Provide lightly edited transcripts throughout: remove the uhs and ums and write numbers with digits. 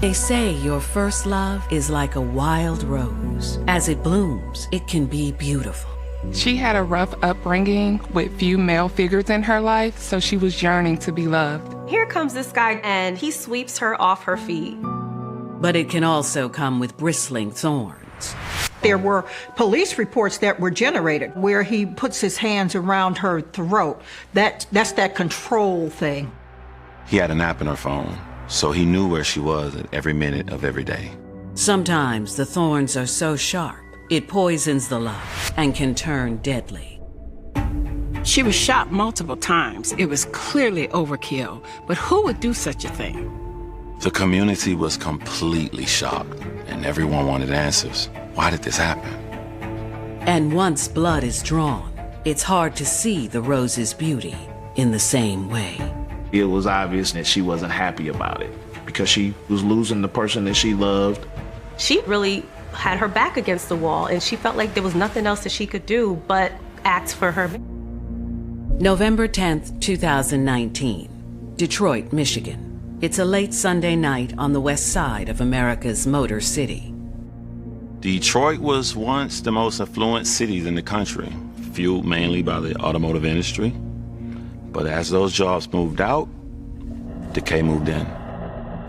They say your first love is like a wild rose. As it blooms, it can be beautiful. She had a rough upbringing with few male figures in her life, so she was yearning to be loved. Here comes this guy, and he sweeps her off her feet. But it can also come with bristling thorns. There were police reports that were generated where he puts his hands around her throat. That's that control thing. He had an app in her phone, so he knew where she was at every minute of every day. Sometimes the thorns are so sharp, it poisons the love and can turn deadly. She was shot multiple times. It was clearly overkill, but who would do such a thing? The community was completely shocked, and everyone wanted answers. Why did this happen? And once blood is drawn, it's hard to see the rose's beauty in the same way. It was obvious that she wasn't happy about it because she was losing the person that she loved. She really had her back against the wall, and she felt like there was nothing else that she could do but act for her. November 10th, 2019, Detroit, Michigan. It's a late Sunday night on the west side of America's Motor City. Detroit was once the most affluent city in the country, fueled mainly by the automotive industry. But as those jobs moved out, decay moved in.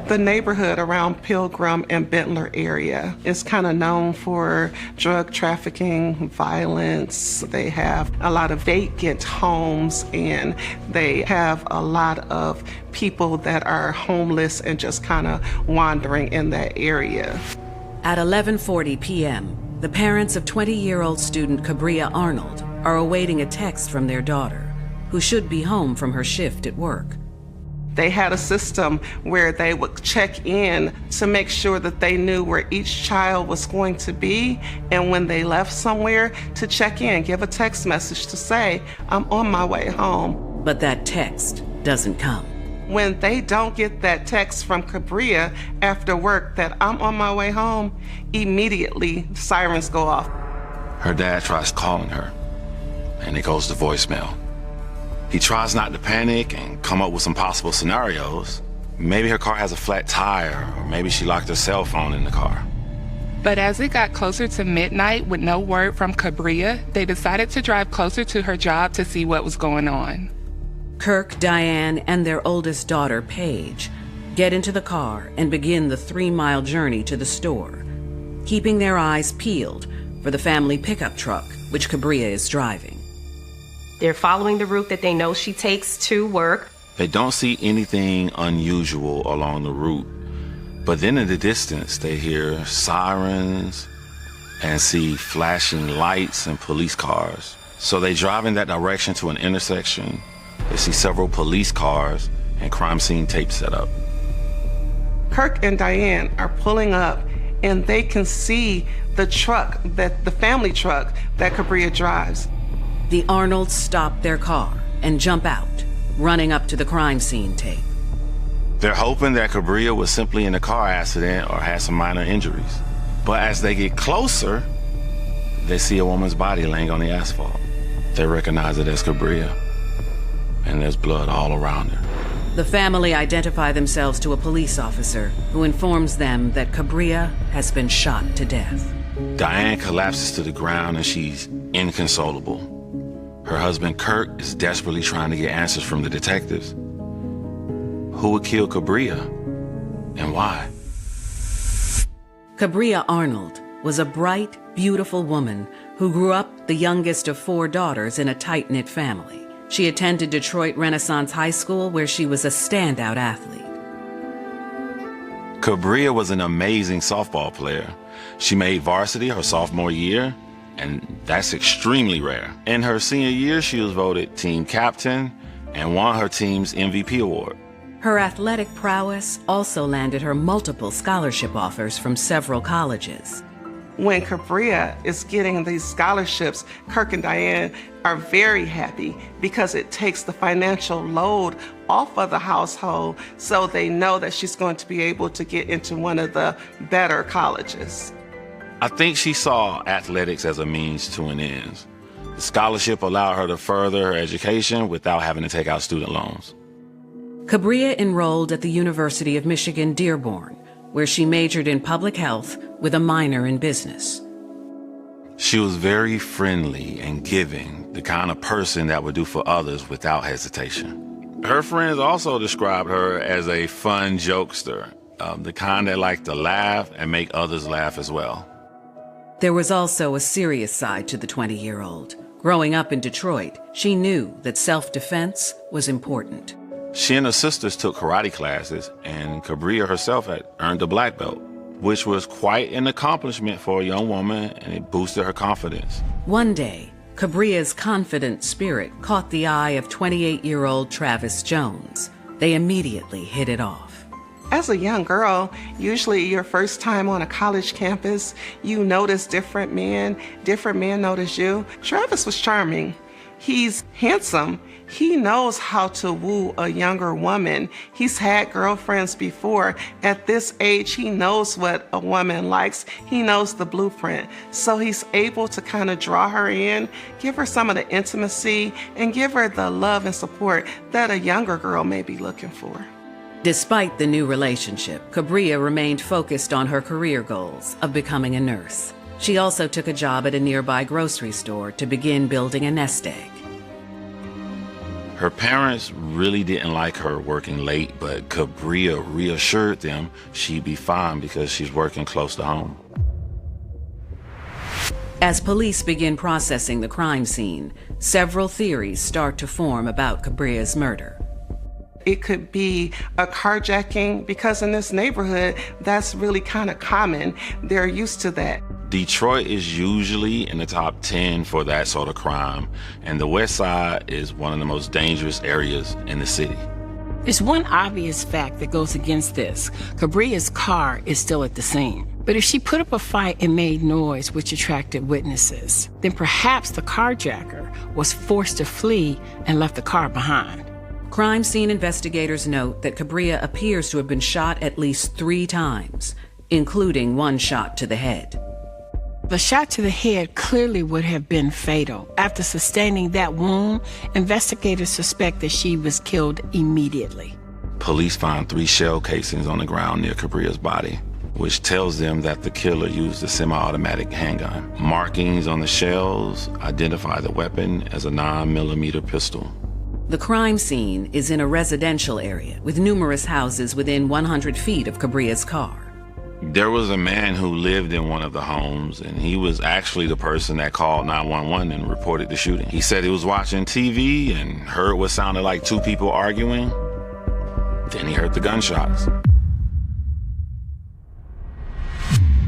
The neighborhood around Pilgrim and Bentler area is kind of known for drug trafficking, violence. They have a lot of vacant homes, and they have a lot of people that are homeless and just kind of wandering in that area. At 11:40 p.m., the parents of 20-year-old student Cabria Arnold are awaiting a text from their daughter, who should be home from her shift at work. They had a system where they would check in to make sure that they knew where each child was going to be, and when they left somewhere, to check in, give a text message to say, I'm on my way home. But that text doesn't come. When they don't get that text from Cabria after work that I'm on my way home, immediately sirens go off. Her dad tries calling her, and it goes to voicemail. He tries not to panic and come up with some possible scenarios. Maybe her car has a flat tire, or maybe she locked her cell phone in the car. But as it got closer to midnight with no word from Cabria, they decided to drive closer to her job to see what was going on. Kirk, Diane, and their oldest daughter, Paige, get into the car and begin the 3-mile journey to the store, keeping their eyes peeled for the family pickup truck, which Cabria is driving. They're following the route that they know she takes to work. They don't see anything unusual along the route, but then in the distance, they hear sirens and see flashing lights and police cars. So they drive in that direction to an intersection. They see several police cars and crime scene tape set up. Kirk and Diane are pulling up, and they can see the truck, the family truck that Cabria drives. The Arnolds stop their car and jump out, running up to the crime scene tape. They're hoping that Cabria was simply in a car accident or had some minor injuries. But as they get closer, they see a woman's body laying on the asphalt. They recognize it as Cabria, and there's blood all around her. The family identify themselves to a police officer who informs them that Cabria has been shot to death. Diane collapses to the ground and she's inconsolable. Her husband, Kirk, is desperately trying to get answers from the detectives. Who would kill Cabria, and why? Cabria Arnold was a bright, beautiful woman who grew up the youngest of 4 daughters in a tight-knit family. She attended Detroit Renaissance High School, where she was a standout athlete. Cabria was an amazing softball player. She made varsity her sophomore year, and that's extremely rare. In her senior year, she was voted team captain and won her team's MVP award. Her athletic prowess also landed her multiple scholarship offers from several colleges. When Cabria is getting these scholarships, Kirk and Diane are very happy because it takes the financial load off of the household, so they know that she's going to be able to get into one of the better colleges. I think she saw athletics as a means to an end. The scholarship allowed her to further her education without having to take out student loans. Cabria enrolled at the University of Michigan, Dearborn, where she majored in public health with a minor in business. She was very friendly and giving, the kind of person that would do for others without hesitation. Her friends also described her as a fun jokester, the kind that liked to laugh and make others laugh as well. There was also a serious side to the 20-year-old. Growing up in Detroit, she knew that self-defense was important. She and her sisters took karate classes, and Cabria herself had earned a black belt, which was quite an accomplishment for a young woman, and it boosted her confidence. One day, Cabria's confident spirit caught the eye of 28-year-old Travis Jones. They immediately hit it off. As a young girl, usually your first time on a college campus, you notice different men notice you. Travis was charming. He's handsome. He knows how to woo a younger woman. He's had girlfriends before. At this age, he knows what a woman likes. He knows the blueprint. So he's able to kind of draw her in, give her some of the intimacy, and give her the love and support that a younger girl may be looking for. Despite the new relationship, Cabria remained focused on her career goals of becoming a nurse. She also took a job at a nearby grocery store to begin building a nest egg. Her parents really didn't like her working late, but Cabria reassured them she'd be fine because she's working close to home. As police begin processing the crime scene, several theories start to form about Cabria's murder. It could be a carjacking, because in this neighborhood, that's really kind of common. They're used to that. Detroit is usually in the top 10 for that sort of crime, and the West Side is one of the most dangerous areas in the city. There's one obvious fact that goes against this. Cabria's car is still at the scene. But if she put up a fight and made noise which attracted witnesses, then perhaps the carjacker was forced to flee and left the car behind. Crime scene investigators note that Cabria appears to have been shot at least 3 times, including one shot to the head. The shot to the head clearly would have been fatal. After sustaining that wound, investigators suspect that she was killed immediately. Police found 3 shell casings on the ground near Cabria's body, which tells them that the killer used a semi-automatic handgun. Markings on the shells identify the weapon as a 9mm pistol. The crime scene is in a residential area with numerous houses within 100 feet of Cabria's car. There was a man who lived in one of the homes, and he was actually the person that called 911 and reported the shooting. He said he was watching TV and heard what sounded like 2 people arguing. Then he heard the gunshots.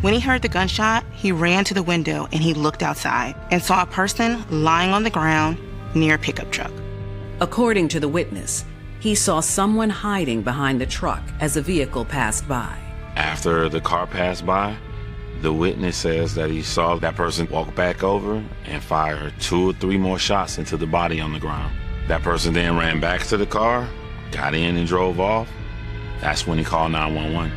When he heard the gunshot, he ran to the window and he looked outside and saw a person lying on the ground near a pickup truck. According to the witness, he saw someone hiding behind the truck as a vehicle passed by. After the car passed by, the witness says that he saw that person walk back over and fire 2 or 3 more shots into the body on the ground. That person then ran back to the car, got in and drove off. That's when he called 911.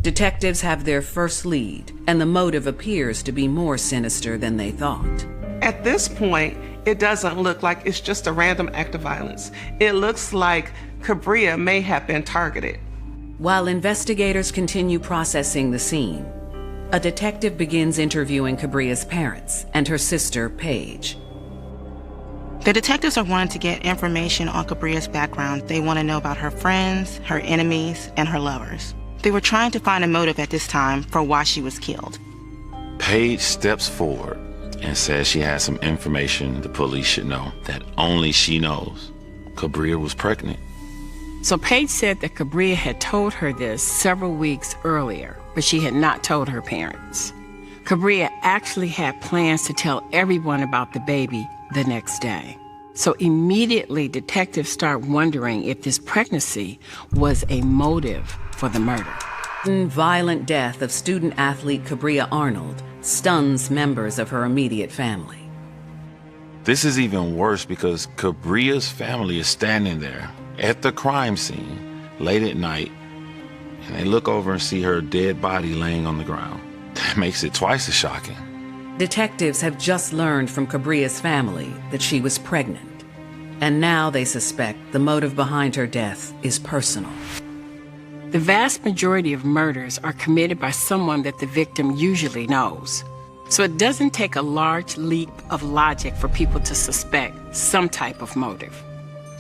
Detectives have their first lead, and the motive appears to be more sinister than they thought. At this point, it doesn't look like it's just a random act of violence. It looks like Cabria may have been targeted. While investigators continue processing the scene, a detective begins interviewing Cabria's parents and her sister, Paige. The detectives are wanting to get information on Cabria's background. They want to know about her friends, her enemies, and her lovers. They were trying to find a motive at this time for why she was killed. Paige steps forward and says she has some information the police should know that only she knows. Cabria was pregnant. So Paige said that Cabria had told her this several weeks earlier, but she had not told her parents. Cabria actually had plans to tell everyone about the baby the next day. So immediately detectives start wondering if this pregnancy was a motive for the murder. Violent death of student-athlete Cabria Arnold stuns members of her immediate family. This is even worse because Cabria's family is standing there at the crime scene late at night, and they look over and see her dead body laying on the ground. That makes it twice as shocking. Detectives have just learned from Cabria's family that she was pregnant, and now they suspect the motive behind her death is personal. The vast majority of murders are committed by someone that the victim usually knows. So it doesn't take a large leap of logic for people to suspect some type of motive.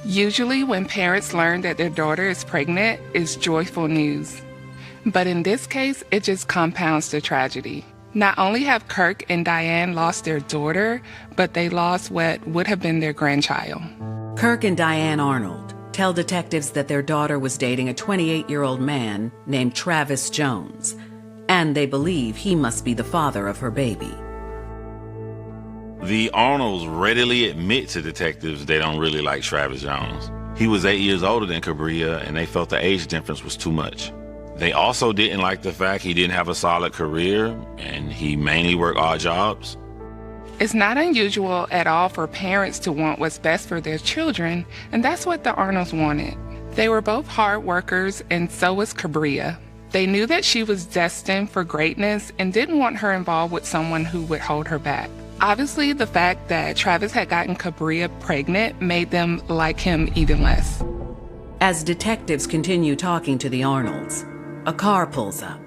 Usually when parents learn that their daughter is pregnant, it's joyful news. But in this case, it just compounds the tragedy. Not only have Kirk and Diane lost their daughter, but they lost what would have been their grandchild. Kirk and Diane Arnold tell detectives that their daughter was dating a 28-year-old man named Travis Jones, and they believe he must be the father of her baby. The Arnolds readily admit to detectives they don't really like Travis Jones. He was 8 years older than Cabria, and they felt the age difference was too much. They also didn't like the fact he didn't have a solid career, and he mainly worked odd jobs. It's not unusual at all for parents to want what's best for their children, and that's what the Arnolds wanted. They were both hard workers, and so was Cabria. They knew that she was destined for greatness and didn't want her involved with someone who would hold her back. Obviously, the fact that Travis had gotten Cabria pregnant made them like him even less. As detectives continue talking to the Arnolds, a car pulls up.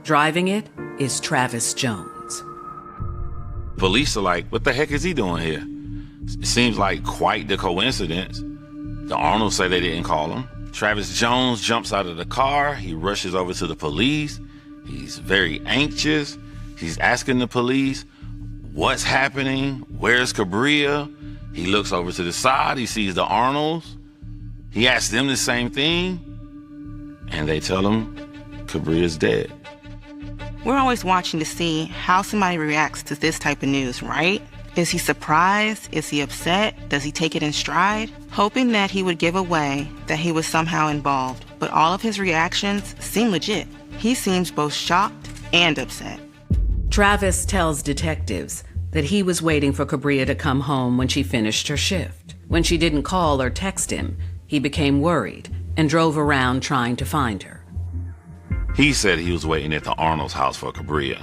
Driving it is Travis Jones. Police are like, what the heck is he doing here? It seems like quite the coincidence. The Arnolds say they didn't call him. Travis Jones jumps out of the car. He rushes over to the police. He's very anxious. He's asking the police, what's happening? Where's Cabria? He looks over to the side. He sees the Arnolds. He asks them the same thing. And they tell him Cabria's dead. We're always watching to see how somebody reacts to this type of news, right? Is he surprised? Is he upset? Does he take it in stride? Hoping that he would give away that he was somehow involved, but all of his reactions seem legit. He seems both shocked and upset. Travis tells detectives that he was waiting for Cabria to come home when she finished her shift. When she didn't call or text him, he became worried and drove around trying to find her. He said he was waiting at the Arnold's house for Cabria.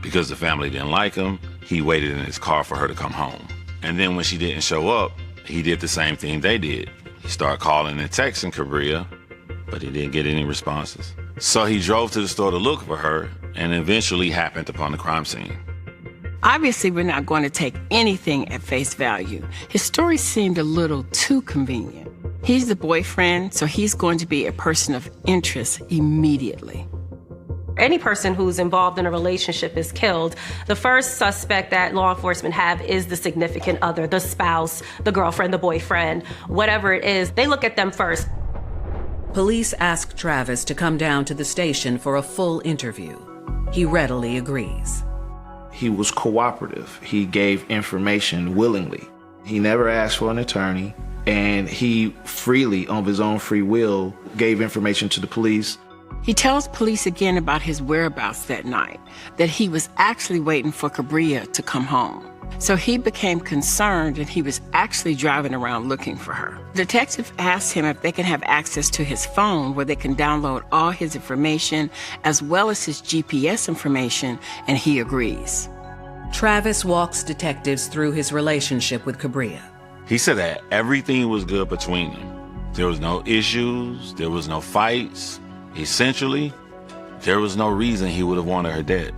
Because the family didn't like him, he waited in his car for her to come home. And then when she didn't show up, he did the same thing they did. He started calling and texting Cabria, but he didn't get any responses. So he drove to the store to look for her and eventually happened upon the crime scene. Obviously, we're not going to take anything at face value. His story seemed a little too convenient. He's the boyfriend, so he's going to be a person of interest immediately. Any person who's involved in a relationship is killed. The first suspect that law enforcement have is the significant other, the spouse, the girlfriend, the boyfriend, whatever it is. They look at them first. Police ask Travis to come down to the station for a full interview. He readily agrees. He was cooperative. He gave information willingly. He never asked for an attorney, and he freely, of his own free will, gave information to the police. He tells police again about his whereabouts that night, that he was actually waiting for Cabria to come home. So he became concerned and he was actually driving around looking for her. Detective asked him if they can have access to his phone where they can download all his information as well as his GPS information, and he agrees. Travis walks detectives through his relationship with Cabria. He said that everything was good between them. There was no issues, there was no fights. Essentially, there was no reason he would have wanted her dead.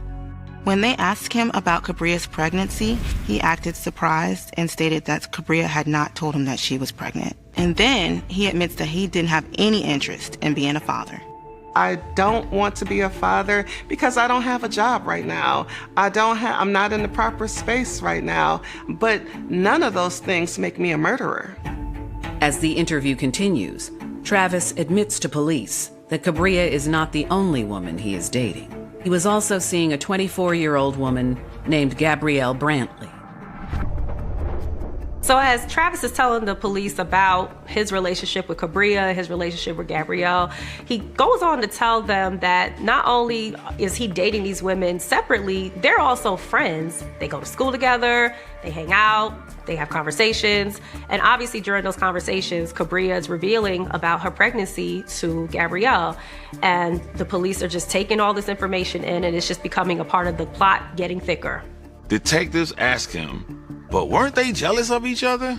When they asked him about Cabria's pregnancy, he acted surprised and stated that Cabria had not told him that she was pregnant. And then he admits that he didn't have any interest in being a father. I don't want to be a father because I don't have a job right now. I'm not in the proper space right now, but none of those things make me a murderer. As the interview continues, Travis admits to police that Cabria is not the only woman he is dating. He was also seeing a 24-year-old woman named Gabrielle Brantley. So as Travis is telling the police about his relationship with Cabria, his relationship with Gabrielle, he goes on to tell them that not only is he dating these women separately, they're also friends. They go to school together, they hang out, they have conversations, and obviously during those conversations, Cabria is revealing about her pregnancy to Gabrielle, and the police are just taking all this information in, and it's just becoming a part of the plot getting thicker. Detectives ask him, but weren't they jealous of each other?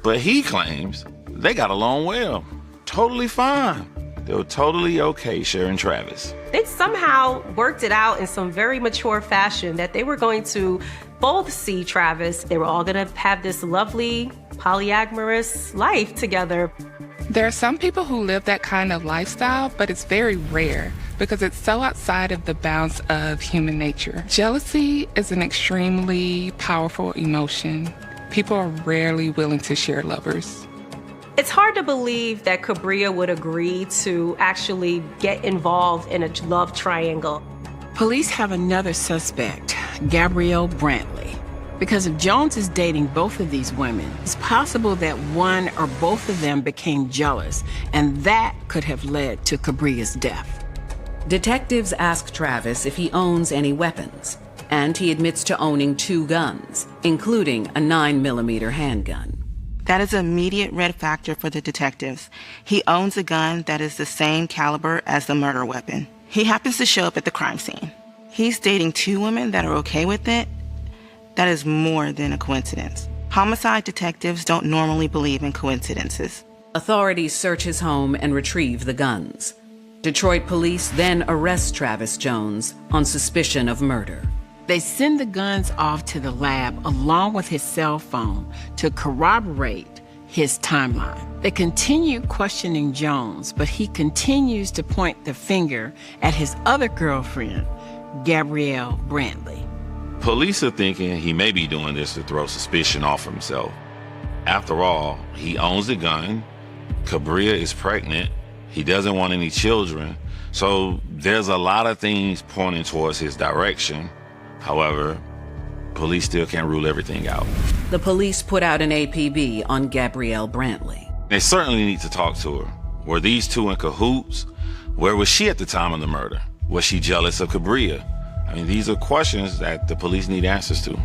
But he claims they got along well, totally fine. They were totally okay sharing Travis. They somehow worked it out in some very mature fashion that they were going to both see Travis. They were all going to have this lovely polyamorous life together. There are some people who live that kind of lifestyle, but it's very rare because it's so outside of the bounds of human nature. Jealousy is an extremely powerful emotion. People are rarely willing to share lovers. It's hard to believe that Cabria would agree to actually get involved in a love triangle. Police have another suspect, Gabrielle Brantley. Because if Jones is dating both of these women, it's possible that one or both of them became jealous, and that could have led to Cabria's death. Detectives ask Travis if he owns any weapons, and he admits to owning 2 guns, including a 9mm handgun. That is an immediate red factor for the detectives. He owns a gun that is the same caliber as the murder weapon. He happens to show up at the crime scene. He's dating 2 women that are okay with it. That is more than a coincidence. Homicide detectives don't normally believe in coincidences. Authorities search his home and retrieve the guns. Detroit police then arrest Travis Jones on suspicion of murder. They send the guns off to the lab along with his cell phone to corroborate his timeline. They continue questioning Jones, but he continues to point the finger at his other girlfriend, Gabrielle Brantley. Police are thinking he may be doing this to throw suspicion off himself. After all, he owns the gun, Cabria is pregnant, he doesn't want any children, so there's a lot of things pointing towards his direction. However, police still can't rule everything out. The police put out an APB on Gabrielle Brantley. They certainly need to talk to her. Were these 2 in cahoots? Where was she at the time of the murder? Was she jealous of Cabria? I mean, these are questions that the police need answers to.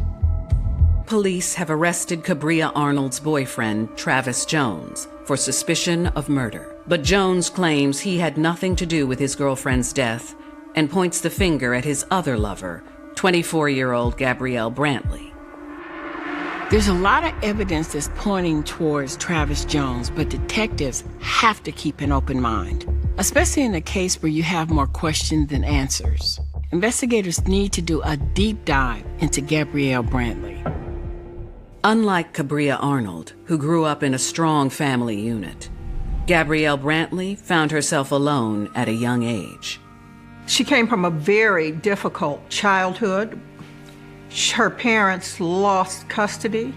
Police have arrested Cabria Arnold's boyfriend, Travis Jones, for suspicion of murder. But Jones claims he had nothing to do with his girlfriend's death and points the finger at his other lover, 24-year-old Gabrielle Brantley. There's a lot of evidence that's pointing towards Travis Jones, but detectives have to keep an open mind, especially in a case where you have more questions than answers. Investigators need to do a deep dive into Gabrielle Brantley. Unlike Cabria Arnold, who grew up in a strong family unit, Gabrielle Brantley found herself alone at a young age. She came from a very difficult childhood. Her parents lost custody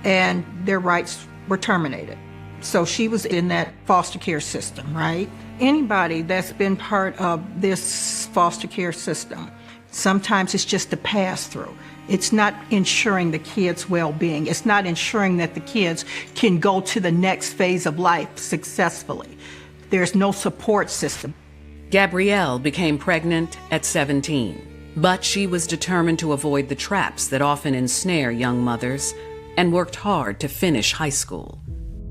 and their rights were terminated. So she was in that foster care system, right? Anybody that's been part of this foster care system, sometimes it's just a pass-through. It's not ensuring the kids' well-being. It's not ensuring that the kids can go to the next phase of life successfully. There's no support system. Gabrielle became pregnant at 17, but she was determined to avoid the traps that often ensnare young mothers and worked hard to finish high school.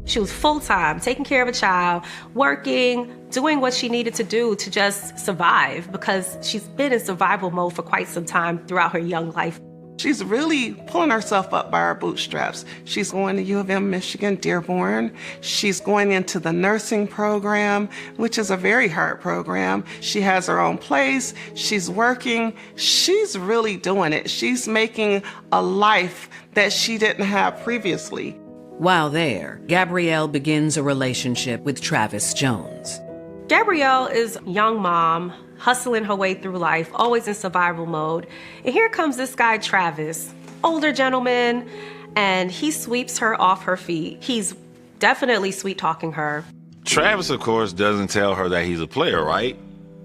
She was full-time, taking care of a child, working, doing what she needed to do to just survive because she's been in survival mode for quite some time throughout her young life. She's really pulling herself up by her bootstraps. She's going to U of M, Michigan, Dearborn. She's going into the nursing program, which is a very hard program. She has her own place. She's working. She's really doing it. She's making a life that she didn't have previously. While there, Gabrielle begins a relationship with Travis Jones. Gabrielle is a young mom, hustling her way through life, always in survival mode. And here comes this guy, Travis, older gentleman, and he sweeps her off her feet. He's definitely sweet-talking her. Travis, of course, doesn't tell her that he's a player, right?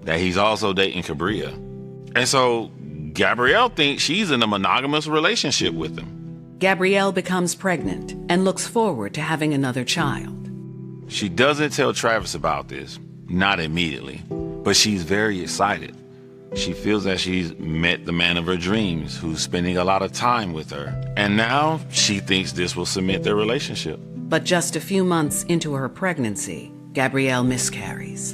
That he's also dating Cabria. And so Gabrielle thinks she's in a monogamous relationship with him. Gabrielle becomes pregnant and looks forward to having another child. She doesn't tell Travis about this, not immediately, but she's very excited. She feels that she's met the man of her dreams who's spending a lot of time with her. And now she thinks this will cement their relationship. But just a few months into her pregnancy, Gabrielle miscarries.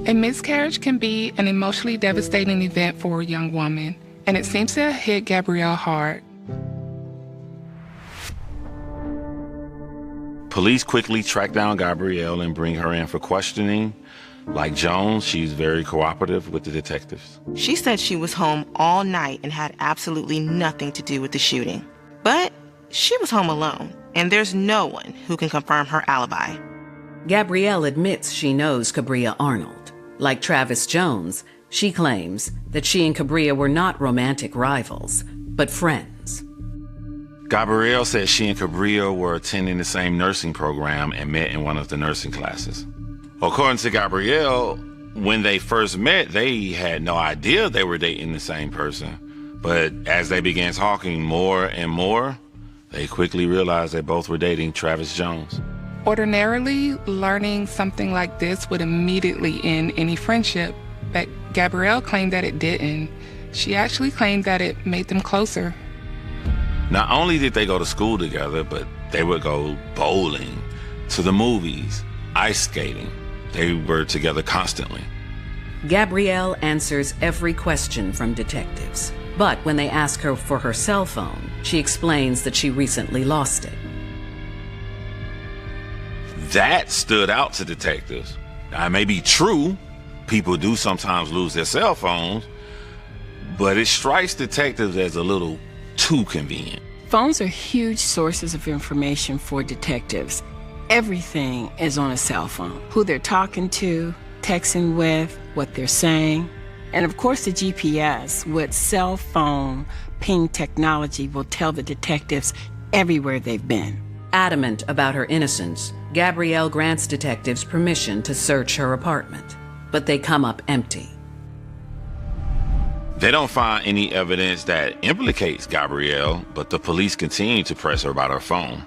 A miscarriage can be an emotionally devastating event for a young woman, and it seems to have hit Gabrielle hard. Police quickly track down Gabrielle and bring her in for questioning. Like Jones, she's very cooperative with the detectives. She said she was home all night and had absolutely nothing to do with the shooting. But she was home alone, and there's no one who can confirm her alibi. Gabrielle admits she knows Cabria Arnold. Like Travis Jones, she claims that she and Cabria were not romantic rivals, but friends. Gabrielle says she and Cabria were attending the same nursing program and met in one of the nursing classes. According to Gabrielle, when they first met, they had no idea they were dating the same person. But as they began talking more and more, they quickly realized they both were dating Travis Jones. Ordinarily, learning something like this would immediately end any friendship, but Gabrielle claimed that it didn't. She actually claimed that it made them closer. Not only did they go to school together, but they would go bowling, to the movies, ice skating. They were together constantly. Gabrielle answers every question from detectives. But when they ask her for her cell phone, she explains that she recently lost it. That stood out to detectives. Now, it may be true, people do sometimes lose their cell phones, but it strikes detectives as a little too convenient. Phones are huge sources of information for detectives. Everything is on a cell phone. Who they're talking to, texting with, what they're saying. And of course the GPS with cell phone ping technology will tell the detectives everywhere they've been. Adamant about her innocence, Gabrielle grants detectives permission to search her apartment, but they come up empty. They don't find any evidence that implicates Gabrielle, but the police continue to press her about her phone.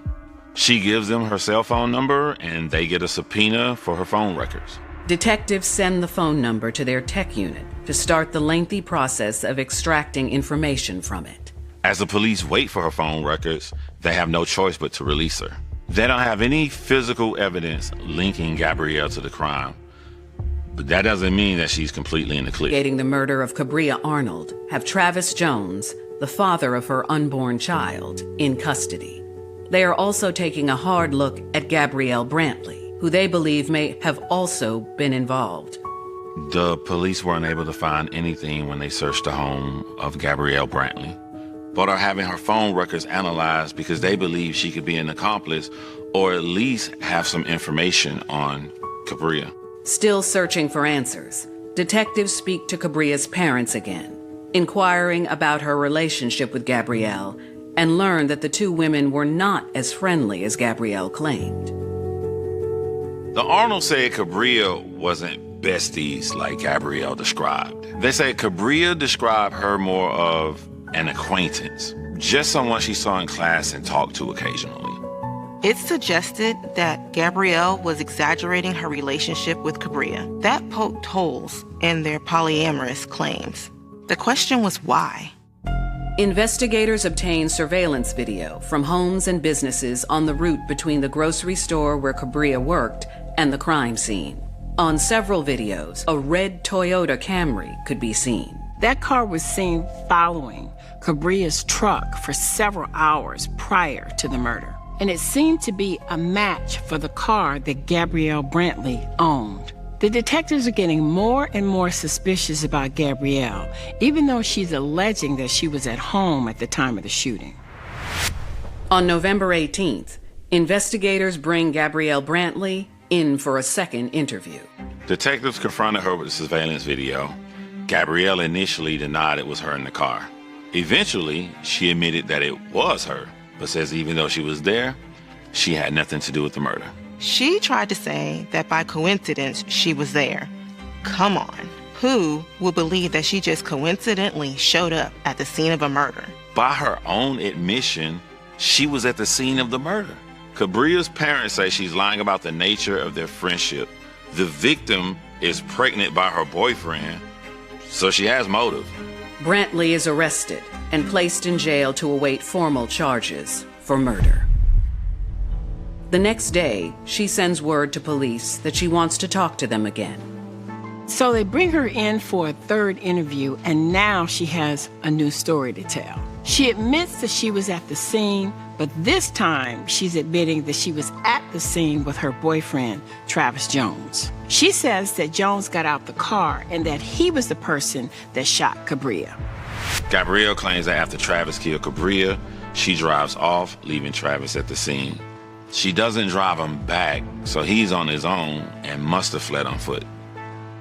She gives them her cell phone number, and they get a subpoena for her phone records. Detectives send the phone number to their tech unit to start the lengthy process of extracting information from it. As the police wait for her phone records, they have no choice but to release her. They don't have any physical evidence linking Gabrielle to the crime, but that doesn't mean that she's completely in the clear. Investigating the murder of Cabria Arnold have Travis Jones, the father of her unborn child, in custody. They are also taking a hard look at Gabrielle Brantley, who they believe may have also been involved. The police weren't able to find anything when they searched the home of Gabrielle Brantley, but are having her phone records analyzed because they believe she could be an accomplice or at least have some information on Cabria. Still searching for answers, detectives speak to Cabria's parents again, inquiring about her relationship with Gabrielle, and learn that the two women were not as friendly as Gabrielle claimed. The Arnolds said Cabria wasn't besties like Gabrielle described. They said Cabria described her more of an acquaintance, just someone she saw in class and talked to occasionally. It suggested that Gabrielle was exaggerating her relationship with Cabria. That poked holes in their polyamorous claims. The question was why? Investigators obtained surveillance video from homes and businesses on the route between the grocery store where Cabria worked and the crime scene. On several videos, a red Toyota Camry could be seen. That car was seen following Cabria's truck for several hours prior to the murder. And it seemed to be a match for the car that Gabrielle Brantley owned. The detectives are getting more and more suspicious about Gabrielle, even though she's alleging that she was at home at the time of the shooting. On November 18th, investigators bring Gabrielle Brantley in for a second interview. Detectives confronted her with the surveillance video. Gabrielle initially denied it was her in the car. Eventually, she admitted that it was her, but says even though she was there, she had nothing to do with the murder. She tried to say that by coincidence she was there. Come on, who will believe that she just coincidentally showed up at the scene of a murder? By her own admission, she was at the scene of the murder. Cabria's parents say she's lying about the nature of their friendship. The victim is pregnant by her boyfriend, so she has motive. Brantley is arrested and placed in jail to await formal charges for murder. The next day, she sends word to police that she wants to talk to them again. So they bring her in for a third interview, and now she has a new story to tell. She admits that she was at the scene, but this time she's admitting that she was at the scene with her boyfriend, Travis Jones. She says that Jones got out the car and that he was the person that shot Cabria. Gabrielle claims that after Travis killed Cabria, she drives off, leaving Travis at the scene. She doesn't drive him back, so he's on his own and must have fled on foot.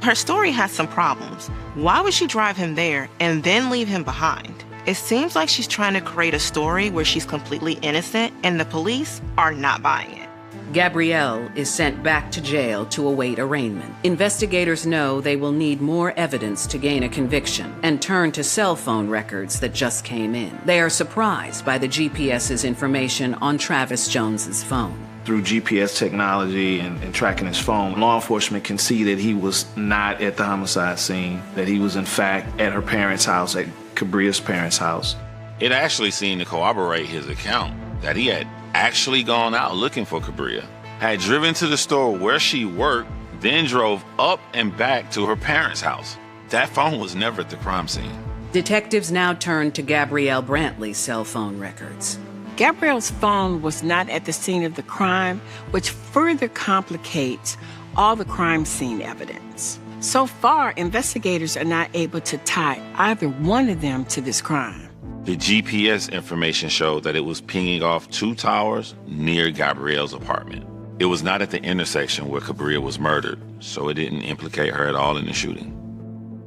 Her story has some problems. Why would she drive him there and then leave him behind? It seems like she's trying to create a story where she's completely innocent and the police are not buying it. Gabrielle is sent back to jail to await arraignment. Investigators know they will need more evidence to gain a conviction and turn to cell phone records that just came in. They are surprised by the GPS's information on Travis Jones's phone. Through GPS technology and tracking his phone, law enforcement can see that he was not at the homicide scene, that he was in fact at her parents' house, at Cabria's parents' house. It actually seemed to corroborate his account that he had actually gone out looking for Cabria, had driven to the store where she worked, then drove up and back to her parents' house. That phone was never at the crime scene. Detectives now turn to Gabrielle Brantley's cell phone records. Gabrielle's phone was not at the scene of the crime, which further complicates all the crime scene evidence. So far, investigators are not able to tie either one of them to this crime. The GPS information showed that it was pinging off 2 towers near Gabrielle's apartment. It was not at the intersection where Cabria was murdered, so it didn't implicate her at all in the shooting.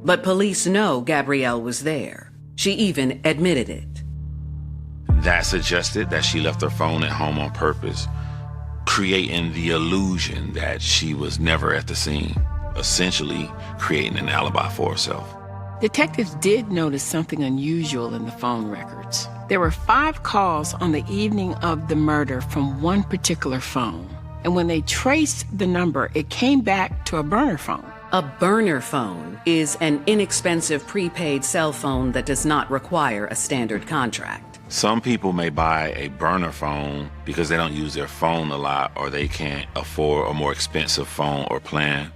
But police know Gabrielle was there. She even admitted it. That suggested that she left her phone at home on purpose, creating the illusion that she was never at the scene, essentially creating an alibi for herself. Detectives did notice something unusual in the phone records. There were 5 calls on the evening of the murder from one particular phone. And when they traced the number, it came back to a burner phone. A burner phone is an inexpensive prepaid cell phone that does not require a standard contract. Some people may buy a burner phone because they don't use their phone a lot or they can't afford a more expensive phone or plan.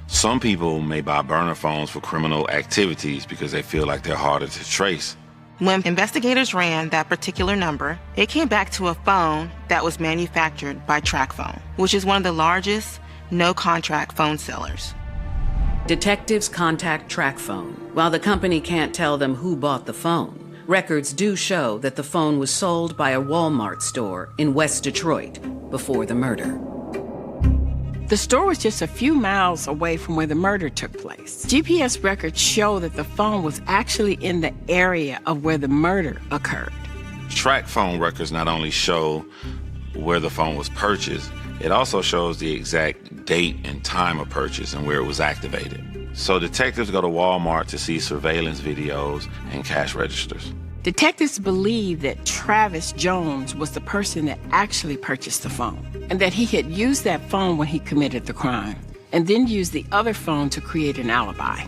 Some people may buy burner phones for criminal activities because they feel like they're harder to trace. When investigators ran that particular number, it came back to a phone that was manufactured by TracFone, which is one of the largest no-contract phone sellers. Detectives contact TracFone. While the company can't tell them who bought the phone, records do show that the phone was sold by a Walmart store in West Detroit before the murder. The store was just a few miles away from where the murder took place. GPS records show that the phone was actually in the area of where the murder occurred. TracFone records not only show where the phone was purchased, it also shows the exact date and time of purchase and where it was activated. So detectives go to Walmart to see surveillance videos and cash registers. Detectives believe that Travis Jones was the person that actually purchased the phone, and that he had used that phone when he committed the crime, and then used the other phone to create an alibi.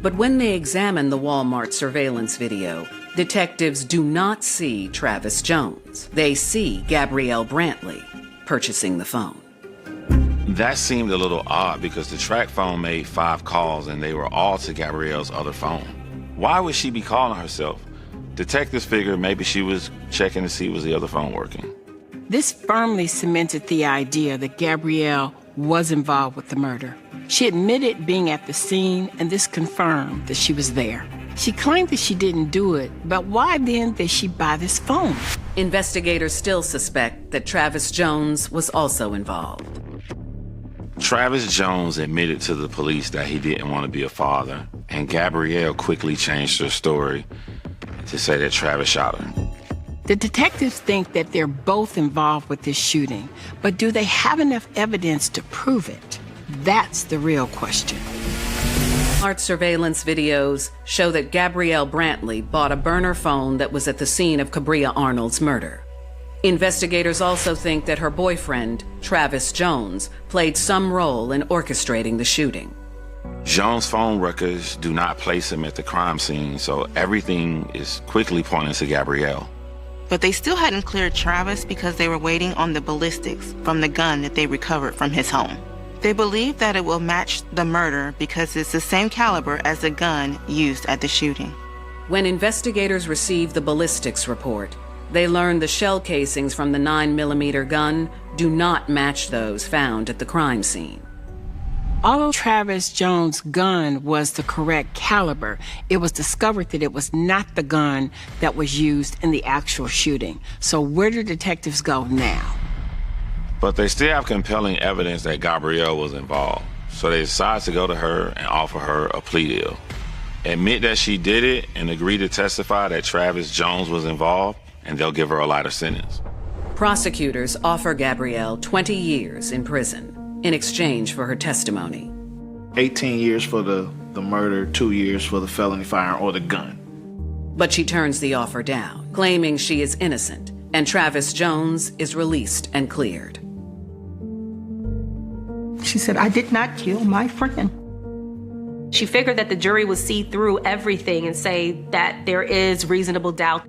But when they examine the Walmart surveillance video, detectives do not see Travis Jones. They see Gabrielle Brantley purchasing the phone. That seemed a little odd because the TracFone made 5 calls and they were all to Gabrielle's other phone. Why would she be calling herself? Detectives figured maybe she was checking to see was the other phone working. This firmly cemented the idea that Gabrielle was involved with the murder. She admitted being at the scene, and this confirmed that she was there. She claimed that she didn't do it, but why then did she buy this phone? Investigators still suspect that Travis Jones was also involved. Travis Jones admitted to the police that he didn't want to be a father, and Gabrielle quickly changed her story to say that Travis shot her. The detectives think that they're both involved with this shooting, but do they have enough evidence to prove it? That's the real question. Walmart surveillance videos show that Gabrielle Brantley bought a burner phone that was at the scene of Cabria Arnold's murder. Investigators also think that her boyfriend, Travis Jones, played some role in orchestrating the shooting. Jones' phone records do not place him at the crime scene, so everything is quickly pointing to Gabrielle. But they still hadn't cleared Travis because they were waiting on the ballistics from the gun that they recovered from his home. They believe that it will match the murder because it's the same caliber as the gun used at the shooting. When investigators received the ballistics report, they learned the shell casings from the 9mm gun do not match those found at the crime scene. Although Travis Jones' gun was the correct caliber, it was discovered that it was not the gun that was used in the actual shooting. So where do detectives go now? But they still have compelling evidence that Gabrielle was involved. So they decide to go to her and offer her a plea deal. Admit that she did it and agree to testify that Travis Jones was involved, and they'll give her a lighter sentence. Prosecutors offer Gabrielle 20 years in prison in exchange for her testimony. 18 years for the murder, 2 years for the felony firearm or the gun. But she turns the offer down, claiming she is innocent, and Travis Jones is released and cleared. She said, I did not kill my friend. She figured that the jury would see through everything and say that there is reasonable doubt.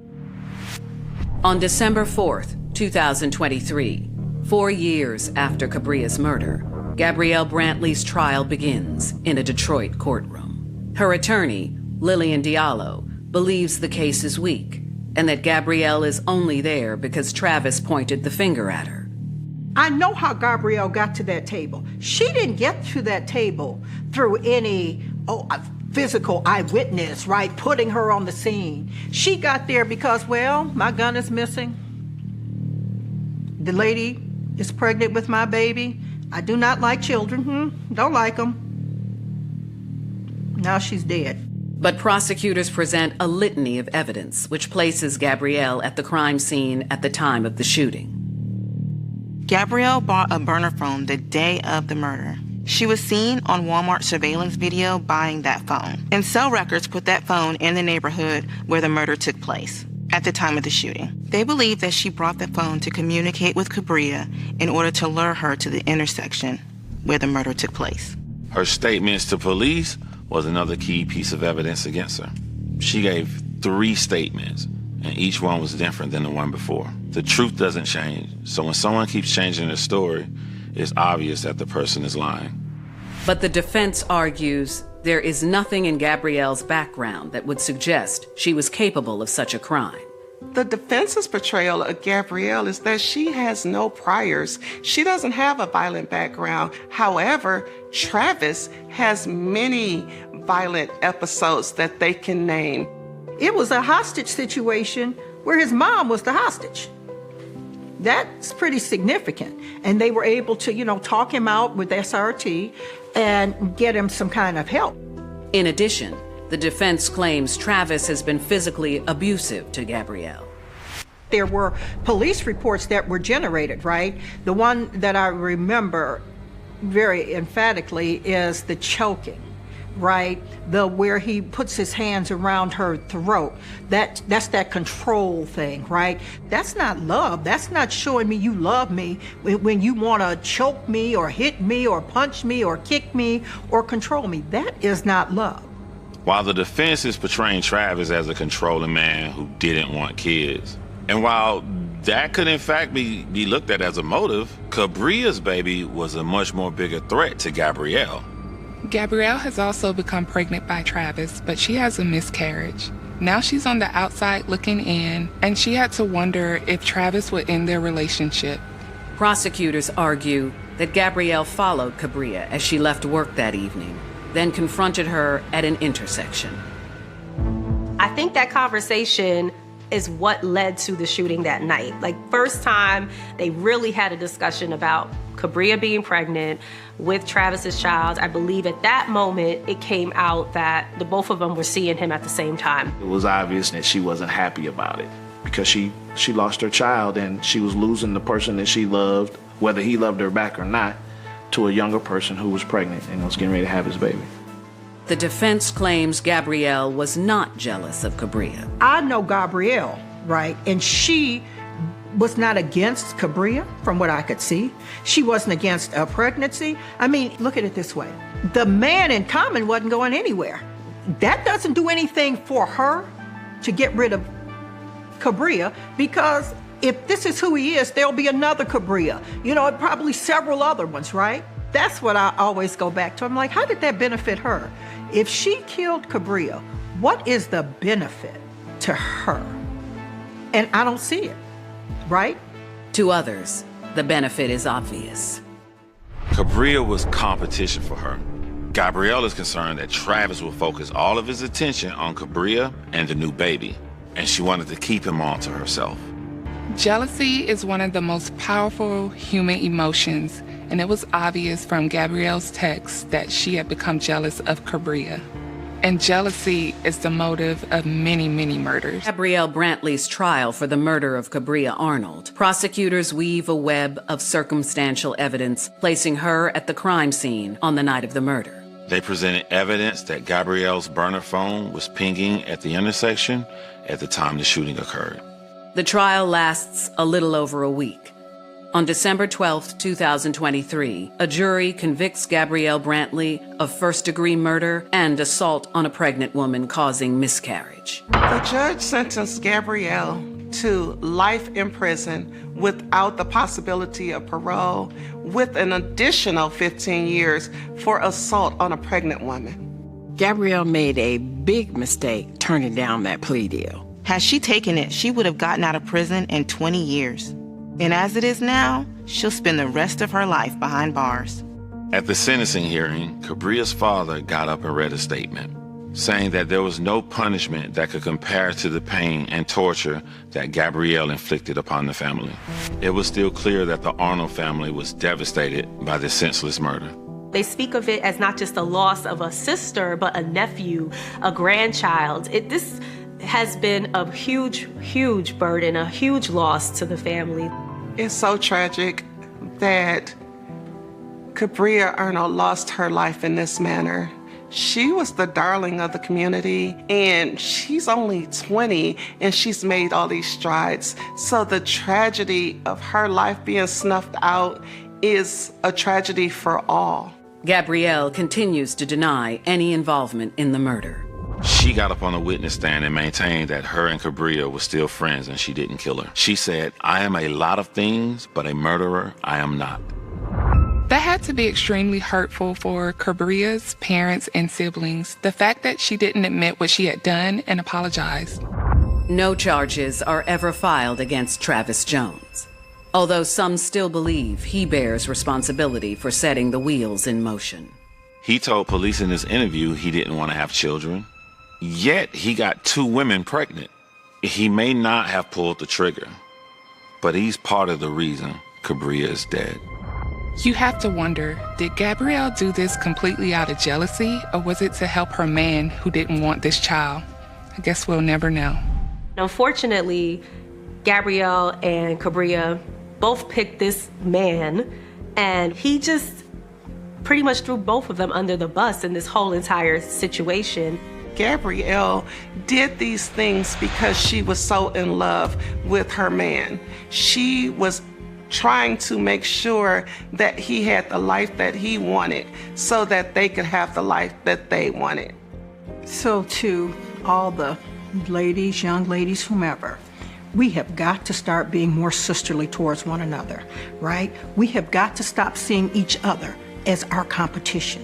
On December 4th, 2023, 4 years after Cabria's murder, Gabrielle Brantley's trial begins in a Detroit courtroom. Her attorney, Lillian Diallo, believes the case is weak and that Gabrielle is only there because Travis pointed the finger at her. I know how Gabrielle got to that table. She didn't get to that table through any physical eyewitness, right, putting her on the scene. She got there because, well, my gun is missing. The lady is pregnant with my baby. I do not like children. Don't like them. Now she's dead. But prosecutors present a litany of evidence which places Gabrielle at the crime scene at the time of the shooting. Gabrielle bought a burner phone the day of the murder. She was seen on Walmart surveillance video buying that phone, and cell records put that phone in the neighborhood where the murder took place at the time of the shooting. They believe that she brought the phone to communicate with Cabria in order to lure her to the intersection where the murder took place. Her statements to police was another key piece of evidence against her. She gave 3 statements, and each one was different than the one before. The truth doesn't change, so when someone keeps changing their story, it's obvious that the person is lying. But the defense argues there is nothing in Gabrielle's background that would suggest she was capable of such a crime. The defense's portrayal of Gabrielle is that she has no priors. She doesn't have a violent background. However, Travis has many violent episodes that they can name. It was a hostage situation where his mom was the hostage. That's pretty significant. And they were able to, talk him out with SRT and get him some kind of help. In addition, the defense claims Travis has been physically abusive to Gabrielle. There were police reports that were generated, right? The one that I remember very emphatically is the choking, right? Where he puts his hands around her throat. That's that control thing, right? That's not love. That's not showing me you love me when you want to choke me or hit me or punch me or kick me or control me. That is not love. While the defense is portraying Travis as a controlling man who didn't want kids, and while that could in fact be looked at as a motive, Cabria's baby was a much more bigger threat to Gabrielle. Gabrielle has also become pregnant by Travis, but she has a miscarriage. Now she's on the outside looking in, and she had to wonder if Travis would end their relationship. Prosecutors argue that Gabrielle followed Cabria as she left work that evening, then confronted her at an intersection. I think that conversation is what led to the shooting that night. First time they really had a discussion about Cabria being pregnant with Travis's child. I believe at that moment it came out that the both of them were seeing him at the same time. It was obvious that she wasn't happy about it because she lost her child and she was losing the person that she loved, whether he loved her back or not, to a younger person who was pregnant and was getting ready to have his baby. The defense claims Gabrielle was not jealous of Cabria. I know Gabrielle, right? And she was not against Cabria, from what I could see. She wasn't against a pregnancy. I mean, look at it this way. The man in common wasn't going anywhere. That doesn't do anything for her to get rid of Cabria, because if this is who he is, there'll be another Cabria. Probably several other ones, right? That's what I always go back to. I'm like, how did that benefit her? If she killed Cabria, what is the benefit to her? And I don't see it, right? To others, the benefit is obvious. Cabria was competition for her. Gabrielle is concerned that Travis will focus all of his attention on Cabria and the new baby, and she wanted to keep him on to herself. Jealousy is one of the most powerful human emotions, and it was obvious from Gabrielle's text that she had become jealous of Cabria. And jealousy is the motive of many, many murders. Gabrielle Brantley's trial for the murder of Cabria Arnold. Prosecutors weave a web of circumstantial evidence, placing her at the crime scene on the night of the murder. They presented evidence that Gabrielle's burner phone was pinging at the intersection at the time the shooting occurred. The trial lasts a little over a week. On December 12, 2023, a jury convicts Gabrielle Brantley of first-degree murder and assault on a pregnant woman causing miscarriage. The judge sentenced Gabrielle to life in prison without the possibility of parole, with an additional 15 years for assault on a pregnant woman. Gabrielle made a big mistake turning down that plea deal. Had she taken it, she would have gotten out of prison in 20 years. And as it is now, she'll spend the rest of her life behind bars. At the sentencing hearing, Cabria's father got up and read a statement, saying that there was no punishment that could compare to the pain and torture that Gabrielle inflicted upon the family. It was still clear that the Arnold family was devastated by this senseless murder. They speak of it as not just the loss of a sister, but a nephew, a grandchild. This has been a huge, huge burden, a huge loss to the family. It's so tragic that Cabria Arnold lost her life in this manner. She was the darling of the community, and she's only 20, and she's made all these strides. So the tragedy of her life being snuffed out is a tragedy for all. Gabrielle continues to deny any involvement in the murder. She got up on the witness stand and maintained that her and Cabria were still friends and she didn't kill her. She said, "I am a lot of things, but a murderer I am not." That had to be extremely hurtful for Cabria's parents and siblings, the fact that she didn't admit what she had done and apologize. No charges are ever filed against Travis Jones, although some still believe he bears responsibility for setting the wheels in motion. He told police in his interview he didn't want to have children, yet he got 2 women pregnant. He may not have pulled the trigger, but he's part of the reason Cabria is dead. You have to wonder, did Gabrielle do this completely out of jealousy, or was it to help her man who didn't want this child? I guess we'll never know. Unfortunately, Gabrielle and Cabria both picked this man, and he just pretty much threw both of them under the bus in this whole entire situation. Gabrielle did these things because she was so in love with her man. She was trying to make sure that he had the life that he wanted so that they could have the life that they wanted. So to all the ladies, young ladies, whomever, we have got to start being more sisterly towards one another, right? We have got to stop seeing each other as our competition.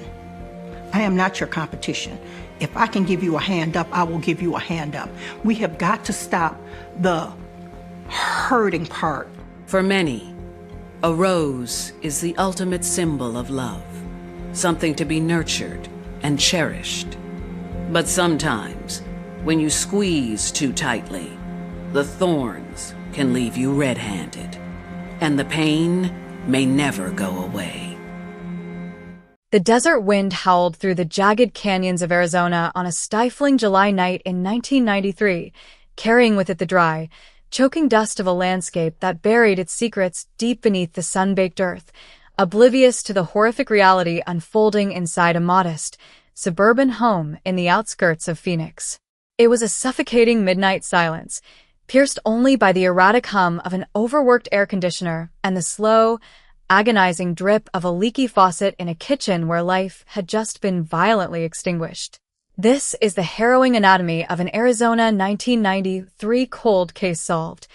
I am not your competition. If I can give you a hand up, I will give you a hand up. We have got to stop the hurting part. For many, a rose is the ultimate symbol of love, something to be nurtured and cherished. But sometimes, when you squeeze too tightly, the thorns can leave you red-handed, and the pain may never go away. The desert wind howled through the jagged canyons of Arizona on a stifling July night in 1993, carrying with it the dry, choking dust of a landscape that buried its secrets deep beneath the sun-baked earth, oblivious to the horrific reality unfolding inside a modest, suburban home in the outskirts of Phoenix. It was a suffocating midnight silence, pierced only by the erratic hum of an overworked air conditioner and the slow, agonizing drip of a leaky faucet in a kitchen where life had just been violently extinguished. This is the harrowing anatomy of an Arizona 1993 cold case solved.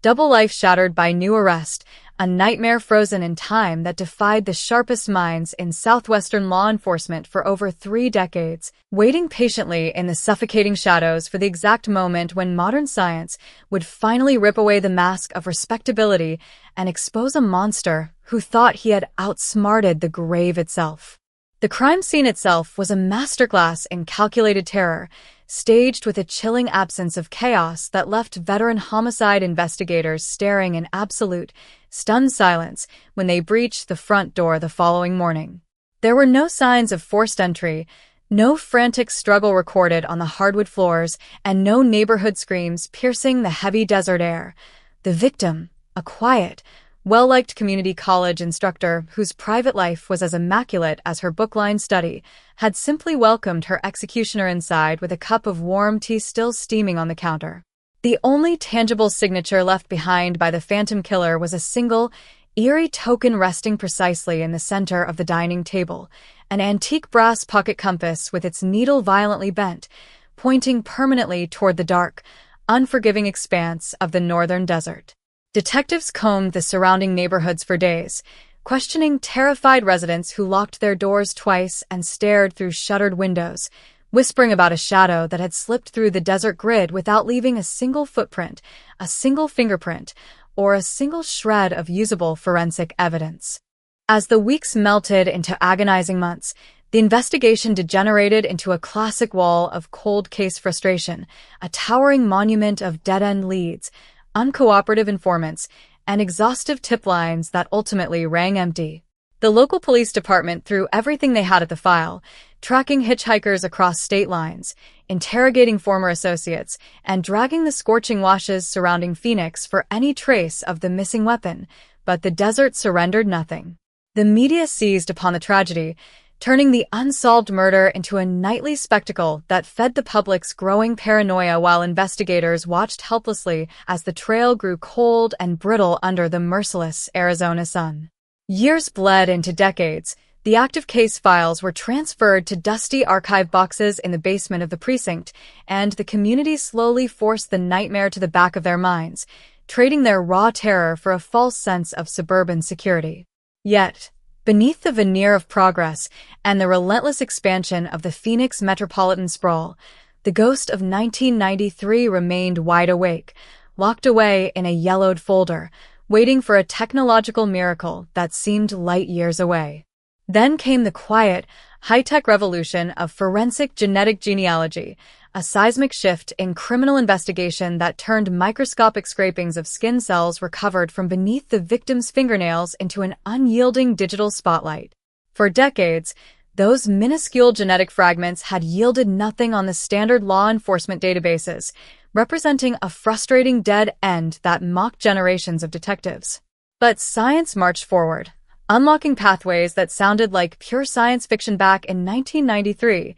Double life shattered by new arrest, a nightmare frozen in time that defied the sharpest minds in southwestern law enforcement for over 3 decades, waiting patiently in the suffocating shadows for the exact moment when modern science would finally rip away the mask of respectability and expose a monster who thought he had outsmarted the grave itself. The crime scene itself was a masterclass in calculated terror, staged with a chilling absence of chaos that left veteran homicide investigators staring in absolute, stunned silence when they breached the front door the following morning. There were no signs of forced entry, no frantic struggle recorded on the hardwood floors, and no neighborhood screams piercing the heavy desert air. The victim, a quiet, well-liked community college instructor whose private life was as immaculate as her book-lined study, had simply welcomed her executioner inside with a cup of warm tea still steaming on the counter. The only tangible signature left behind by the phantom killer was a single, eerie token resting precisely in the center of the dining table, an antique brass pocket compass with its needle violently bent, pointing permanently toward the dark, unforgiving expanse of the northern desert. Detectives combed the surrounding neighborhoods for days, questioning terrified residents who locked their doors twice and stared through shuttered windows, whispering about a shadow that had slipped through the desert grid without leaving a single footprint, a single fingerprint, or a single shred of usable forensic evidence. As the weeks melted into agonizing months, the investigation degenerated into a classic wall of cold case frustration, a towering monument of dead-end leads, uncooperative informants, and exhaustive tip lines that ultimately rang empty. The local police department threw everything they had at the file, tracking hitchhikers across state lines, interrogating former associates, and dragging the scorching washes surrounding Phoenix for any trace of the missing weapon, but the desert surrendered nothing. The media seized upon the tragedy, turning the unsolved murder into a nightly spectacle that fed the public's growing paranoia while investigators watched helplessly as the trail grew cold and brittle under the merciless Arizona sun. Years bled into decades. The active case files were transferred to dusty archive boxes in the basement of the precinct, and the community slowly forced the nightmare to the back of their minds, trading their raw terror for a false sense of suburban security. Yet, beneath the veneer of progress and the relentless expansion of the Phoenix metropolitan sprawl, the ghost of 1993 remained wide awake, locked away in a yellowed folder, waiting for a technological miracle that seemed light years away. Then came the quiet, high-tech revolution of forensic genetic genealogy, a seismic shift in criminal investigation that turned microscopic scrapings of skin cells recovered from beneath the victim's fingernails into an unyielding digital spotlight. For decades, those minuscule genetic fragments had yielded nothing on the standard law enforcement databases, representing a frustrating dead end that mocked generations of detectives. But science marched forward, unlocking pathways that sounded like pure science fiction back in 1993.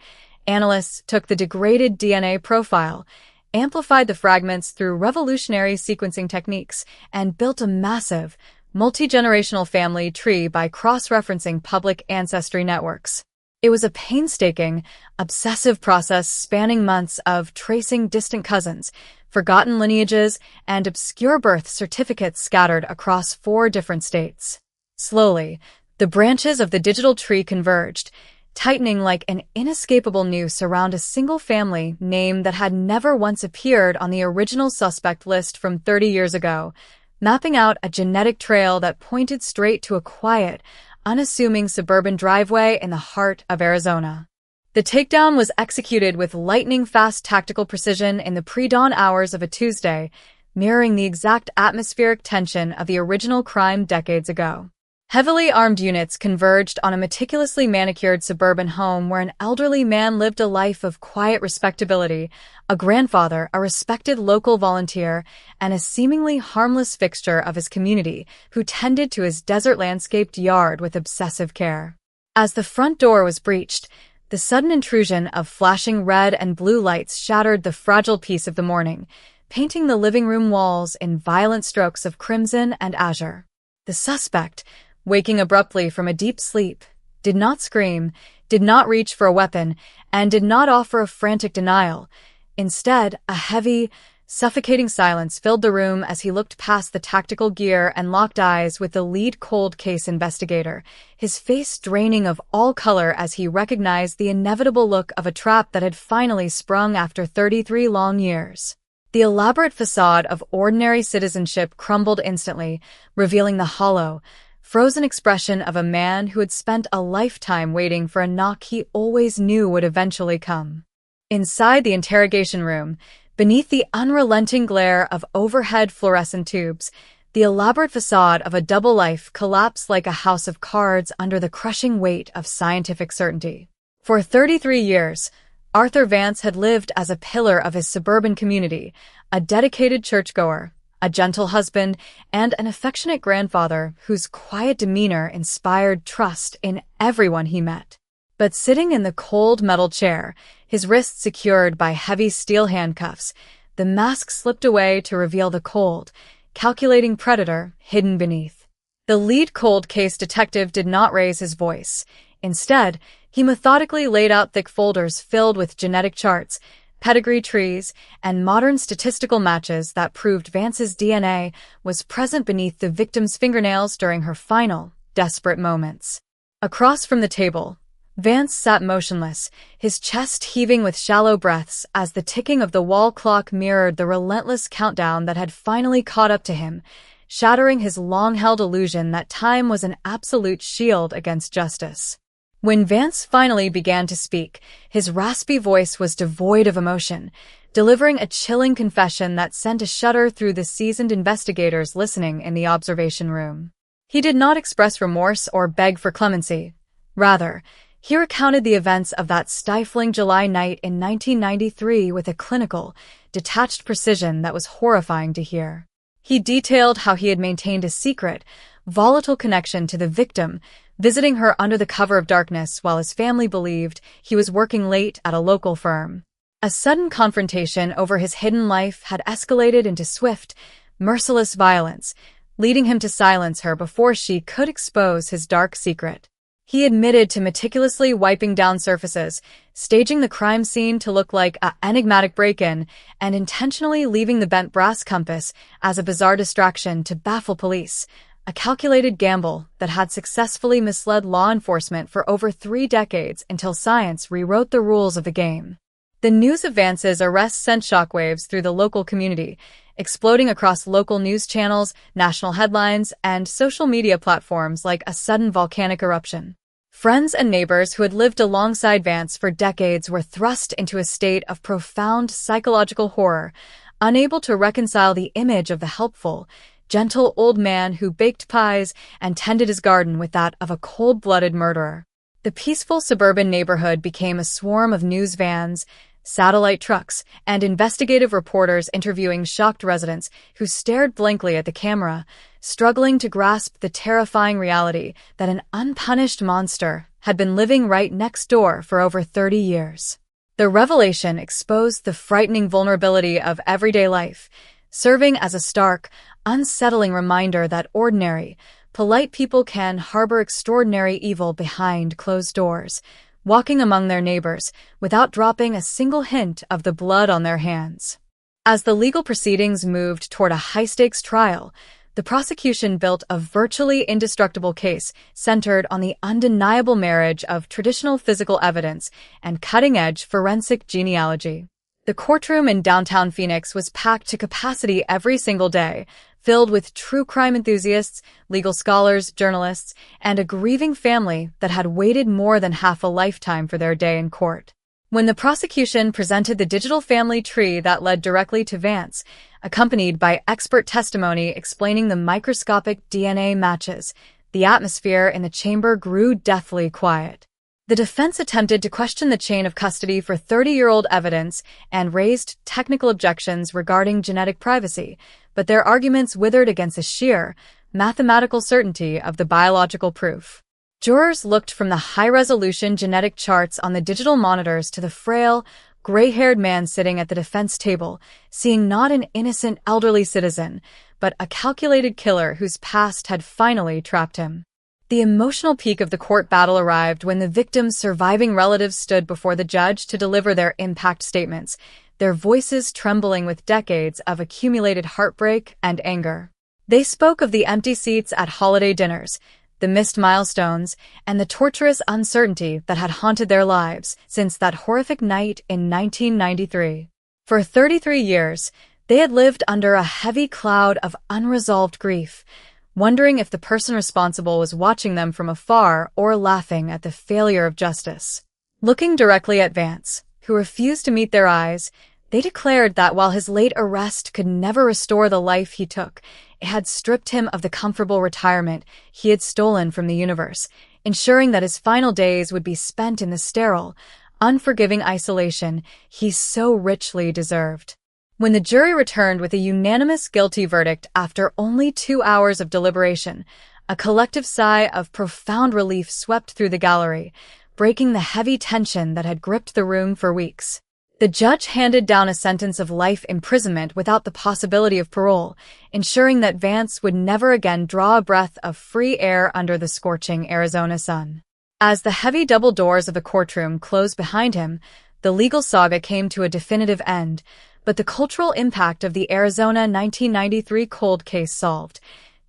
Analysts took the degraded DNA profile, amplified the fragments through revolutionary sequencing techniques, and built a massive, multi-generational family tree by cross-referencing public ancestry networks. It was a painstaking, obsessive process spanning months of tracing distant cousins, forgotten lineages, and obscure birth certificates scattered across 4 different states. Slowly, the branches of the digital tree converged, tightening like an inescapable noose around a single family name that had never once appeared on the original suspect list from 30 years ago, mapping out a genetic trail that pointed straight to a quiet, unassuming suburban driveway in the heart of Arizona. The takedown was executed with lightning-fast tactical precision in the pre-dawn hours of a Tuesday, mirroring the exact atmospheric tension of the original crime decades ago. Heavily armed units converged on a meticulously manicured suburban home where an elderly man lived a life of quiet respectability, a grandfather, a respected local volunteer, and a seemingly harmless fixture of his community who tended to his desert-landscaped yard with obsessive care. As the front door was breached, the sudden intrusion of flashing red and blue lights shattered the fragile peace of the morning, painting the living room walls in violent strokes of crimson and azure. The suspect, waking abruptly from a deep sleep, did not scream, did not reach for a weapon, and did not offer a frantic denial. Instead, a heavy, Suffocating silence filled the room as he looked past the tactical gear and locked eyes with the lead cold case investigator, his face draining of all color as he recognized the inevitable look of a trap that had finally sprung after 33 long years. The elaborate facade of ordinary citizenship crumbled instantly, revealing the hollow, frozen expression of a man who had spent a lifetime waiting for a knock he always knew would eventually come. Inside the interrogation room, beneath the unrelenting glare of overhead fluorescent tubes, the elaborate facade of a double life collapsed like a house of cards under the crushing weight of scientific certainty. For 33 years, Arthur Vance had lived as a pillar of his suburban community, a dedicated churchgoer, a gentle husband, and an affectionate grandfather whose quiet demeanor inspired trust in everyone he met. But sitting in the cold metal chair, his wrists secured by heavy steel handcuffs, the mask slipped away to reveal the cold, calculating predator hidden beneath. The lead cold case detective did not raise his voice. Instead, he methodically laid out thick folders filled with genetic charts, pedigree trees, and modern statistical matches that proved Vance's DNA was present beneath the victim's fingernails during her final, desperate moments. Across from the table, Vance sat motionless, his chest heaving with shallow breaths as the ticking of the wall clock mirrored the relentless countdown that had finally caught up to him, shattering his long-held illusion that time was an absolute shield against justice. When Vance finally began to speak, his raspy voice was devoid of emotion, delivering a chilling confession that sent a shudder through the seasoned investigators listening in the observation room. He did not express remorse or beg for clemency. Rather, he recounted the events of that stifling July night in 1993 with a clinical, detached precision that was horrifying to hear. He detailed how he had maintained a secret, volatile connection to the victim, visiting her under the cover of darkness while his family believed he was working late at a local firm. A sudden confrontation over his hidden life had escalated into swift, merciless violence, leading him to silence her before she could expose his dark secret. He admitted to meticulously wiping down surfaces, staging the crime scene to look like an enigmatic break-in, and intentionally leaving the bent brass compass as a bizarre distraction to baffle police, a calculated gamble that had successfully misled law enforcement for over 3 decades until science rewrote the rules of the game. The news of Vance's arrest sent shockwaves through the local community, exploding across local news channels, national headlines, and social media platforms like a sudden volcanic eruption. Friends and neighbors who had lived alongside Vance for decades were thrust into a state of profound psychological horror, unable to reconcile the image of the helpful, gentle old man who baked pies and tended his garden with that of a cold-blooded murderer. The peaceful suburban neighborhood became a swarm of news vans, satellite trucks, and investigative reporters interviewing shocked residents who stared blankly at the camera, struggling to grasp the terrifying reality that an unpunished monster had been living right next door for over 30 years. The revelation exposed the frightening vulnerability of everyday life, serving as a stark, unsettling reminder that ordinary, polite people can harbor extraordinary evil behind closed doors, walking among their neighbors without dropping a single hint of the blood on their hands. As the legal proceedings moved toward a high-stakes trial, the prosecution built a virtually indestructible case centered on the undeniable marriage of traditional physical evidence and cutting-edge forensic genealogy. The courtroom in downtown Phoenix was packed to capacity every single day, filled with true crime enthusiasts, legal scholars, journalists, and a grieving family that had waited more than half a lifetime for their day in court. When the prosecution presented the digital family tree that led directly to Vance, accompanied by expert testimony explaining the microscopic DNA matches, the atmosphere in the chamber grew deathly quiet. The defense attempted to question the chain of custody for 30-year-old evidence and raised technical objections regarding genetic privacy, but their arguments withered against the sheer, mathematical certainty of the biological proof. Jurors looked from the high-resolution genetic charts on the digital monitors to the frail, gray-haired man sitting at the defense table, seeing not an innocent elderly citizen, but a calculated killer whose past had finally trapped him. The emotional peak of the court battle arrived when the victim's surviving relatives stood before the judge to deliver their impact statements, their voices trembling with decades of accumulated heartbreak and anger. They spoke of the empty seats at holiday dinners, the missed milestones, and the torturous uncertainty that had haunted their lives since that horrific night in 1993. For 33 years, they had lived under a heavy cloud of unresolved grief, wondering if the person responsible was watching them from afar or laughing at the failure of justice. Looking directly at Vance, who refused to meet their eyes, they declared that while his late arrest could never restore the life he took, it had stripped him of the comfortable retirement he had stolen from the universe, ensuring that his final days would be spent in the sterile, unforgiving isolation he so richly deserved. When the jury returned with a unanimous guilty verdict after only 2 hours of deliberation, a collective sigh of profound relief swept through the gallery, breaking the heavy tension that had gripped the room for weeks. The judge handed down a sentence of life imprisonment without the possibility of parole, ensuring that Vance would never again draw a breath of free air under the scorching Arizona sun. As the heavy double doors of the courtroom closed behind him, the legal saga came to a definitive end, but the cultural impact of the Arizona 1993 cold case solved,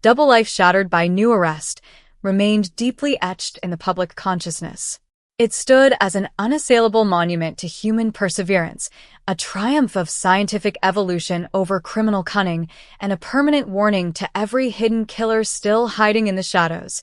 double life shattered by new arrest, remained deeply etched in the public consciousness. It stood as an unassailable monument to human perseverance, a triumph of scientific evolution over criminal cunning, and a permanent warning to every hidden killer still hiding in the shadows.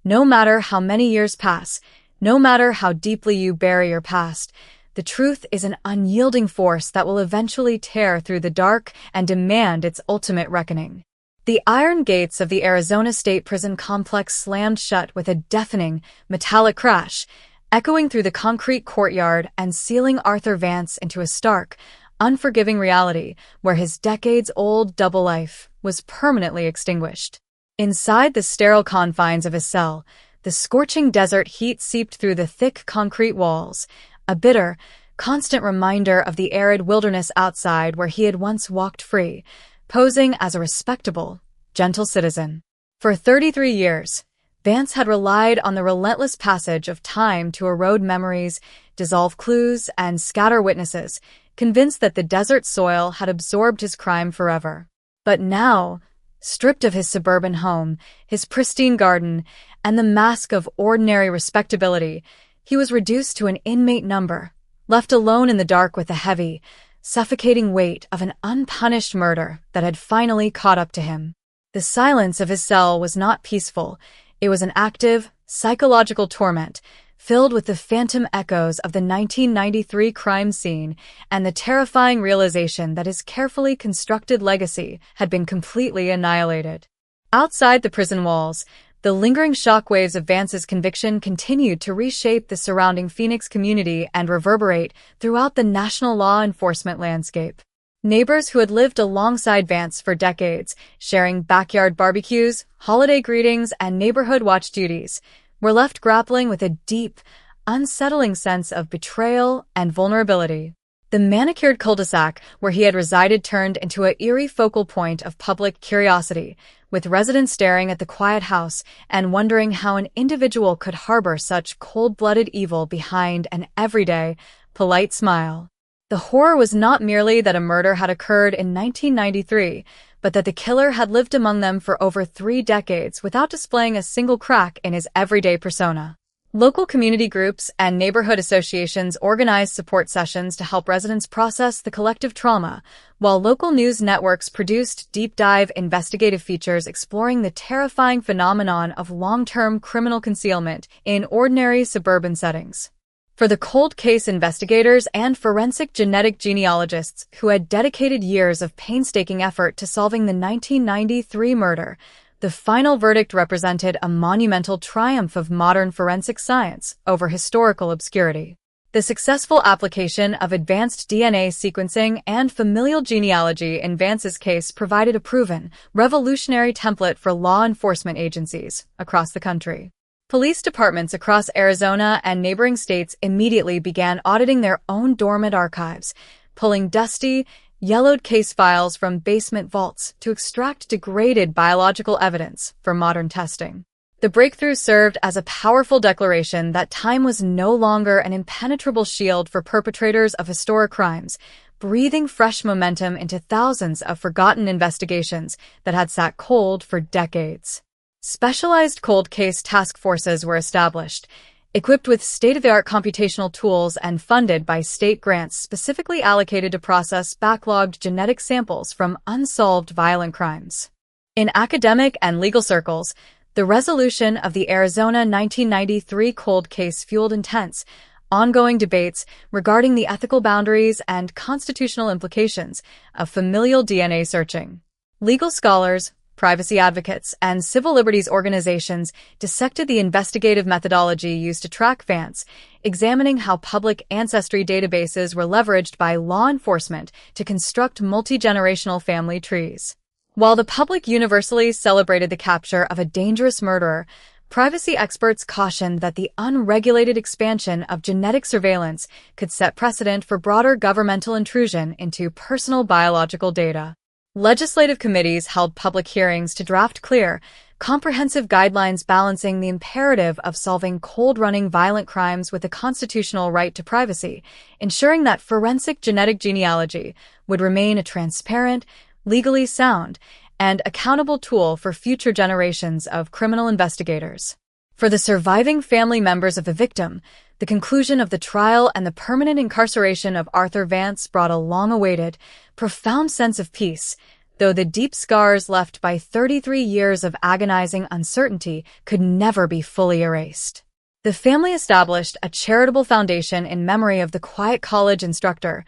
No matter how many years pass, no matter how deeply you bury your past, the truth is an unyielding force that will eventually tear through the dark and demand its ultimate reckoning. The iron gates of the Arizona State Prison complex slammed shut with a deafening, metallic crash, echoing through the concrete courtyard and sealing Arthur Vance into a stark, unforgiving reality where his decades-old double life was permanently extinguished. Inside the sterile confines of his cell, the scorching desert heat seeped through the thick concrete walls, a bitter, constant reminder of the arid wilderness outside where he had once walked free, posing as a respectable, gentle citizen. For 33 years, Vance had relied on the relentless passage of time to erode memories, dissolve clues, and scatter witnesses, convinced that the desert soil had absorbed his crime forever. But now, stripped of his suburban home, his pristine garden, and the mask of ordinary respectability, he was reduced to an inmate number, left alone in the dark with the heavy, suffocating weight of an unpunished murder that had finally caught up to him. The silence of his cell was not peaceful. It was an active, psychological torment, filled with the phantom echoes of the 1993 crime scene and the terrifying realization that his carefully constructed legacy had been completely annihilated. Outside the prison walls, the lingering shockwaves of Vance's conviction continued to reshape the surrounding Phoenix community and reverberate throughout the national law enforcement landscape. Neighbors who had lived alongside Vance for decades, sharing backyard barbecues, holiday greetings, and neighborhood watch duties, were left grappling with a deep, unsettling sense of betrayal and vulnerability. The manicured cul-de-sac where he had resided turned into an eerie focal point of public curiosity, with residents staring at the quiet house and wondering how an individual could harbor such cold-blooded evil behind an everyday, polite smile. The horror was not merely that a murder had occurred in 1993, but that the killer had lived among them for over 3 decades without displaying a single crack in his everyday persona. Local community groups and neighborhood associations organized support sessions to help residents process the collective trauma, while local news networks produced deep-dive investigative features exploring the terrifying phenomenon of long-term criminal concealment in ordinary suburban settings. For the cold case investigators and forensic genetic genealogists who had dedicated years of painstaking effort to solving the 1993 murder, the final verdict represented a monumental triumph of modern forensic science over historical obscurity. The successful application of advanced DNA sequencing and familial genealogy in Vance's case provided a proven, revolutionary template for law enforcement agencies across the country. Police departments across Arizona and neighboring states immediately began auditing their own dormant archives, pulling dusty, yellowed case files from basement vaults to extract degraded biological evidence for modern testing. The breakthrough served as a powerful declaration that time was no longer an impenetrable shield for perpetrators of historic crimes, breathing fresh momentum into thousands of forgotten investigations that had sat cold for decades. Specialized cold case task forces were established, equipped with state-of-the-art computational tools and funded by state grants specifically allocated to process backlogged genetic samples from unsolved violent crimes. In academic and legal circles, the resolution of the Arizona 1993 cold case fueled intense, ongoing debates regarding the ethical boundaries and constitutional implications of familial DNA searching. Legal scholars, privacy advocates, and civil liberties organizations dissected the investigative methodology used to track Vance, examining how public ancestry databases were leveraged by law enforcement to construct multi-generational family trees. While the public universally celebrated the capture of a dangerous murderer, privacy experts cautioned that the unregulated expansion of genetic surveillance could set precedent for broader governmental intrusion into personal biological data. Legislative committees held public hearings to draft clear, comprehensive guidelines balancing the imperative of solving cold-running violent crimes with the constitutional right to privacy, ensuring that forensic genetic genealogy would remain a transparent, legally sound, and accountable tool for future generations of criminal investigators. For the surviving family members of the victim, the conclusion of the trial and the permanent incarceration of Arthur Vance brought a long-awaited, profound sense of peace, though the deep scars left by 33 years of agonizing uncertainty could never be fully erased. The family established a charitable foundation in memory of the Quiet College instructor,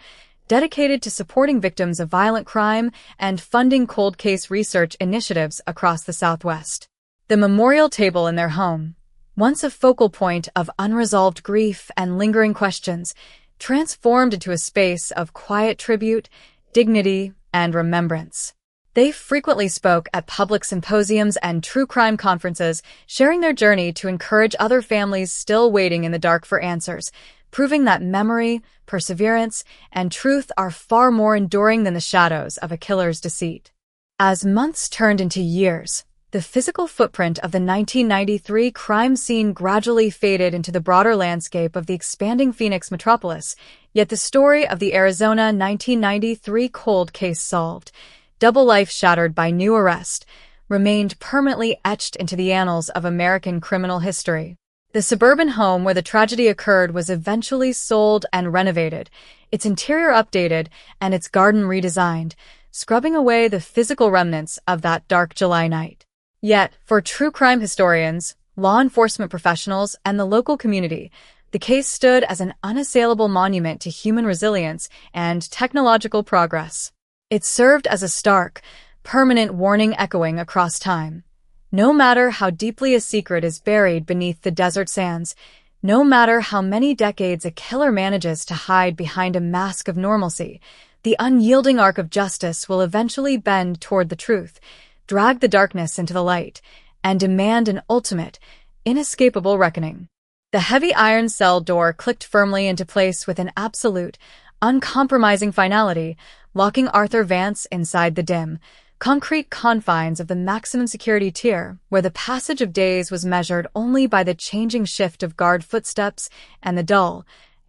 dedicated to supporting victims of violent crime and funding cold case research initiatives across the Southwest. The memorial table in their home, once a focal point of unresolved grief and lingering questions, transformed into a space of quiet tribute, dignity, and remembrance. They frequently spoke at public symposiums and true crime conferences, sharing their journey to encourage other families still waiting in the dark for answers, proving that memory, perseverance, and truth are far more enduring than the shadows of a killer's deceit. As months turned into years, the physical footprint of the 1993 crime scene gradually faded into the broader landscape of the expanding Phoenix metropolis, yet the story of the Arizona 1993 cold case solved, double life shattered by new arrest, remained permanently etched into the annals of American criminal history. The suburban home where the tragedy occurred was eventually sold and renovated, its interior updated and its garden redesigned, scrubbing away the physical remnants of that dark July night. Yet, for true crime historians, law enforcement professionals, and the local community, the case stood as an unassailable monument to human resilience and technological progress. It served as a stark, permanent warning echoing across time. No matter how deeply a secret is buried beneath the desert sands, no matter how many decades a killer manages to hide behind a mask of normalcy, the unyielding arc of justice will eventually bend toward the truth, drag the darkness into the light, and demand an ultimate, inescapable reckoning. The heavy iron cell door clicked firmly into place with an absolute, uncompromising finality, locking Arthur Vance inside the dim, concrete confines of the maximum security tier, where the passage of days was measured only by the changing shift of guard footsteps and the dull,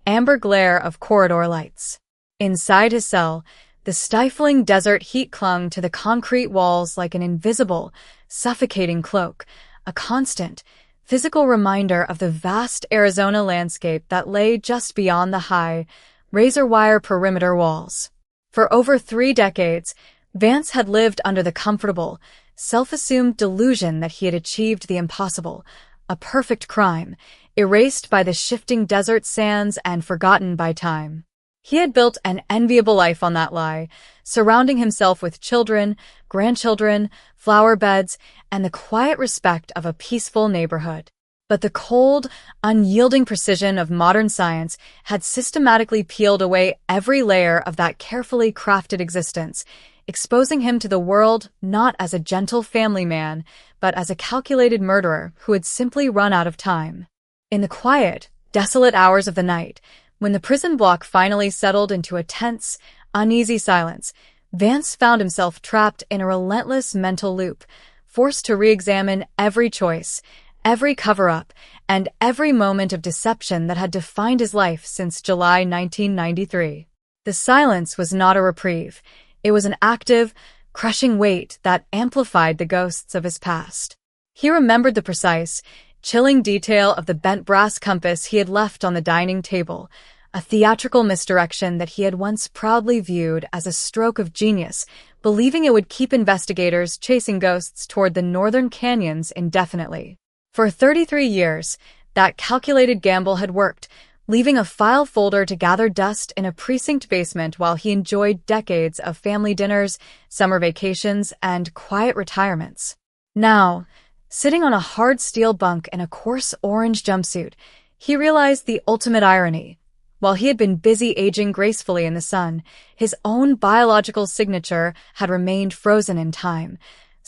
amber glare of corridor lights. Inside his cell, the stifling desert heat clung to the concrete walls like an invisible, suffocating cloak, a constant, physical reminder of the vast Arizona landscape that lay just beyond the high, razor-wire perimeter walls. For over 3 decades, Vance had lived under the comfortable, self-assumed delusion that he had achieved the impossible, a perfect crime, erased by the shifting desert sands and forgotten by time. He had built an enviable life on that lie, surrounding himself with children, grandchildren, flower beds, and the quiet respect of a peaceful neighborhood. But the cold, unyielding precision of modern science had systematically peeled away every layer of that carefully crafted existence, exposing him to the world not as a gentle family man, but as a calculated murderer who had simply run out of time. In the quiet, desolate hours of the night, when the prison block finally settled into a tense, uneasy silence, Vance found himself trapped in a relentless mental loop, forced to re-examine every choice, every cover-up, and every moment of deception that had defined his life since July 1993. The silence was not a reprieve. It was an active, crushing weight that amplified the ghosts of his past. He remembered the precise, chilling detail of the bent brass compass he had left on the dining table, a theatrical misdirection that he had once proudly viewed as a stroke of genius, believing it would keep investigators chasing ghosts toward the northern canyons indefinitely. For 33 years, that calculated gamble had worked, leaving a file folder to gather dust in a precinct basement while he enjoyed decades of family dinners, summer vacations, and quiet retirements. Now, sitting on a hard steel bunk in a coarse orange jumpsuit, he realized the ultimate irony. While he had been busy aging gracefully in the sun, his own biological signature had remained frozen in time,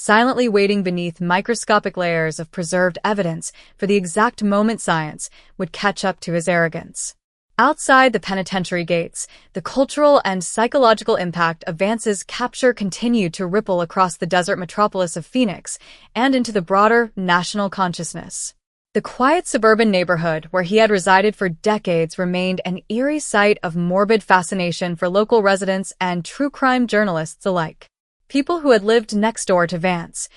silently waiting beneath microscopic layers of preserved evidence for the exact moment science would catch up to his arrogance. Outside the penitentiary gates, the cultural and psychological impact of Vance's capture continued to ripple across the desert metropolis of Phoenix and into the broader national consciousness. The quiet suburban neighborhood where he had resided for decades remained an eerie site of morbid fascination for local residents and true crime journalists alike. People who had lived next door to Vance,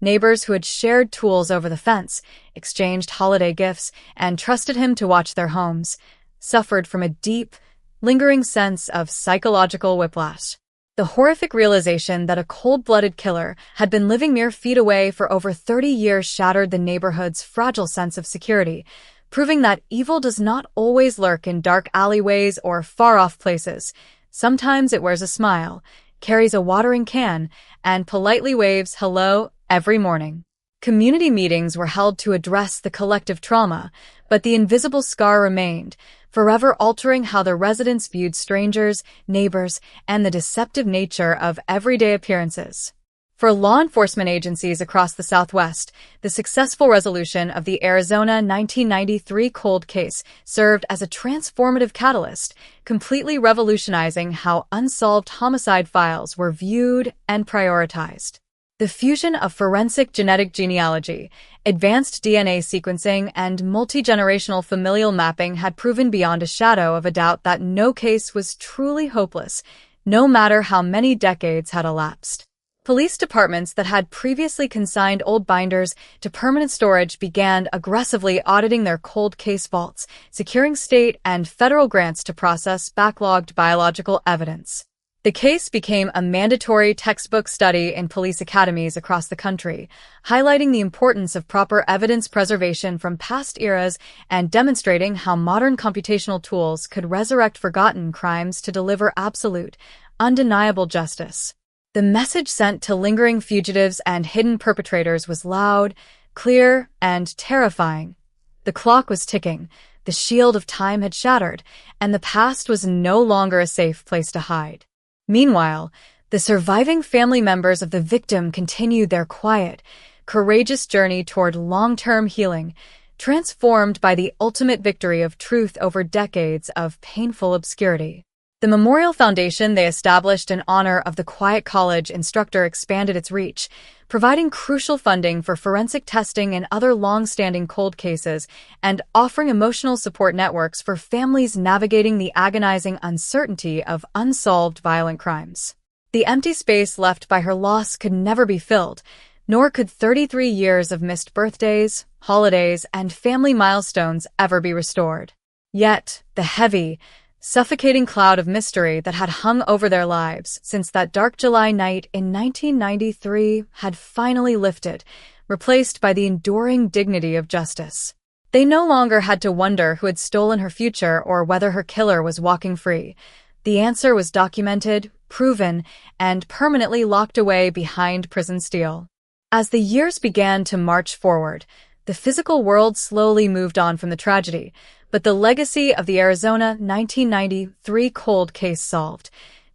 neighbors who had shared tools over the fence, exchanged holiday gifts, and trusted him to watch their homes, suffered from a deep, lingering sense of psychological whiplash. The horrific realization that a cold-blooded killer had been living mere feet away for over 30 years shattered the neighborhood's fragile sense of security, proving that evil does not always lurk in dark alleyways or far-off places. Sometimes it wears a smile, carries a watering can, and politely waves hello every morning. Community meetings were held to address the collective trauma, but the invisible scar remained, forever altering how the residents viewed strangers, neighbors, and the deceptive nature of everyday appearances. For law enforcement agencies across the Southwest, the successful resolution of the Arizona 1993 cold case served as a transformative catalyst, completely revolutionizing how unsolved homicide files were viewed and prioritized. The fusion of forensic genetic genealogy, advanced DNA sequencing, and multi-generational familial mapping had proven beyond a shadow of a doubt that no case was truly hopeless, no matter how many decades had elapsed. Police departments that had previously consigned old binders to permanent storage began aggressively auditing their cold case vaults, securing state and federal grants to process backlogged biological evidence. The case became a mandatory textbook study in police academies across the country, highlighting the importance of proper evidence preservation from past eras and demonstrating how modern computational tools could resurrect forgotten crimes to deliver absolute, undeniable justice. The message sent to lingering fugitives and hidden perpetrators was loud, clear, and terrifying. The clock was ticking, the shield of time had shattered, and the past was no longer a safe place to hide. Meanwhile, the surviving family members of the victim continued their quiet, courageous journey toward long-term healing, transformed by the ultimate victory of truth over decades of painful obscurity. The Memorial Foundation they established in honor of the Quiet College instructor expanded its reach, providing crucial funding for forensic testing and other long-standing cold cases, and offering emotional support networks for families navigating the agonizing uncertainty of unsolved violent crimes. The empty space left by her loss could never be filled, nor could 33 years of missed birthdays, holidays, and family milestones ever be restored. Yet, the heavy, suffocating cloud of mystery that had hung over their lives since that dark July night in 1993 had finally lifted, replaced by the enduring dignity of justice. They no longer had to wonder who had stolen her future or whether her killer was walking free. The answer was documented, proven, and permanently locked away behind prison steel. As the years began to march forward, the physical world slowly moved on from the tragedy, but the legacy of the Arizona 1993 cold case solved,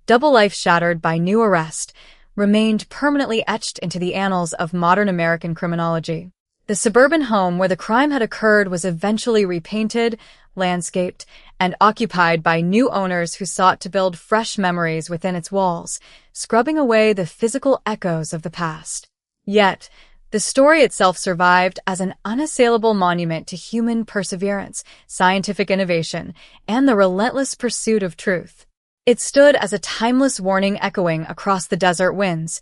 double life shattered by new arrest, remained permanently etched into the annals of modern American criminology. The suburban home where the crime had occurred was eventually repainted, landscaped, and occupied by new owners who sought to build fresh memories within its walls, scrubbing away the physical echoes of the past. Yet, The story itself survived as an unassailable monument to human perseverance, scientific innovation, and the relentless pursuit of truth. It stood as a timeless warning echoing across the desert winds.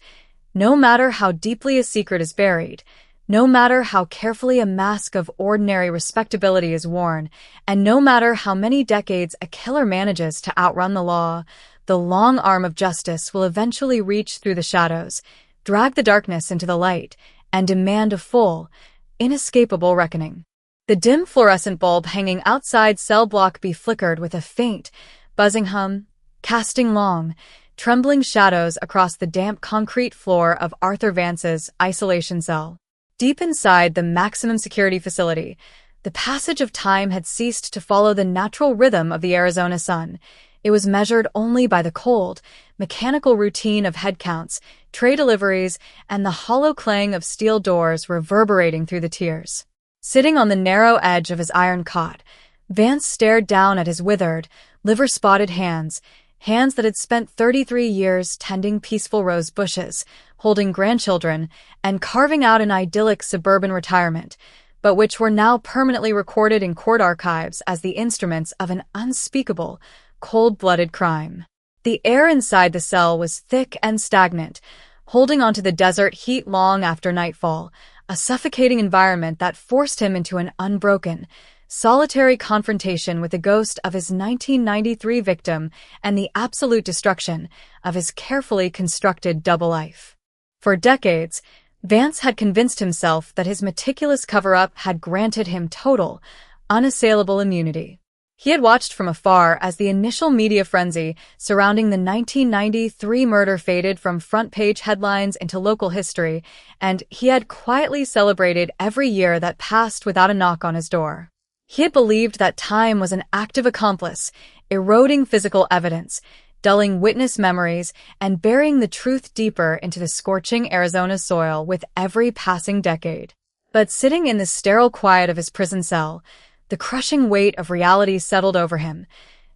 No matter how deeply a secret is buried, no matter how carefully a mask of ordinary respectability is worn, and no matter how many decades a killer manages to outrun the law, the long arm of justice will eventually reach through the shadows, drag the darkness into the light, and demand a full, inescapable reckoning. The dim fluorescent bulb hanging outside cell block B flickered with a faint, buzzing hum, casting long, trembling shadows across the damp concrete floor of Arthur Vance's isolation cell. Deep inside the maximum security facility, the passage of time had ceased to follow the natural rhythm of the Arizona sun. It was measured only by the cold, mechanical routine of head counts, tray deliveries, and the hollow clang of steel doors reverberating through the tiers. Sitting on the narrow edge of his iron cot, Vance stared down at his withered, liver-spotted hands that had spent 33 years tending peaceful rose bushes, holding grandchildren, and carving out an idyllic suburban retirement, but which were now permanently recorded in court archives as the instruments of an unspeakable, cold-blooded crime. The air inside the cell was thick and stagnant, holding onto the desert heat long after nightfall, a suffocating environment that forced him into an unbroken, solitary confrontation with the ghost of his 1993 victim and the absolute destruction of his carefully constructed double life. For decades, Vance had convinced himself that his meticulous cover-up had granted him total, unassailable immunity. He had watched from afar as the initial media frenzy surrounding the 1993 murder faded from front-page headlines into local history, and he had quietly celebrated every year that passed without a knock on his door. He had believed that time was an active accomplice, eroding physical evidence, dulling witness memories, and burying the truth deeper into the scorching Arizona soil with every passing decade. But sitting in the sterile quiet of his prison cell, the crushing weight of reality settled over him.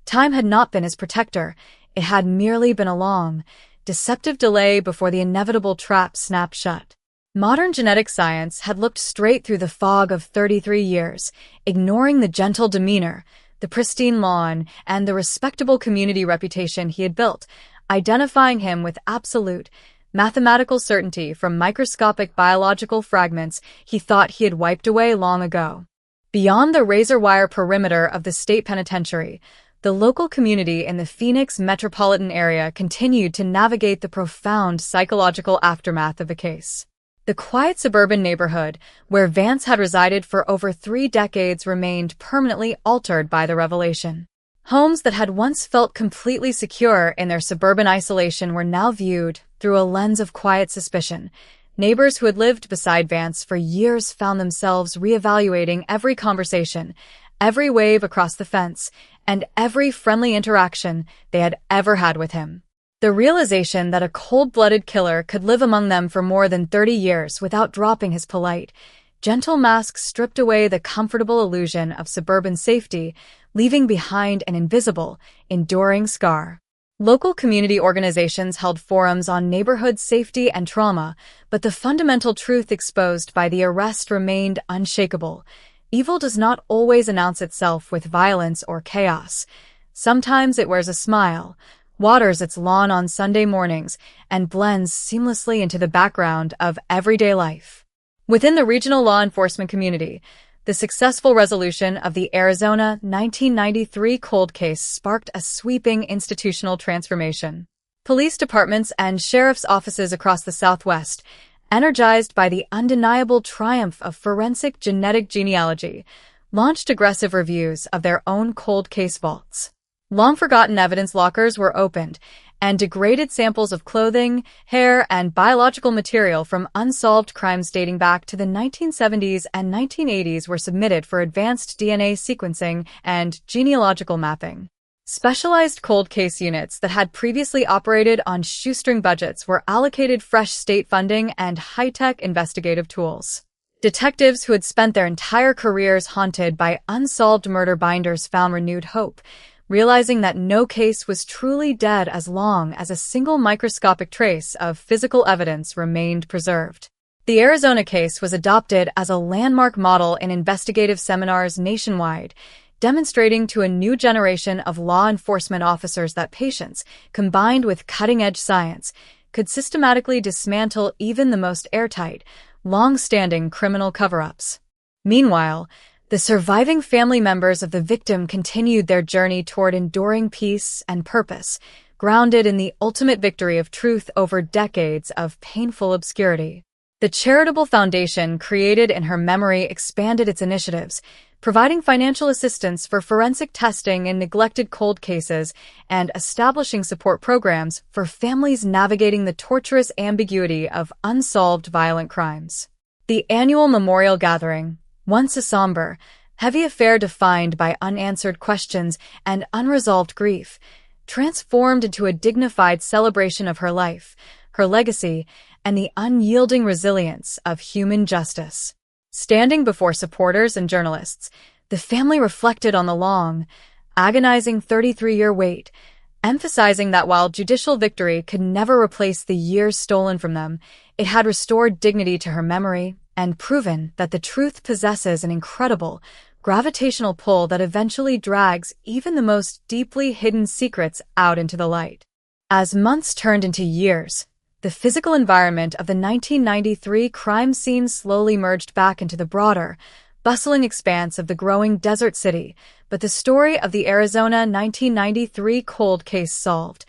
Time had not been his protector. It had merely been a long, deceptive delay before the inevitable trap snapped shut. Modern genetic science had looked straight through the fog of 33 years, ignoring the gentle demeanor, the pristine lawn, and the respectable community reputation he had built, identifying him with absolute, mathematical certainty from microscopic biological fragments he thought he had wiped away long ago. Beyond the razor-wire perimeter of the state penitentiary, the local community in the Phoenix metropolitan area continued to navigate the profound psychological aftermath of the case. The quiet suburban neighborhood, where Vance had resided for over 3 decades, remained permanently altered by the revelation. Homes that had once felt completely secure in their suburban isolation were now viewed through a lens of quiet suspicion. Neighbors who had lived beside Vance for years found themselves reevaluating every conversation, every wave across the fence, and every friendly interaction they had ever had with him. The realization that a cold-blooded killer could live among them for more than 30 years without dropping his polite, gentle mask stripped away the comfortable illusion of suburban safety, leaving behind an invisible, enduring scar. Local community organizations held forums on neighborhood safety and trauma, but the fundamental truth exposed by the arrest remained unshakable. Evil does not always announce itself with violence or chaos. Sometimes it wears a smile, waters its lawn on Sunday mornings, and blends seamlessly into the background of everyday life. Within the regional law enforcement community, the successful resolution of the Arizona 1993 cold case sparked a sweeping institutional transformation. Police departments and sheriff's offices across the Southwest, energized by the undeniable triumph of forensic genetic genealogy, launched aggressive reviews of their own cold case vaults. Long-forgotten evidence lockers were opened, and degraded samples of clothing, hair, and biological material from unsolved crimes dating back to the 1970s and 1980s were submitted for advanced DNA sequencing and genealogical mapping. Specialized cold case units that had previously operated on shoestring budgets were allocated fresh state funding and high-tech investigative tools. Detectives who had spent their entire careers haunted by unsolved murder binders found renewed hope, realizing that no case was truly dead as long as a single microscopic trace of physical evidence remained preserved. The Arizona case was adopted as a landmark model in investigative seminars nationwide, demonstrating to a new generation of law enforcement officers that patience, combined with cutting-edge science, could systematically dismantle even the most airtight, long-standing criminal cover-ups. Meanwhile, the surviving family members of the victim continued their journey toward enduring peace and purpose, grounded in the ultimate victory of truth over decades of painful obscurity. The charitable foundation created in her memory expanded its initiatives, providing financial assistance for forensic testing in neglected cold cases and establishing support programs for families navigating the torturous ambiguity of unsolved violent crimes. The annual memorial gathering, once a somber, heavy affair defined by unanswered questions and unresolved grief, transformed into a dignified celebration of her life, her legacy, and the unyielding resilience of human justice. Standing before supporters and journalists, the family reflected on the long, agonizing 33-year wait, emphasizing that while judicial victory could never replace the years stolen from them, it had restored dignity to her memory and proven that the truth possesses an incredible, gravitational pull that eventually drags even the most deeply hidden secrets out into the light. As months turned into years, the physical environment of the 1993 crime scene slowly merged back into the broader, bustling expanse of the growing desert city, but the story of the Arizona 1993 cold case solved,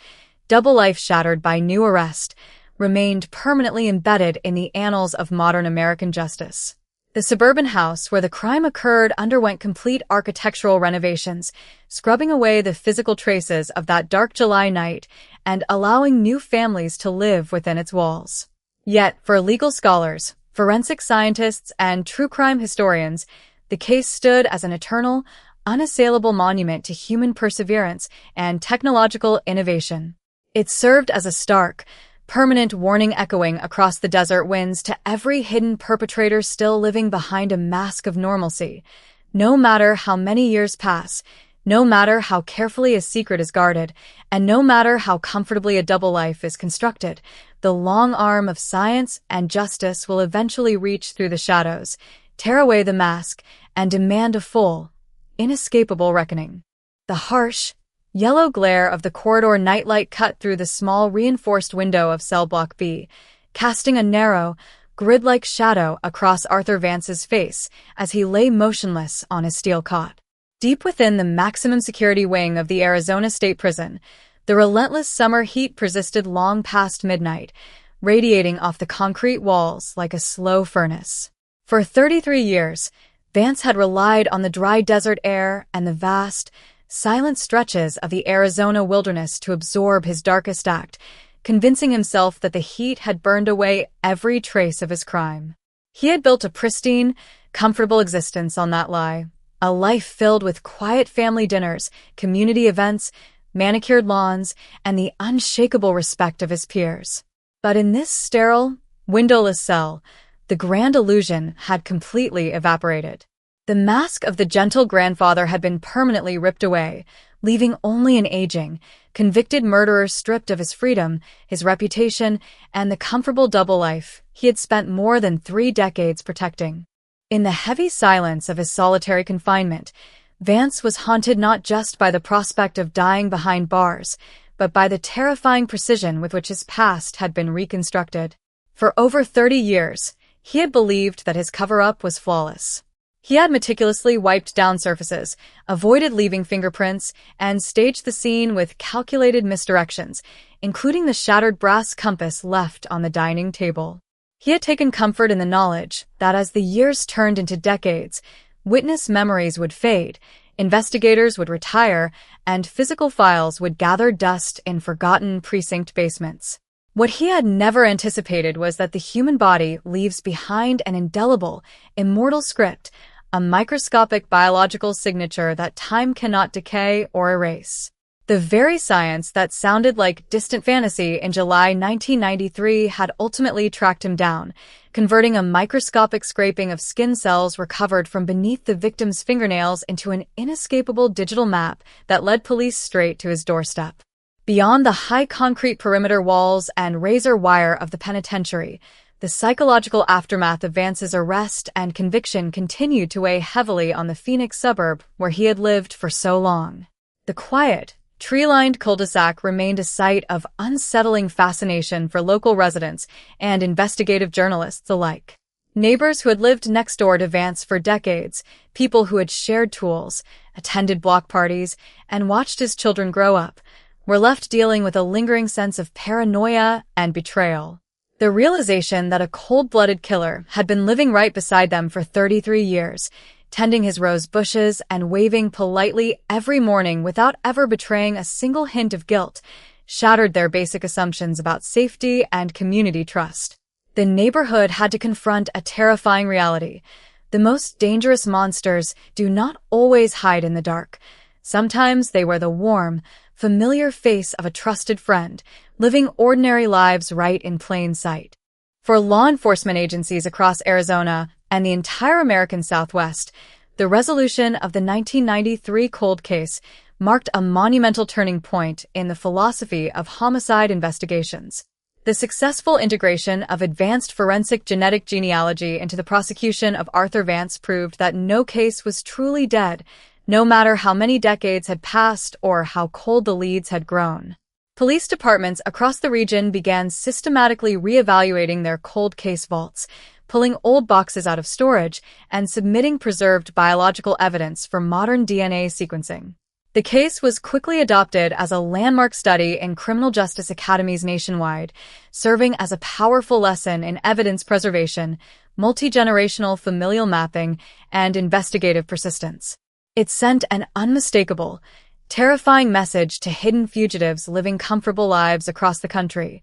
double life shattered by new arrest, remained permanently embedded in the annals of modern American justice. The suburban house where the crime occurred underwent complete architectural renovations, scrubbing away the physical traces of that dark July night and allowing new families to live within its walls. Yet, for legal scholars, forensic scientists, and true crime historians, the case stood as an eternal, unassailable monument to human perseverance and technological innovation. It served as a stark, permanent warning echoing across the desert winds to every hidden perpetrator still living behind a mask of normalcy. No matter how many years pass, no matter how carefully a secret is guarded, and no matter how comfortably a double life is constructed, the long arm of science and justice will eventually reach through the shadows, tear away the mask, and demand a full, inescapable reckoning. The harsh, yellow glare of the corridor nightlight cut through the small reinforced window of cell block B, casting a narrow, grid-like shadow across Arthur Vance's face as he lay motionless on his steel cot. Deep within the maximum security wing of the Arizona State Prison, the relentless summer heat persisted long past midnight, radiating off the concrete walls like a slow furnace. For 33 years, Vance had relied on the dry desert air and the vast, silent stretches of the Arizona wilderness to absorb his darkest act, convincing himself that the heat had burned away every trace of his crime. He had built a pristine, comfortable existence on that lie, a life filled with quiet family dinners, community events, manicured lawns, and the unshakable respect of his peers. But in this sterile, windowless cell, the grand illusion had completely evaporated. The mask of the gentle grandfather had been permanently ripped away, leaving only an aging, convicted murderer stripped of his freedom, his reputation, and the comfortable double life he had spent more than 3 decades protecting. In the heavy silence of his solitary confinement, Vance was haunted not just by the prospect of dying behind bars, but by the terrifying precision with which his past had been reconstructed. For over 30 years, he had believed that his cover-up was flawless. He had meticulously wiped down surfaces, avoided leaving fingerprints, and staged the scene with calculated misdirections, including the shattered brass compass left on the dining table. He had taken comfort in the knowledge that as the years turned into decades, witness memories would fade, investigators would retire, and physical files would gather dust in forgotten precinct basements. What he had never anticipated was that the human body leaves behind an indelible, immortal script, a microscopic biological signature that time cannot decay or erase. The very science that sounded like distant fantasy in July 1993 had ultimately tracked him down, converting a microscopic scraping of skin cells recovered from beneath the victim's fingernails into an inescapable digital map that led police straight to his doorstep. Beyond the high concrete perimeter walls and razor wire of the penitentiary, The psychological aftermath of Vance's arrest and conviction continued to weigh heavily on the Phoenix suburb where he had lived for so long. The quiet, tree-lined cul-de-sac remained a site of unsettling fascination for local residents and investigative journalists alike. Neighbors who had lived next door to Vance for decades, people who had shared tools, attended block parties, and watched his children grow up, were left dealing with a lingering sense of paranoia and betrayal. The realization that a cold-blooded killer had been living right beside them for 33 years, tending his rose bushes and waving politely every morning without ever betraying a single hint of guilt, shattered their basic assumptions about safety and community trust. The neighborhood had to confront a terrifying reality. The most dangerous monsters do not always hide in the dark. Sometimes they wear the warm, familiar face of a trusted friend, living ordinary lives right in plain sight. For law enforcement agencies across Arizona and the entire American Southwest, the resolution of the 1993 cold case marked a monumental turning point in the philosophy of homicide investigations. The successful integration of advanced forensic genetic genealogy into the prosecution of Arthur Vance proved that no case was truly dead, no matter how many decades had passed or how cold the leads had grown. Police departments across the region began systematically reevaluating their cold case vaults, pulling old boxes out of storage and submitting preserved biological evidence for modern DNA sequencing. The case was quickly adopted as a landmark study in criminal justice academies nationwide, serving as a powerful lesson in evidence preservation, multi-generational familial mapping, and investigative persistence. It sent an unmistakable, terrifying message to hidden fugitives living comfortable lives across the country.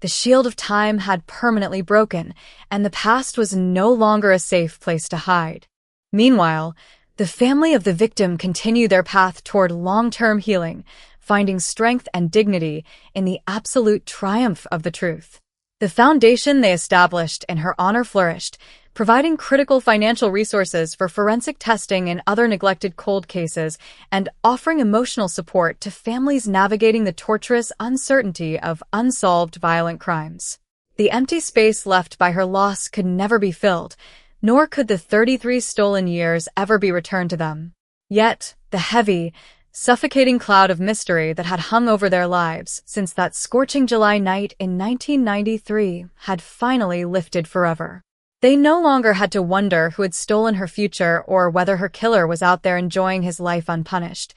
The shield of time had permanently broken, and the past was no longer a safe place to hide. Meanwhile, the family of the victim continued their path toward long-term healing, finding strength and dignity in the absolute triumph of the truth. The foundation they established in her honor flourished, providing critical financial resources for forensic testing in other neglected cold cases and offering emotional support to families navigating the torturous uncertainty of unsolved violent crimes. The empty space left by her loss could never be filled, nor could the 33 stolen years ever be returned to them. Yet, the heavy, suffocating cloud of mystery that had hung over their lives since that scorching July night in 1993 had finally lifted forever. They no longer had to wonder who had stolen her future or whether her killer was out there enjoying his life unpunished.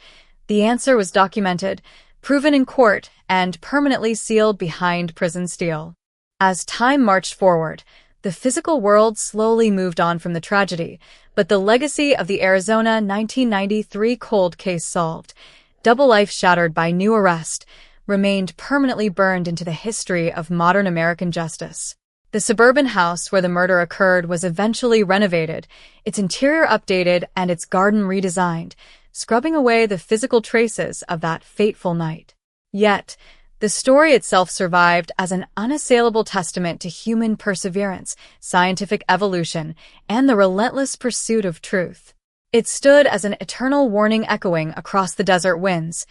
The answer was documented, proven in court, and permanently sealed behind prison steel. As time marched forward, the physical world slowly moved on from the tragedy, but the legacy of the Arizona 1993 cold case solved, double life shattered by new arrest, remained permanently burned into the history of modern American justice. The suburban house where the murder occurred was eventually renovated, its interior updated and its garden redesigned, scrubbing away the physical traces of that fateful night. Yet, the story itself survived as an unassailable testament to human perseverance, scientific evolution, and the relentless pursuit of truth. It stood as an eternal warning echoing across the desert winds.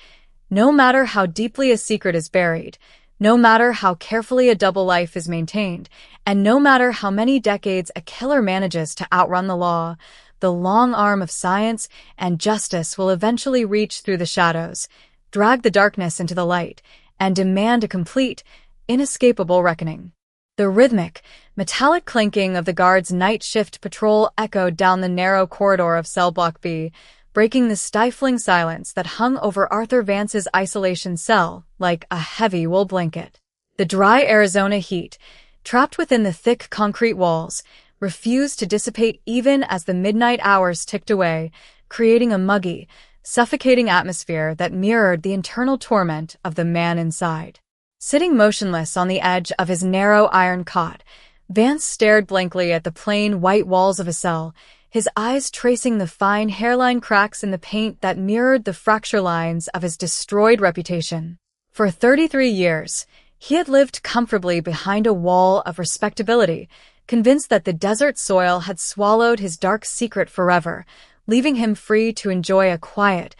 No matter how deeply a secret is buried, no matter how carefully a double life is maintained, and no matter how many decades a killer manages to outrun the law, the long arm of science and justice will eventually reach through the shadows, drag the darkness into the light, and demand a complete, inescapable reckoning. The rhythmic, metallic clinking of the guards' night shift patrol echoed down the narrow corridor of Cell Block B, breaking the stifling silence that hung over Arthur Vance's isolation cell like a heavy wool blanket. The dry Arizona heat, trapped within the thick concrete walls, refused to dissipate even as the midnight hours ticked away, creating a muggy, suffocating atmosphere that mirrored the internal torment of the man inside. Sitting motionless on the edge of his narrow iron cot, Vance stared blankly at the plain white walls of his cell, his eyes tracing the fine hairline cracks in the paint that mirrored the fracture lines of his destroyed reputation. For 33 years, he had lived comfortably behind a wall of respectability, convinced that the desert soil had swallowed his dark secret forever, leaving him free to enjoy a quiet,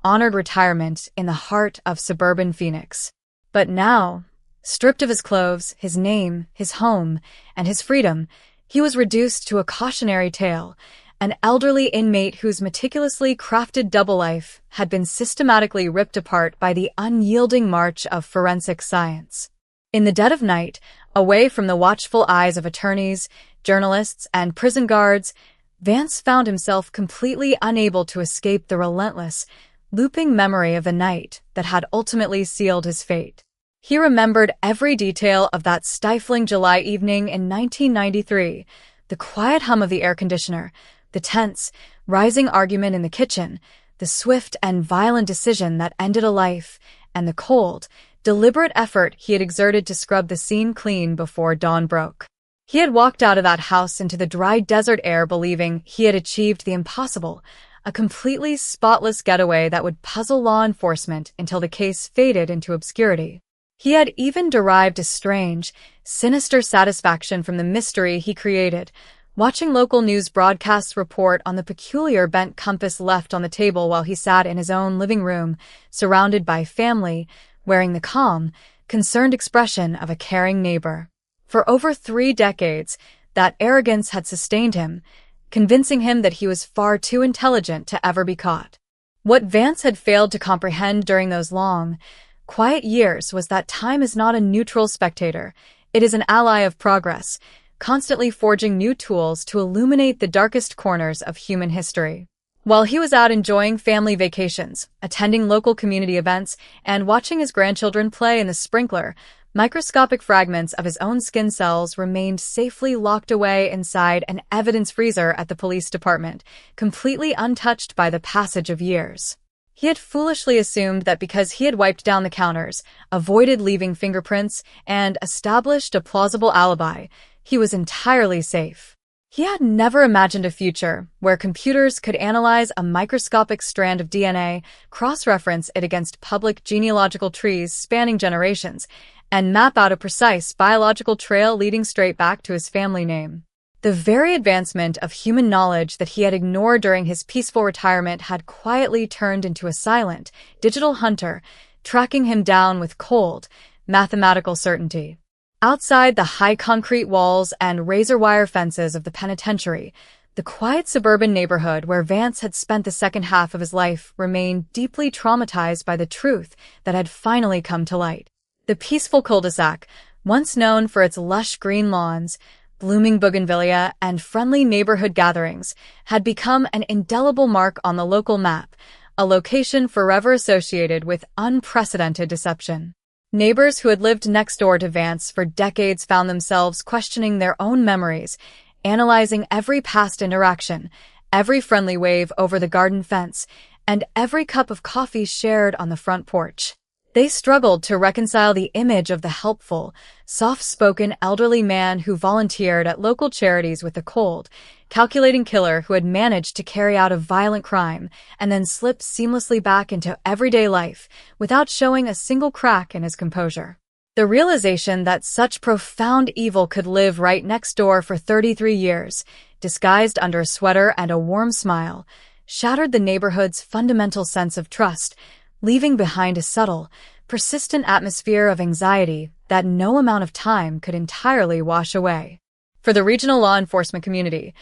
honored retirement in the heart of suburban Phoenix. But now, Stripped of his clothes, his name, his home, and his freedom, he was reduced to a cautionary tale, an elderly inmate whose meticulously crafted double life had been systematically ripped apart by the unyielding march of forensic science. In the dead of night, away from the watchful eyes of attorneys, journalists, and prison guards, Vance found himself completely unable to escape the relentless, looping memory of the night that had ultimately sealed his fate. He remembered every detail of that stifling July evening in 1993, the quiet hum of the air conditioner, the tense, rising argument in the kitchen, the swift and violent decision that ended a life, and the cold, deliberate effort he had exerted to scrub the scene clean before dawn broke. He had walked out of that house into the dry desert air believing he had achieved the impossible, a completely spotless getaway that would puzzle law enforcement until the case faded into obscurity. He had even derived a strange, sinister satisfaction from the mystery he created, watching local news broadcasts report on the peculiar bent compass left on the table while he sat in his own living room, surrounded by family, wearing the calm, concerned expression of a caring neighbor. For over 3 decades, that arrogance had sustained him, convincing him that he was far too intelligent to ever be caught. What Vance had failed to comprehend during those long, quiet years was that time is not a neutral spectator, it is an ally of progress, constantly forging new tools to illuminate the darkest corners of human history. While he was out enjoying family vacations, attending local community events, and watching his grandchildren play in the sprinkler, microscopic fragments of his own skin cells remained safely locked away inside an evidence freezer at the police department, completely untouched by the passage of years. He had foolishly assumed that because he had wiped down the counters, avoided leaving fingerprints, and established a plausible alibi, he was entirely safe. He had never imagined a future where computers could analyze a microscopic strand of DNA, cross-reference it against public genealogical trees spanning generations, and map out a precise biological trail leading straight back to his family name. The very advancement of human knowledge that he had ignored during his peaceful retirement had quietly turned into a silent, digital hunter, tracking him down with cold, mathematical certainty. Outside the high concrete walls and razor-wire fences of the penitentiary, the quiet suburban neighborhood where Vance had spent the second half of his life remained deeply traumatized by the truth that had finally come to light. The peaceful cul-de-sac, once known for its lush green lawns, blooming bougainvillea, and friendly neighborhood gatherings, had become an indelible mark on the local map, a location forever associated with unprecedented deception. Neighbors who had lived next door to Vance for decades found themselves questioning their own memories, analyzing every past interaction, every friendly wave over the garden fence, and every cup of coffee shared on the front porch. They struggled to reconcile the image of the helpful, soft-spoken elderly man who volunteered at local charities with a cold, calculating killer who had managed to carry out a violent crime and then slip seamlessly back into everyday life without showing a single crack in his composure. The realization that such profound evil could live right next door for 33 years, disguised under a sweater and a warm smile, shattered the neighborhood's fundamental sense of trust, leaving behind a subtle, persistent atmosphere of anxiety that no amount of time could entirely wash away. For the regional law enforcement community,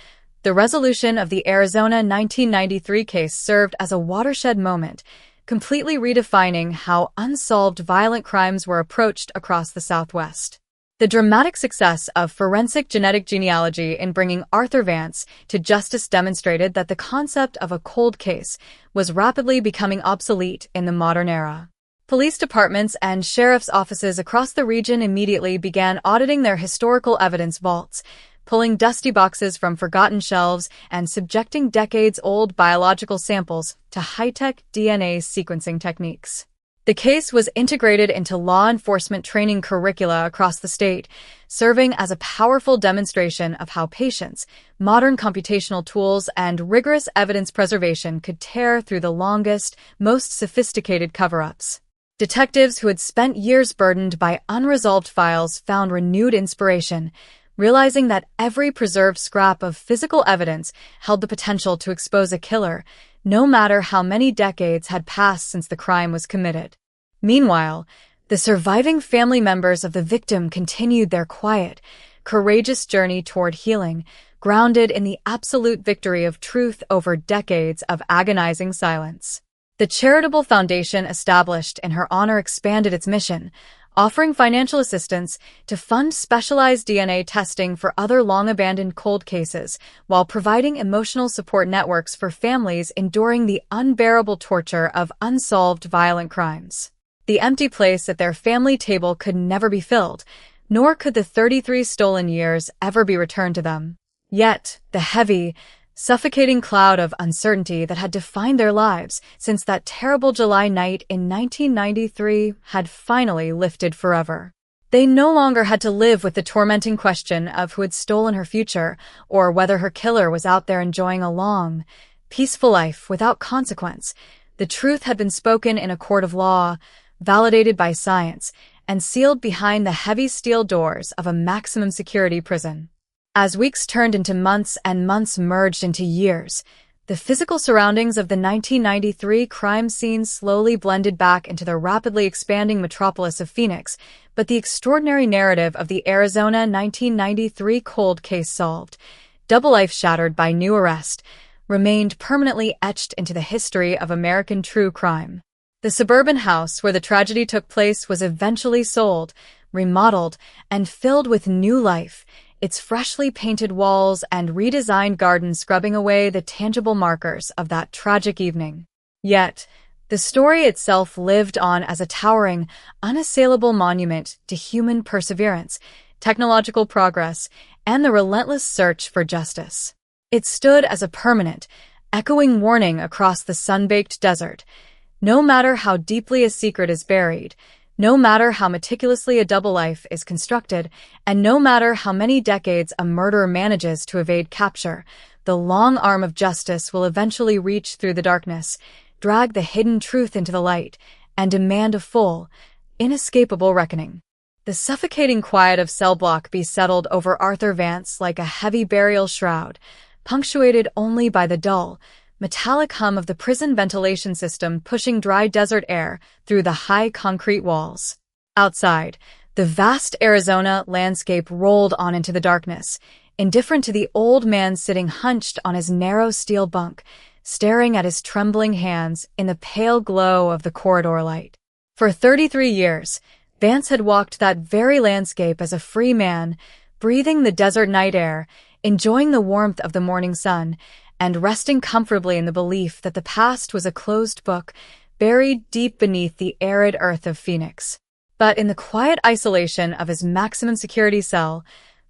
the resolution of the Arizona 1993 case served as a watershed moment, completely redefining how unsolved violent crimes were approached across the Southwest. The dramatic success of forensic genetic genealogy in bringing Arthur Vance to justice demonstrated that the concept of a cold case was rapidly becoming obsolete in the modern era. Police departments and sheriff's offices across the region immediately began auditing their historical evidence vaults, pulling dusty boxes from forgotten shelves and subjecting decades-old biological samples to high-tech DNA sequencing techniques. The case was integrated into law enforcement training curricula across the state, serving as a powerful demonstration of how patience, modern computational tools, and rigorous evidence preservation could tear through the longest, most sophisticated cover-ups. Detectives who had spent years burdened by unresolved files found renewed inspiration, realizing that every preserved scrap of physical evidence held the potential to expose a killer, no matter how many decades had passed since the crime was committed. Meanwhile, The surviving family members of the victim continued their quiet, courageous journey toward healing, grounded in the absolute victory of truth over decades of agonizing silence. The charitable foundation established in her honor expanded its mission, offering financial assistance to fund specialized DNA testing for other long-abandoned cold cases, while providing emotional support networks for families enduring the unbearable torture of unsolved violent crimes. The empty place at their family table could never be filled, nor could the 33 stolen years ever be returned to them. Yet, the heavy, suffocating cloud of uncertainty that had defined their lives since that terrible July night in 1993 had finally lifted forever. They no longer had to live with the tormenting question of who had stolen her future, or whether her killer was out there enjoying a long, peaceful life without consequence. The truth had been spoken in a court of law, validated by science, and sealed behind the heavy steel doors of a maximum security prison. As weeks turned into months and months merged into years, the physical surroundings of the 1993 crime scene slowly blended back into the rapidly expanding metropolis of Phoenix, but the extraordinary narrative of the Arizona 1993 cold case solved, double life shattered by new arrest, remained permanently etched into the history of American true crime. The suburban house where the tragedy took place was eventually sold, remodeled, and filled with new life, its freshly painted walls and redesigned garden scrubbing away the tangible markers of that tragic evening. Yet, the story itself lived on as a towering, unassailable monument to human perseverance, technological progress, and the relentless search for justice. It stood as a permanent, echoing warning across the sun-baked desert. No matter how deeply a secret is buried, no matter how meticulously a double life is constructed, and no matter how many decades a murderer manages to evade capture, the long arm of justice will eventually reach through the darkness, drag the hidden truth into the light, and demand a full, inescapable reckoning. The suffocating quiet of cell block B settled over Arthur Vance like a heavy burial shroud, punctuated only by the dull, metallic hum of the prison ventilation system pushing dry desert air through the high concrete walls. Outside, the vast Arizona landscape rolled on into the darkness, indifferent to the old man sitting hunched on his narrow steel bunk, staring at his trembling hands in the pale glow of the corridor light. For 33 years, Vance had walked that very landscape as a free man, breathing the desert night air, enjoying the warmth of the morning sun, and resting comfortably in the belief that the past was a closed book, buried deep beneath the arid earth of Phoenix. But in the quiet isolation of his maximum security cell,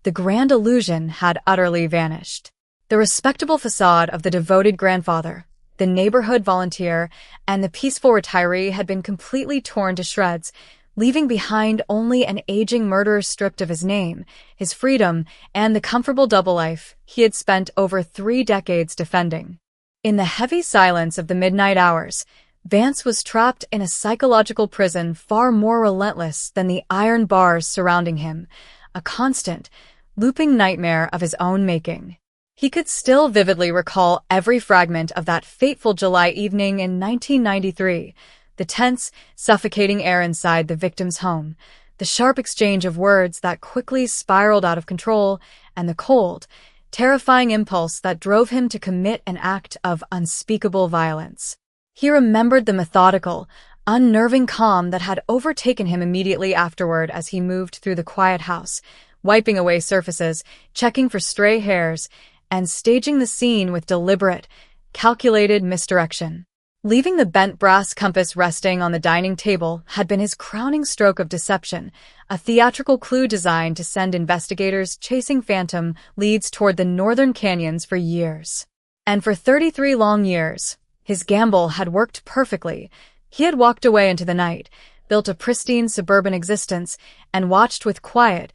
the grand illusion had utterly vanished. The respectable facade of the devoted grandfather, the neighborhood volunteer, and the peaceful retiree had been completely torn to shreds, leaving behind only an aging murderer stripped of his name, his freedom, and the comfortable double life he had spent over 3 decades defending. In the heavy silence of the midnight hours, Vance was trapped in a psychological prison far more relentless than the iron bars surrounding him, a constant, looping nightmare of his own making. He could still vividly recall every fragment of that fateful July evening in 1993, the tense, suffocating air inside the victim's home, the sharp exchange of words that quickly spiraled out of control, and the cold, terrifying impulse that drove him to commit an act of unspeakable violence. He remembered the methodical, unnerving calm that had overtaken him immediately afterward as he moved through the quiet house, wiping away surfaces, checking for stray hairs, and staging the scene with deliberate, calculated misdirection. Leaving the bent brass compass resting on the dining table had been his crowning stroke of deception, a theatrical clue designed to send investigators chasing phantom leads toward the northern canyons for years. And for 33 long years, his gamble had worked perfectly. He had walked away into the night, built a pristine suburban existence, and watched with quiet,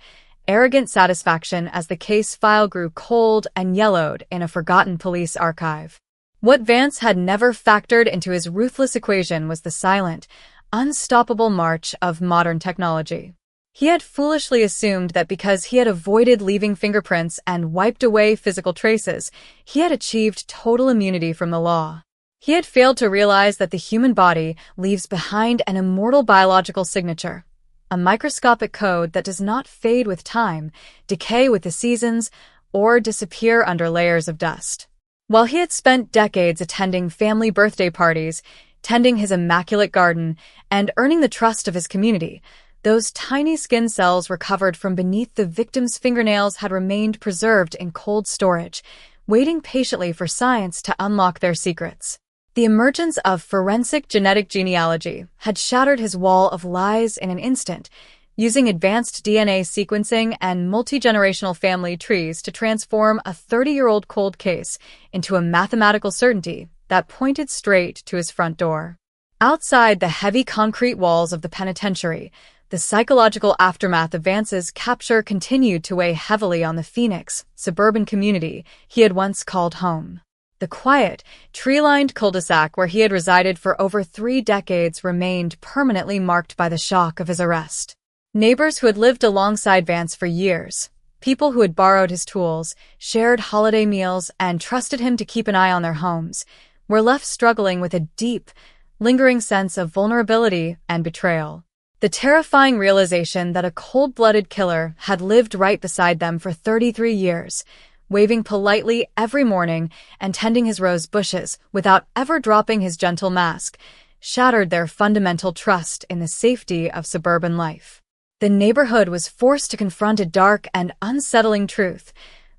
arrogant satisfaction as the case file grew cold and yellowed in a forgotten police archive. What Vance had never factored into his ruthless equation was the silent, unstoppable march of modern technology. He had foolishly assumed that because he had avoided leaving fingerprints and wiped away physical traces, he had achieved total immunity from the law. He had failed to realize that the human body leaves behind an immortal biological signature, a microscopic code that does not fade with time, decay with the seasons, or disappear under layers of dust. While he had spent decades attending family birthday parties, tending his immaculate garden, and earning the trust of his community, those tiny skin cells recovered from beneath the victim's fingernails had remained preserved in cold storage, waiting patiently for science to unlock their secrets. The emergence of forensic genetic genealogy had shattered his wall of lies in an instant, using advanced DNA sequencing and multi-generational family trees to transform a 30-year-old cold case into a mathematical certainty that pointed straight to his front door. Outside the heavy concrete walls of the penitentiary, the psychological aftermath of Vance's capture continued to weigh heavily on the Phoenix, suburban community he had once called home. The quiet, tree-lined cul-de-sac where he had resided for over 3 decades remained permanently marked by the shock of his arrest. Neighbors who had lived alongside Vance for years, people who had borrowed his tools, shared holiday meals, and trusted him to keep an eye on their homes, were left struggling with a deep, lingering sense of vulnerability and betrayal. The terrifying realization that a cold-blooded killer had lived right beside them for 33 years, waving politely every morning and tending his rose bushes without ever dropping his gentle mask, shattered their fundamental trust in the safety of suburban life. The neighborhood was forced to confront a dark and unsettling truth.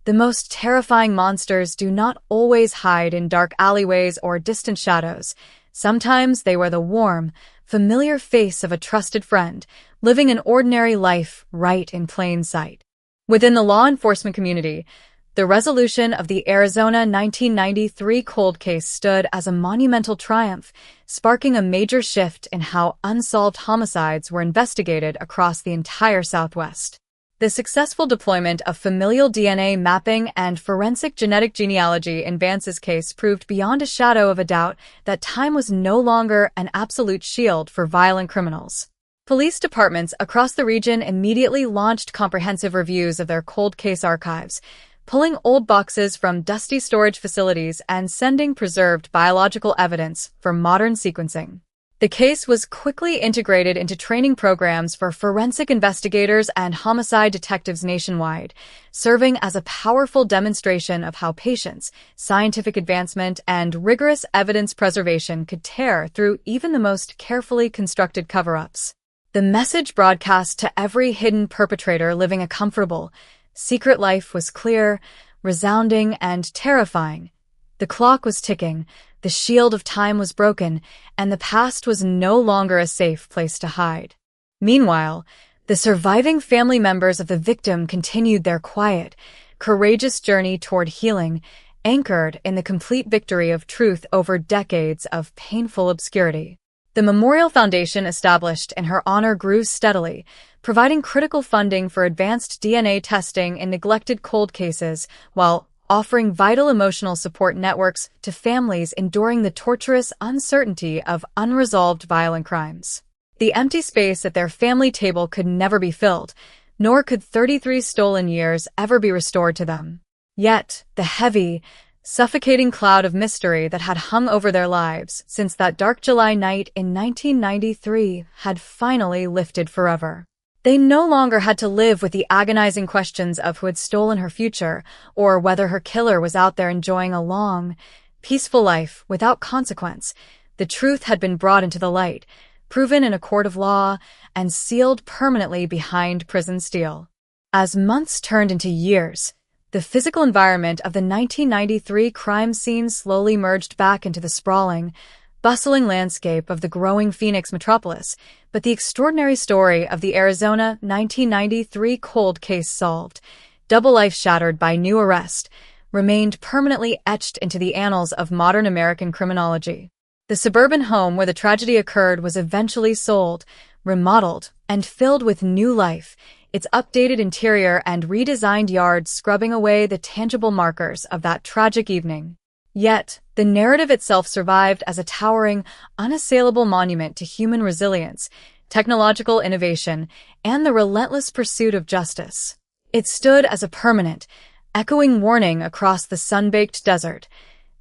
The most terrifying monsters do not always hide in dark alleyways or distant shadows. Sometimes they wear the warm, familiar face of a trusted friend, living an ordinary life right in plain sight. Within the law enforcement community, the resolution of the Arizona 1993 cold case stood as a monumental triumph, sparking a major shift in how unsolved homicides were investigated across the entire Southwest. The successful deployment of familial DNA mapping and forensic genetic genealogy in Vance's case proved beyond a shadow of a doubt that time was no longer an absolute shield for violent criminals. Police departments across the region immediately launched comprehensive reviews of their cold case archives, pulling old boxes from dusty storage facilities and sending preserved biological evidence for modern sequencing. The case was quickly integrated into training programs for forensic investigators and homicide detectives nationwide, serving as a powerful demonstration of how patience, scientific advancement, and rigorous evidence preservation could tear through even the most carefully constructed cover-ups. The message broadcast to every hidden perpetrator living a comfortable, secret life was clear, resounding, and terrifying. The clock was ticking, the shield of time was broken, and the past was no longer a safe place to hide. Meanwhile, the surviving family members of the victim continued their quiet, courageous journey toward healing, anchored in the complete victory of truth over decades of painful obscurity. The Memorial Foundation established in her honor grew steadily, providing critical funding for advanced DNA testing in neglected cold cases, while offering vital emotional support networks to families enduring the torturous uncertainty of unresolved violent crimes. The empty space at their family table could never be filled, nor could 33 stolen years ever be restored to them. Yet, the heavy, suffocating cloud of mystery that had hung over their lives since that dark July night in 1993 had finally lifted forever. They no longer had to live with the agonizing questions of who had stolen her future, or whether her killer was out there enjoying a long, peaceful life without consequence. The truth had been brought into the light, proven in a court of law, and sealed permanently behind prison steel. As months turned into years, the physical environment of the 1993 crime scene slowly merged back into the sprawling, bustling landscape of the growing Phoenix metropolis, but the extraordinary story of the Arizona 1993 cold case solved, double life shattered by new arrest, remained permanently etched into the annals of modern American criminology. The suburban home where the tragedy occurred was eventually sold, remodeled, and filled with new life, its updated interior and redesigned yard scrubbing away the tangible markers of that tragic evening. Yet, the narrative itself survived as a towering, unassailable monument to human resilience, technological innovation, and the relentless pursuit of justice. It stood as a permanent, echoing warning across the sun-baked desert.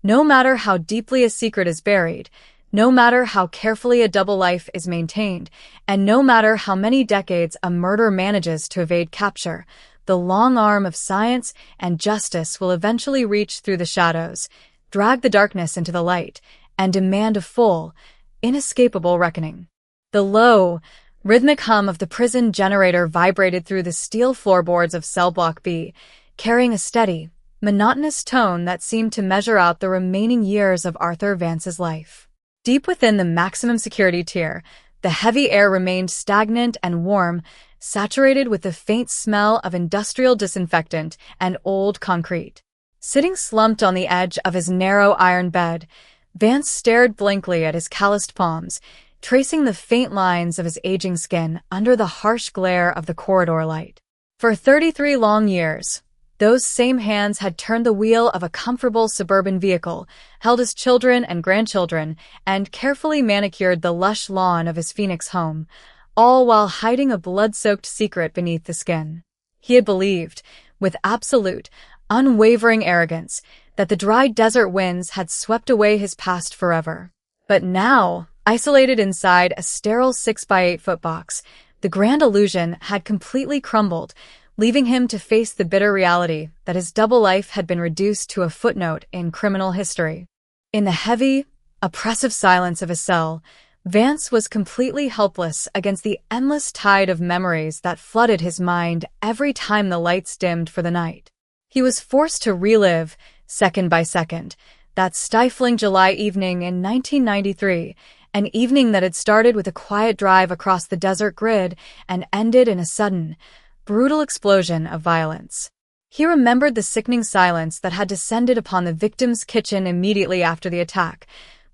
No matter how deeply a secret is buried, No matter how carefully a double life is maintained, and no matter how many decades a murder manages to evade capture, the long arm of science and justice will eventually reach through the shadows, drag the darkness into the light, and demand a full, inescapable reckoning. The low, rhythmic hum of the prison generator vibrated through the steel floorboards of Cell Block B, carrying a steady, monotonous tone that seemed to measure out the remaining years of Arthur Vance's life. Deep within the maximum security tier, the heavy air remained stagnant and warm, saturated with the faint smell of industrial disinfectant and old concrete. Sitting slumped on the edge of his narrow iron bed, Vance stared blankly at his calloused palms, tracing the faint lines of his aging skin under the harsh glare of the corridor light. For 33 long years, those same hands had turned the wheel of a comfortable suburban vehicle, held his children and grandchildren, and carefully manicured the lush lawn of his Phoenix home, all while hiding a blood-soaked secret beneath the skin. He had believed, with absolute, unwavering arrogance, that the dry desert winds had swept away his past forever. But now, isolated inside a sterile 6x8-foot box, the grand illusion had completely crumbled, leaving him to face the bitter reality that his double life had been reduced to a footnote in criminal history. In the heavy, oppressive silence of his cell, Vance was completely helpless against the endless tide of memories that flooded his mind every time the lights dimmed for the night. He was forced to relive, second by second, that stifling July evening in 1993, an evening that had started with a quiet drive across the desert grid and ended in a sudden, brutal explosion of violence. He remembered the sickening silence that had descended upon the victim's kitchen immediately after the attack,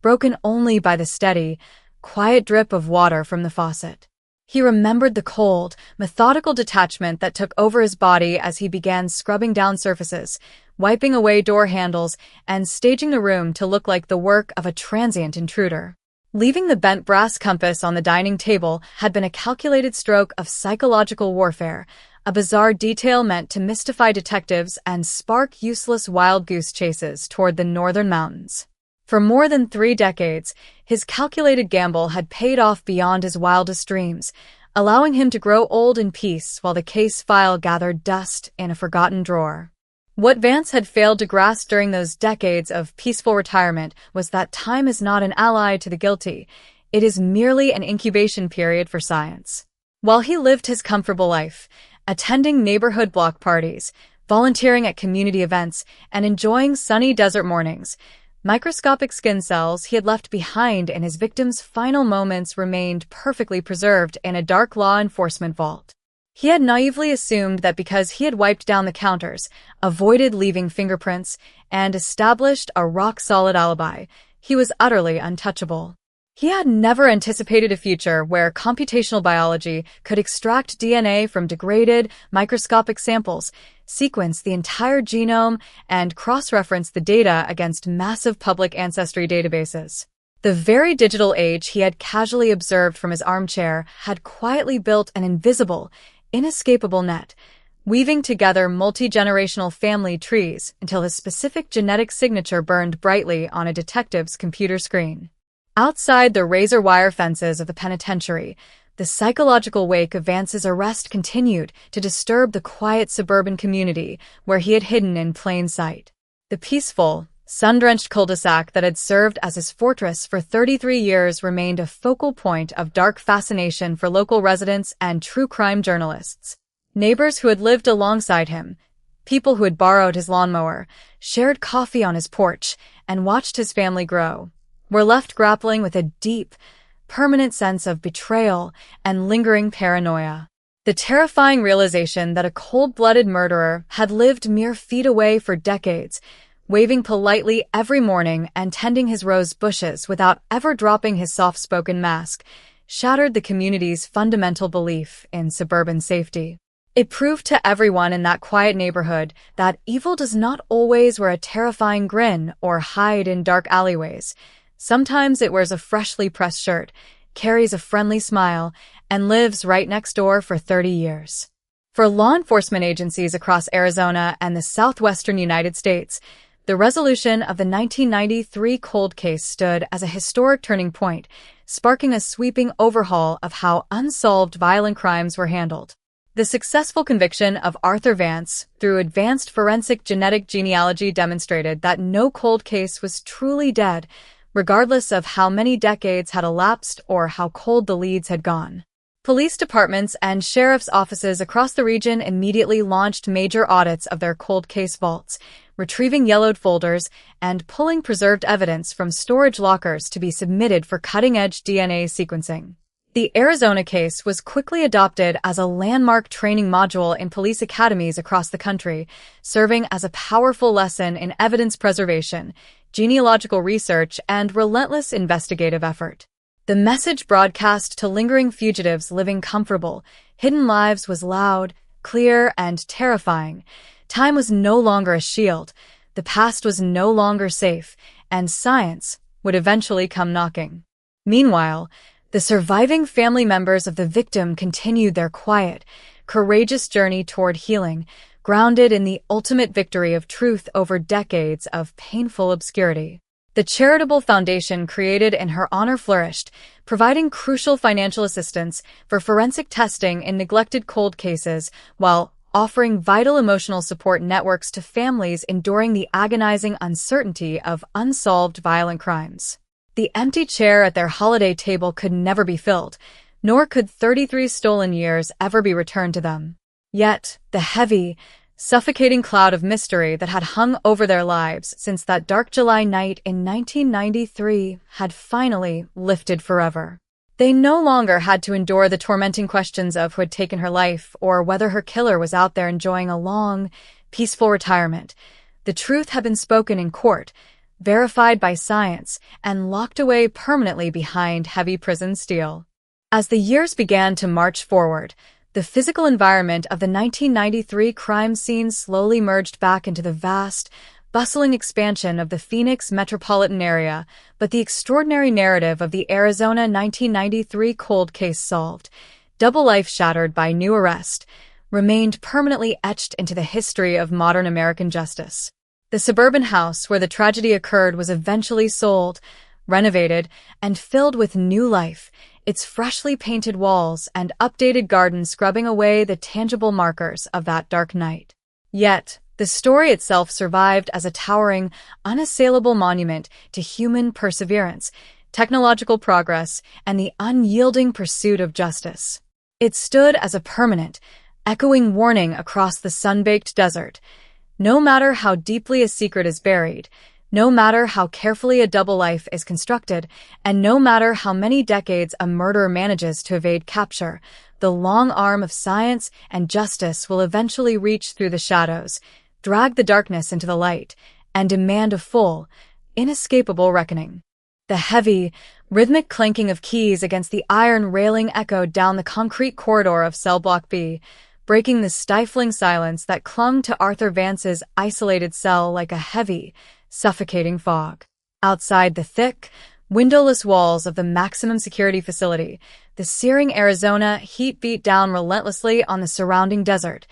broken only by the steady, quiet drip of water from the faucet. He remembered the cold, methodical detachment that took over his body as he began scrubbing down surfaces, wiping away door handles, and staging the room to look like the work of a transient intruder. Leaving the bent brass compass on the dining table had been a calculated stroke of psychological warfare, a bizarre detail meant to mystify detectives and spark useless wild goose chases toward the northern mountains. For more than 3 decades, his calculated gamble had paid off beyond his wildest dreams, allowing him to grow old in peace while the case file gathered dust in a forgotten drawer. What Vance had failed to grasp during those decades of peaceful retirement was that time is not an ally to the guilty. It is merely an incubation period for science. While he lived his comfortable life, attending neighborhood block parties, volunteering at community events, and enjoying sunny desert mornings, microscopic skin cells he had left behind in his victim's final moments remained perfectly preserved in a dark law enforcement vault. He had naively assumed that because he had wiped down the counters, avoided leaving fingerprints, and established a rock-solid alibi, he was utterly untouchable. He had never anticipated a future where computational biology could extract DNA from degraded, microscopic samples, sequence the entire genome, and cross-reference the data against massive public ancestry databases. The very digital age he had casually observed from his armchair had quietly built an invisible, inescapable net, weaving together multi-generational family trees until his specific genetic signature burned brightly on a detective's computer screen. Outside the razor-wire fences of the penitentiary, the psychological wake of Vance's arrest continued to disturb the quiet suburban community where he had hidden in plain sight. The peaceful, sun-drenched cul-de-sac that had served as his fortress for 33 years remained a focal point of dark fascination for local residents and true crime journalists. Neighbors who had lived alongside him, people who had borrowed his lawnmower, shared coffee on his porch, and watched his family grow, were left grappling with a deep, permanent sense of betrayal and lingering paranoia. The terrifying realization that a cold-blooded murderer had lived mere feet away for decades, waving politely every morning and tending his rose bushes without ever dropping his soft-spoken mask, shattered the community's fundamental belief in suburban safety. It proved to everyone in that quiet neighborhood that evil does not always wear a terrifying grin or hide in dark alleyways. Sometimes it wears a freshly pressed shirt, carries a friendly smile, and lives right next door for 30 years. For law enforcement agencies across Arizona and the southwestern United States, The resolution of the 1993 cold case stood as a historic turning point, sparking a sweeping overhaul of how unsolved violent crimes were handled. The successful conviction of Arthur Vance through advanced forensic genetic genealogy demonstrated that no cold case was truly dead, regardless of how many decades had elapsed or how cold the leads had gone. Police departments and sheriff's offices across the region immediately launched major audits of their cold case vaults, retrieving yellowed folders and pulling preserved evidence from storage lockers to be submitted for cutting-edge DNA sequencing. The Arizona case was quickly adopted as a landmark training module in police academies across the country, serving as a powerful lesson in evidence preservation, genealogical research, and relentless investigative effort. The message broadcast to lingering fugitives living comfortable, hidden lives was loud, clear, and terrifying. Time was no longer a shield, the past was no longer safe, and science would eventually come knocking. Meanwhile, the surviving family members of the victim continued their quiet, courageous journey toward healing, grounded in the ultimate victory of truth over decades of painful obscurity. The charitable foundation created in her honor flourished, providing crucial financial assistance for forensic testing in neglected cold cases while offering vital emotional support networks to families enduring the agonizing uncertainty of unsolved violent crimes. The empty chair at their holiday table could never be filled, nor could 33 stolen years ever be returned to them. Yet, the heavy, suffocating cloud of mystery that had hung over their lives since that dark July night in 1993 had finally lifted forever. They no longer had to endure the tormenting questions of who had taken her life or whether her killer was out there enjoying a long, peaceful retirement. The truth had been spoken in court, verified by science, and locked away permanently behind heavy prison steel. As the years began to march forward, the physical environment of the 1993 crime scene slowly merged back into the vast, bustling expansion of the Phoenix metropolitan area, but the extraordinary narrative of the Arizona 1993 cold case solved, double life shattered by new arrest, remained permanently etched into the history of modern American justice. The suburban house where the tragedy occurred was eventually sold, renovated, and filled with new life, its freshly painted walls and updated garden scrubbing away the tangible markers of that dark night. Yet, the story itself survived as a towering, unassailable monument to human perseverance, technological progress, and the unyielding pursuit of justice. It stood as a permanent, echoing warning across the sun-baked desert. No matter how deeply a secret is buried, no matter how carefully a double life is constructed, and no matter how many decades a murderer manages to evade capture, the long arm of science and justice will eventually reach through the shadows, drag the darkness into the light, and demand a full, inescapable reckoning. The heavy, rhythmic clanking of keys against the iron railing echoed down the concrete corridor of Cell Block B, breaking the stifling silence that clung to Arthur Vance's isolated cell like a heavy, suffocating fog. Outside the thick, windowless walls of the maximum security facility, the searing Arizona heat beat down relentlessly on the surrounding desert,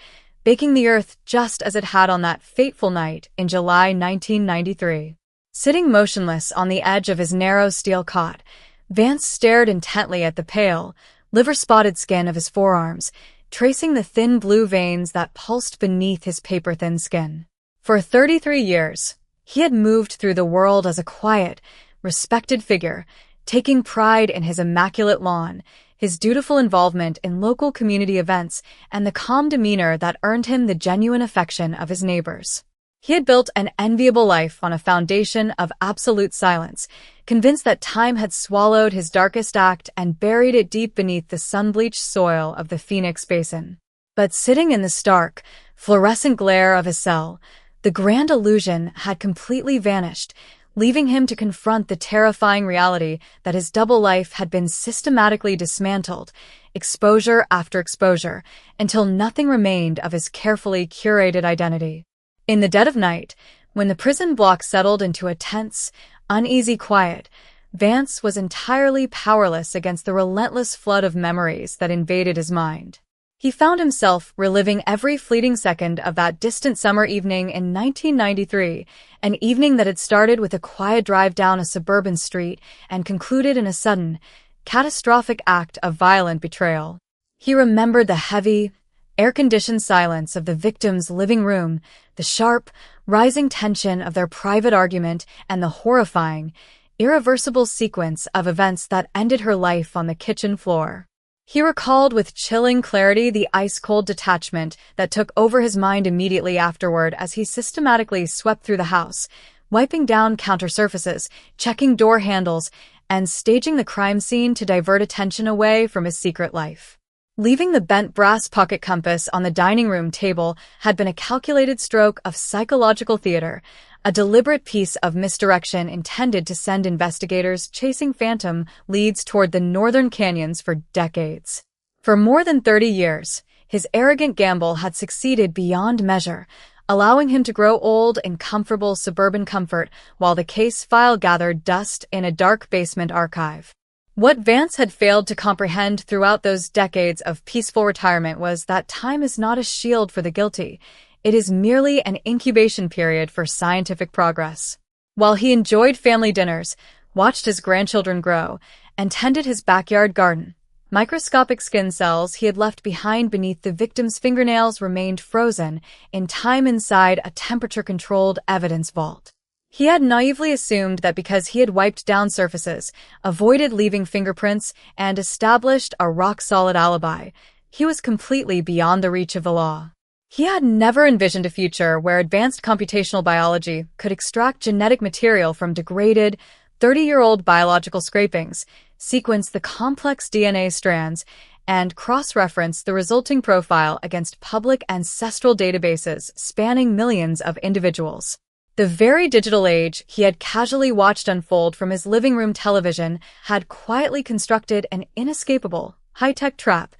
baking the earth just as it had on that fateful night in July 1993. Sitting motionless on the edge of his narrow steel cot, Vance stared intently at the pale, liver-spotted skin of his forearms, tracing the thin blue veins that pulsed beneath his paper-thin skin. For 33 years, he had moved through the world as a quiet, respected figure, taking pride in his immaculate lawn, his dutiful involvement in local community events, and the calm demeanor that earned him the genuine affection of his neighbors. He had built an enviable life on a foundation of absolute silence, convinced that time had swallowed his darkest act and buried it deep beneath the sun-bleached soil of the Phoenix Basin. But sitting in the stark, fluorescent glare of his cell, the grand illusion had completely vanished, leaving him to confront the terrifying reality that his double life had been systematically dismantled, exposure after exposure, until nothing remained of his carefully curated identity. In the dead of night, when the prison block settled into a tense, uneasy quiet, Vance was entirely powerless against the relentless flood of memories that invaded his mind. He found himself reliving every fleeting second of that distant summer evening in 1993, an evening that had started with a quiet drive down a suburban street and concluded in a sudden, catastrophic act of violent betrayal. He remembered the heavy, air-conditioned silence of the victim's living room, the sharp, rising tension of their private argument, and the horrifying, irreversible sequence of events that ended her life on the kitchen floor. He recalled with chilling clarity the ice-cold detachment that took over his mind immediately afterward as he systematically swept through the house, wiping down counter surfaces, checking door handles, and staging the crime scene to divert attention away from his secret life. Leaving the bent brass pocket compass on the dining room table had been a calculated stroke of psychological theater, a deliberate piece of misdirection intended to send investigators chasing phantom leads toward the northern canyons for decades. For more than 30 years, his arrogant gamble had succeeded beyond measure, allowing him to grow old in comfortable suburban comfort while the case file gathered dust in a dark basement archive. What Vance had failed to comprehend throughout those decades of peaceful retirement was that time is not a shield for the guilty. It is merely an incubation period for scientific progress. While he enjoyed family dinners, watched his grandchildren grow, and tended his backyard garden, microscopic skin cells he had left behind beneath the victim's fingernails remained frozen in time inside a temperature-controlled evidence vault. He had naively assumed that because he had wiped down surfaces, avoided leaving fingerprints, and established a rock-solid alibi, he was completely beyond the reach of the law. He had never envisioned a future where advanced computational biology could extract genetic material from degraded, 30-year-old biological scrapings, sequence the complex DNA strands, and cross-reference the resulting profile against public ancestral databases spanning millions of individuals. The very digital age he had casually watched unfold from his living room television had quietly constructed an inescapable, high-tech trap,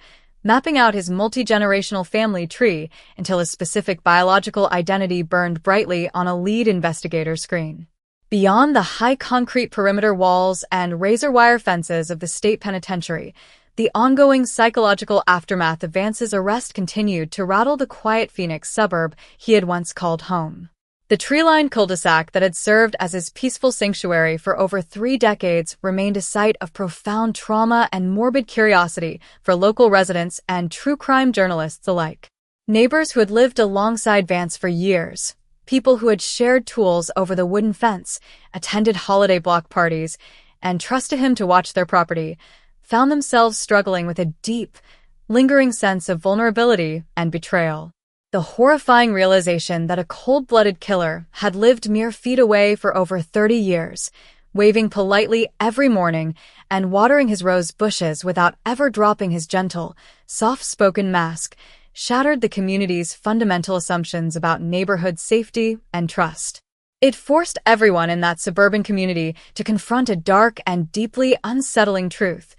mapping out his multi-generational family tree until his specific biological identity burned brightly on a lead investigator screen. Beyond the high concrete perimeter walls and razor-wire fences of the state penitentiary, the ongoing psychological aftermath of Vance's arrest continued to rattle the quiet Phoenix suburb he had once called home. The tree-lined cul-de-sac that had served as his peaceful sanctuary for over 3 decades remained a site of profound trauma and morbid curiosity for local residents and true crime journalists alike. Neighbors who had lived alongside Vance for years, people who had shared tools over the wooden fence, attended holiday block parties, and trusted him to watch their property, found themselves struggling with a deep, lingering sense of vulnerability and betrayal. The horrifying realization that a cold-blooded killer had lived mere feet away for over 30 years, waving politely every morning and watering his rose bushes without ever dropping his gentle, soft-spoken mask, shattered the community's fundamental assumptions about neighborhood safety and trust. It forced everyone in that suburban community to confront a dark and deeply unsettling truth.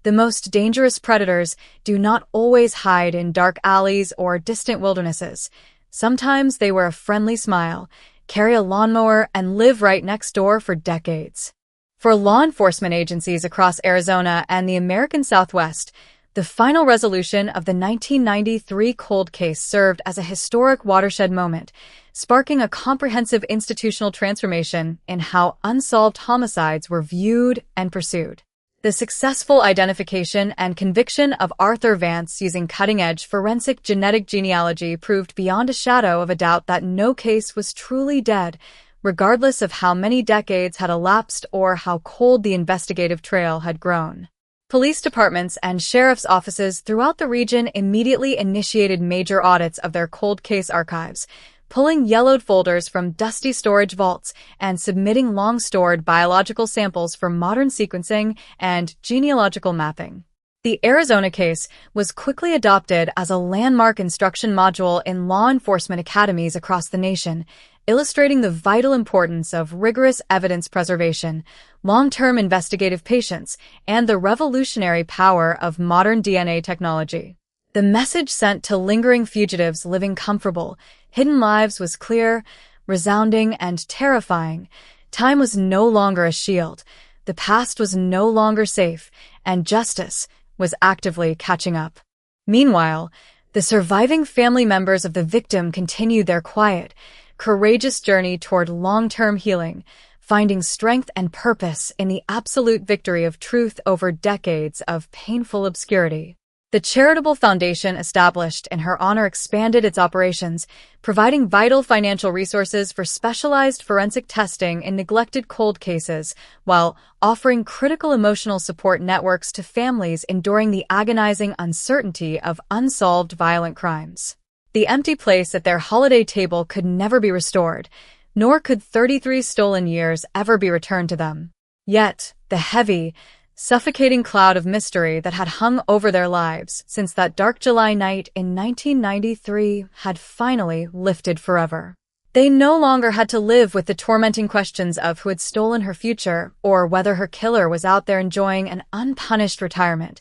The most dangerous predators do not always hide in dark alleys or distant wildernesses. Sometimes they wear a friendly smile, carry a lawnmower, and live right next door for decades. For law enforcement agencies across Arizona and the American Southwest, the final resolution of the 1993 cold case served as a historic watershed moment, sparking a comprehensive institutional transformation in how unsolved homicides were viewed and pursued. The successful identification and conviction of Arthur Vance using cutting-edge forensic genetic genealogy proved beyond a shadow of a doubt that no case was truly dead, regardless of how many decades had elapsed or how cold the investigative trail had grown. Police departments and sheriff's offices throughout the region immediately initiated major audits of their cold case archives, pulling yellowed folders from dusty storage vaults and submitting long-stored biological samples for modern sequencing and genealogical mapping. The Arizona case was quickly adopted as a landmark instruction module in law enforcement academies across the nation, illustrating the vital importance of rigorous evidence preservation, long-term investigative patience, and the revolutionary power of modern DNA technology. The message sent to lingering fugitives living comfortable, hidden lives was clear, resounding, and terrifying. Time was no longer a shield, the past was no longer safe, and justice was actively catching up. Meanwhile, the surviving family members of the victim continued their quiet, courageous journey toward long-term healing, finding strength and purpose in the absolute victory of truth over decades of painful obscurity. The charitable foundation established in her honor expanded its operations, providing vital financial resources for specialized forensic testing in neglected cold cases, while offering critical emotional support networks to families enduring the agonizing uncertainty of unsolved violent crimes. The empty place at their holiday table could never be restored, nor could 33 stolen years ever be returned to them. Yet, the heavy, suffocating cloud of mystery that had hung over their lives since that dark July night in 1993 had finally lifted forever. They no longer had to live with the tormenting questions of who had stolen her future or whether her killer was out there enjoying an unpunished retirement.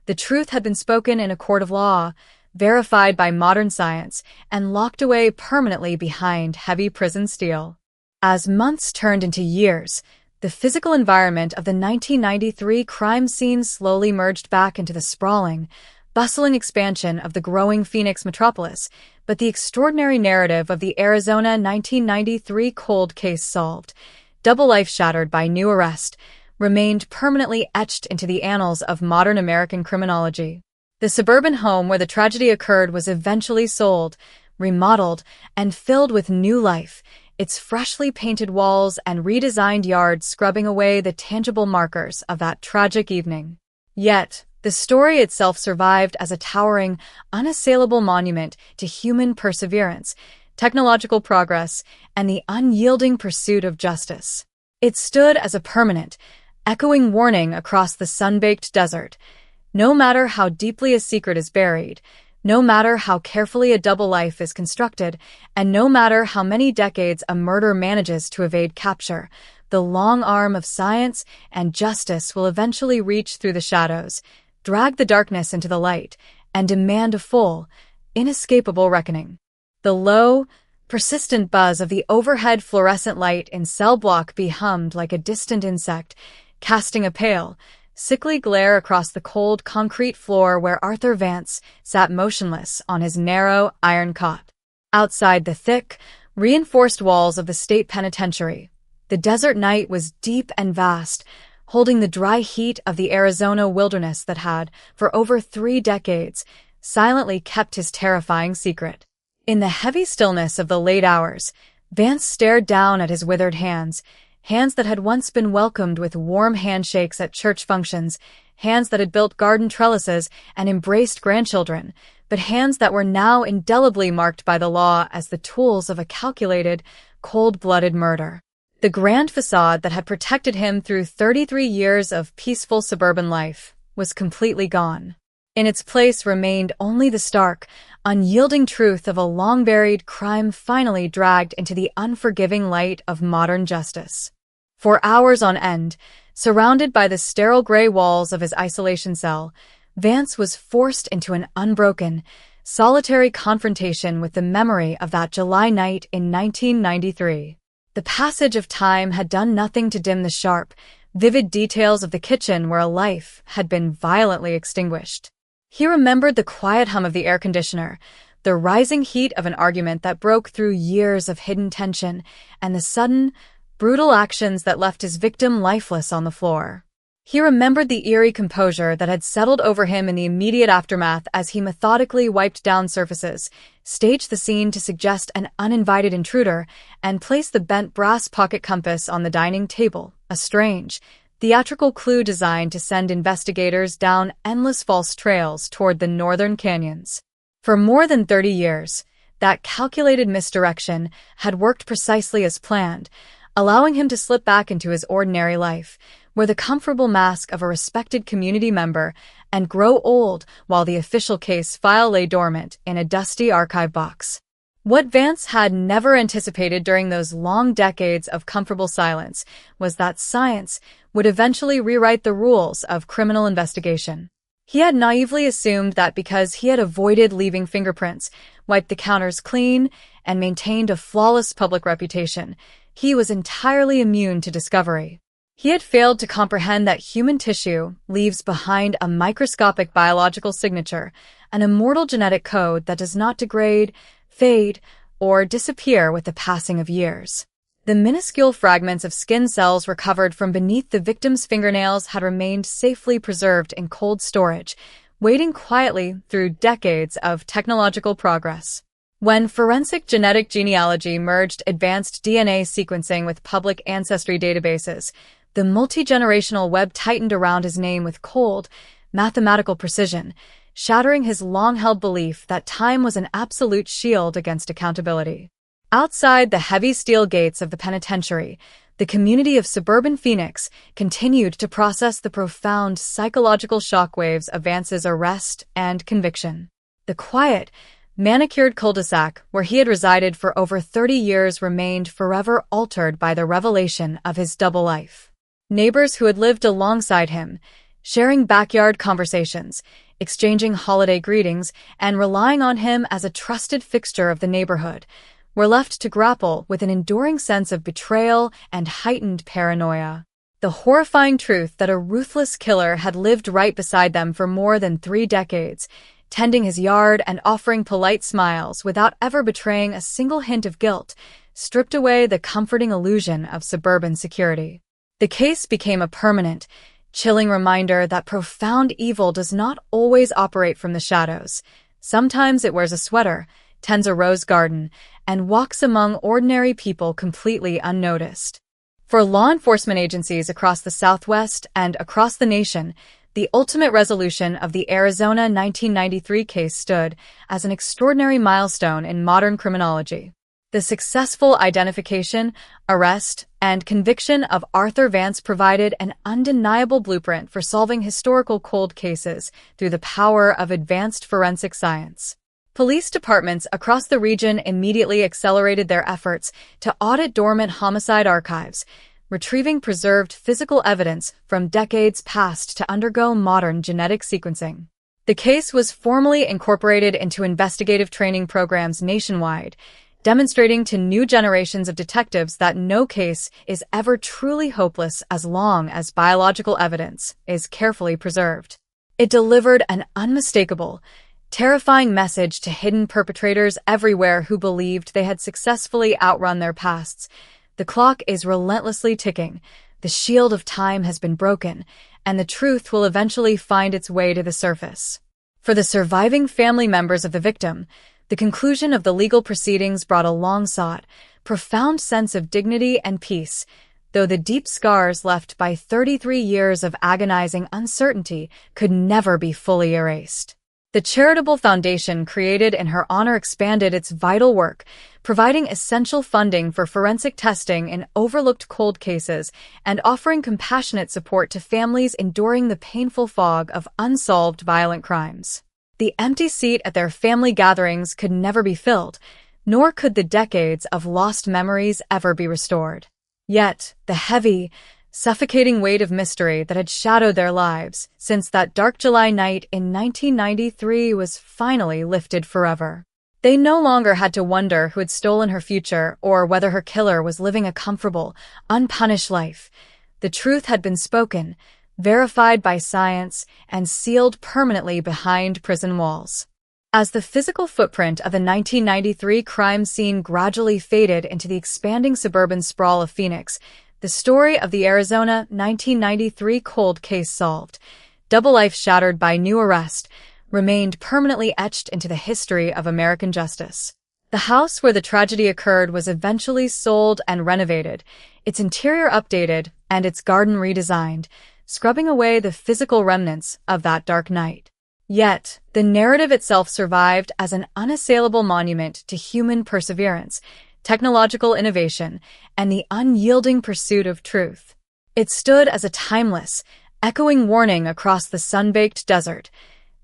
The truth had been spoken in a court of law, verified by modern science, and locked away permanently behind heavy prison steel. As months turned into years, the physical environment of the 1993 crime scene slowly merged back into the sprawling, bustling expansion of the growing Phoenix metropolis, but the extraordinary narrative of the Arizona 1993 cold case solved, double life shattered by new arrest, remained permanently etched into the annals of modern American criminology. The suburban home where the tragedy occurred was eventually sold, remodeled, and filled with new life, its freshly painted walls and redesigned yard scrubbing away the tangible markers of that tragic evening. Yet, the story itself survived as a towering, unassailable monument to human perseverance, technological progress, and the unyielding pursuit of justice. It stood as a permanent, echoing warning across the sun-baked desert. No matter how deeply a secret is buried, no matter how carefully a double life is constructed, and no matter how many decades a murder manages to evade capture, the long arm of science and justice will eventually reach through the shadows, drag the darkness into the light, and demand a full, inescapable reckoning. The low, persistent buzz of the overhead fluorescent light in Cell Block B hummed like a distant insect, casting a pale, sickly glare across the cold concrete floor where Arthur Vance sat motionless on his narrow iron cot. Outside the thick, reinforced walls of the state penitentiary, the desert night was deep and vast, holding the dry heat of the Arizona wilderness that had, for over 3 decades, silently kept his terrifying secret. In the heavy stillness of the late hours, Vance stared down at his withered hands that had once been welcomed with warm handshakes at church functions, hands that had built garden trellises and embraced grandchildren, but hands that were now indelibly marked by the law as the tools of a calculated, cold-blooded murder. The grand facade that had protected him through 33 years of peaceful suburban life was completely gone. In its place remained only the stark, unyielding truth of a long-buried crime finally dragged into the unforgiving light of modern justice. For hours on end, surrounded by the sterile gray walls of his isolation cell, Vance was forced into an unbroken, solitary confrontation with the memory of that July night in 1993. The passage of time had done nothing to dim the sharp, vivid details of the kitchen where a life had been violently extinguished. He remembered the quiet hum of the air conditioner, the rising heat of an argument that broke through years of hidden tension, and the sudden, brutal actions that left his victim lifeless on the floor. He remembered the eerie composure that had settled over him in the immediate aftermath as he methodically wiped down surfaces, staged the scene to suggest an uninvited intruder, and placed the bent brass pocket compass on the dining table, a strange, theatrical clue designed to send investigators down endless false trails toward the northern canyons. For more than 30 years, that calculated misdirection had worked precisely as planned, allowing him to slip back into his ordinary life, wear the comfortable mask of a respected community member, and grow old while the official case file lay dormant in a dusty archive box. What Vance had never anticipated during those long decades of comfortable silence was that science would eventually rewrite the rules of criminal investigation. He had naively assumed that because he had avoided leaving fingerprints, wiped the counters clean, and maintained a flawless public reputation, he was entirely immune to discovery. He had failed to comprehend that human tissue leaves behind a microscopic biological signature, an immortal genetic code that does not degrade, fade, or disappear with the passing of years. The minuscule fragments of skin cells recovered from beneath the victim's fingernails had remained safely preserved in cold storage, waiting quietly through decades of technological progress. When forensic genetic genealogy merged advanced DNA sequencing with public ancestry databases, the multi-generational web tightened around his name with cold, mathematical precision, shattering his long-held belief that time was an absolute shield against accountability. Outside the heavy steel gates of the penitentiary, the community of suburban Phoenix continued to process the profound psychological shockwaves of Vance's arrest and conviction. The quiet, manicured cul-de-sac where he had resided for over 30 years remained forever altered by the revelation of his double life. Neighbors who had lived alongside him, sharing backyard conversations, exchanging holiday greetings, and relying on him as a trusted fixture of the neighborhood, were left to grapple with an enduring sense of betrayal and heightened paranoia. The horrifying truth that a ruthless killer had lived right beside them for more than 3 decades, tending his yard and offering polite smiles without ever betraying a single hint of guilt, stripped away the comforting illusion of suburban security. The case became a permanent, chilling reminder that profound evil does not always operate from the shadows. Sometimes it wears a sweater, tends a rose garden, and walks among ordinary people completely unnoticed. For law enforcement agencies across the Southwest and across the nation, the ultimate resolution of the Arizona 1993 case stood as an extraordinary milestone in modern criminology. The successful identification, arrest, and conviction of Arthur Vance provided an undeniable blueprint for solving historical cold cases through the power of advanced forensic science. Police departments across the region immediately accelerated their efforts to audit dormant homicide archives, retrieving preserved physical evidence from decades past to undergo modern genetic sequencing. The case was formally incorporated into investigative training programs nationwide, demonstrating to new generations of detectives that no case is ever truly hopeless as long as biological evidence is carefully preserved. It delivered an unmistakable, terrifying message to hidden perpetrators everywhere who believed they had successfully outrun their pasts. The clock is relentlessly ticking, the shield of time has been broken, and the truth will eventually find its way to the surface. For the surviving family members of the victim, the conclusion of the legal proceedings brought a long-sought, profound sense of dignity and peace, though the deep scars left by 33 years of agonizing uncertainty could never be fully erased. The charitable foundation created in her honor expanded its vital work, providing essential funding for forensic testing in overlooked cold cases and offering compassionate support to families enduring the painful fog of unsolved violent crimes. The empty seat at their family gatherings could never be filled, nor could the decades of lost memories ever be restored. Yet, the heavy, suffocating weight of mystery that had shadowed their lives since that dark July night in 1993 was finally lifted forever. They no longer had to wonder who had stolen her future or whether her killer was living a comfortable, unpunished life. The truth had been spoken, verified by science, and sealed permanently behind prison walls. As the physical footprint of the 1993 crime scene gradually faded into the expanding suburban sprawl of Phoenix, the story of the Arizona 1993 cold case solved, double life shattered by new arrest, remained permanently etched into the history of American justice. The house where the tragedy occurred was eventually sold and renovated, its interior updated, and its garden redesigned, scrubbing away the physical remnants of that dark night. Yet, the narrative itself survived as an unassailable monument to human perseverance, technological innovation, and the unyielding pursuit of truth. It stood as a timeless, echoing warning across the sun-baked desert.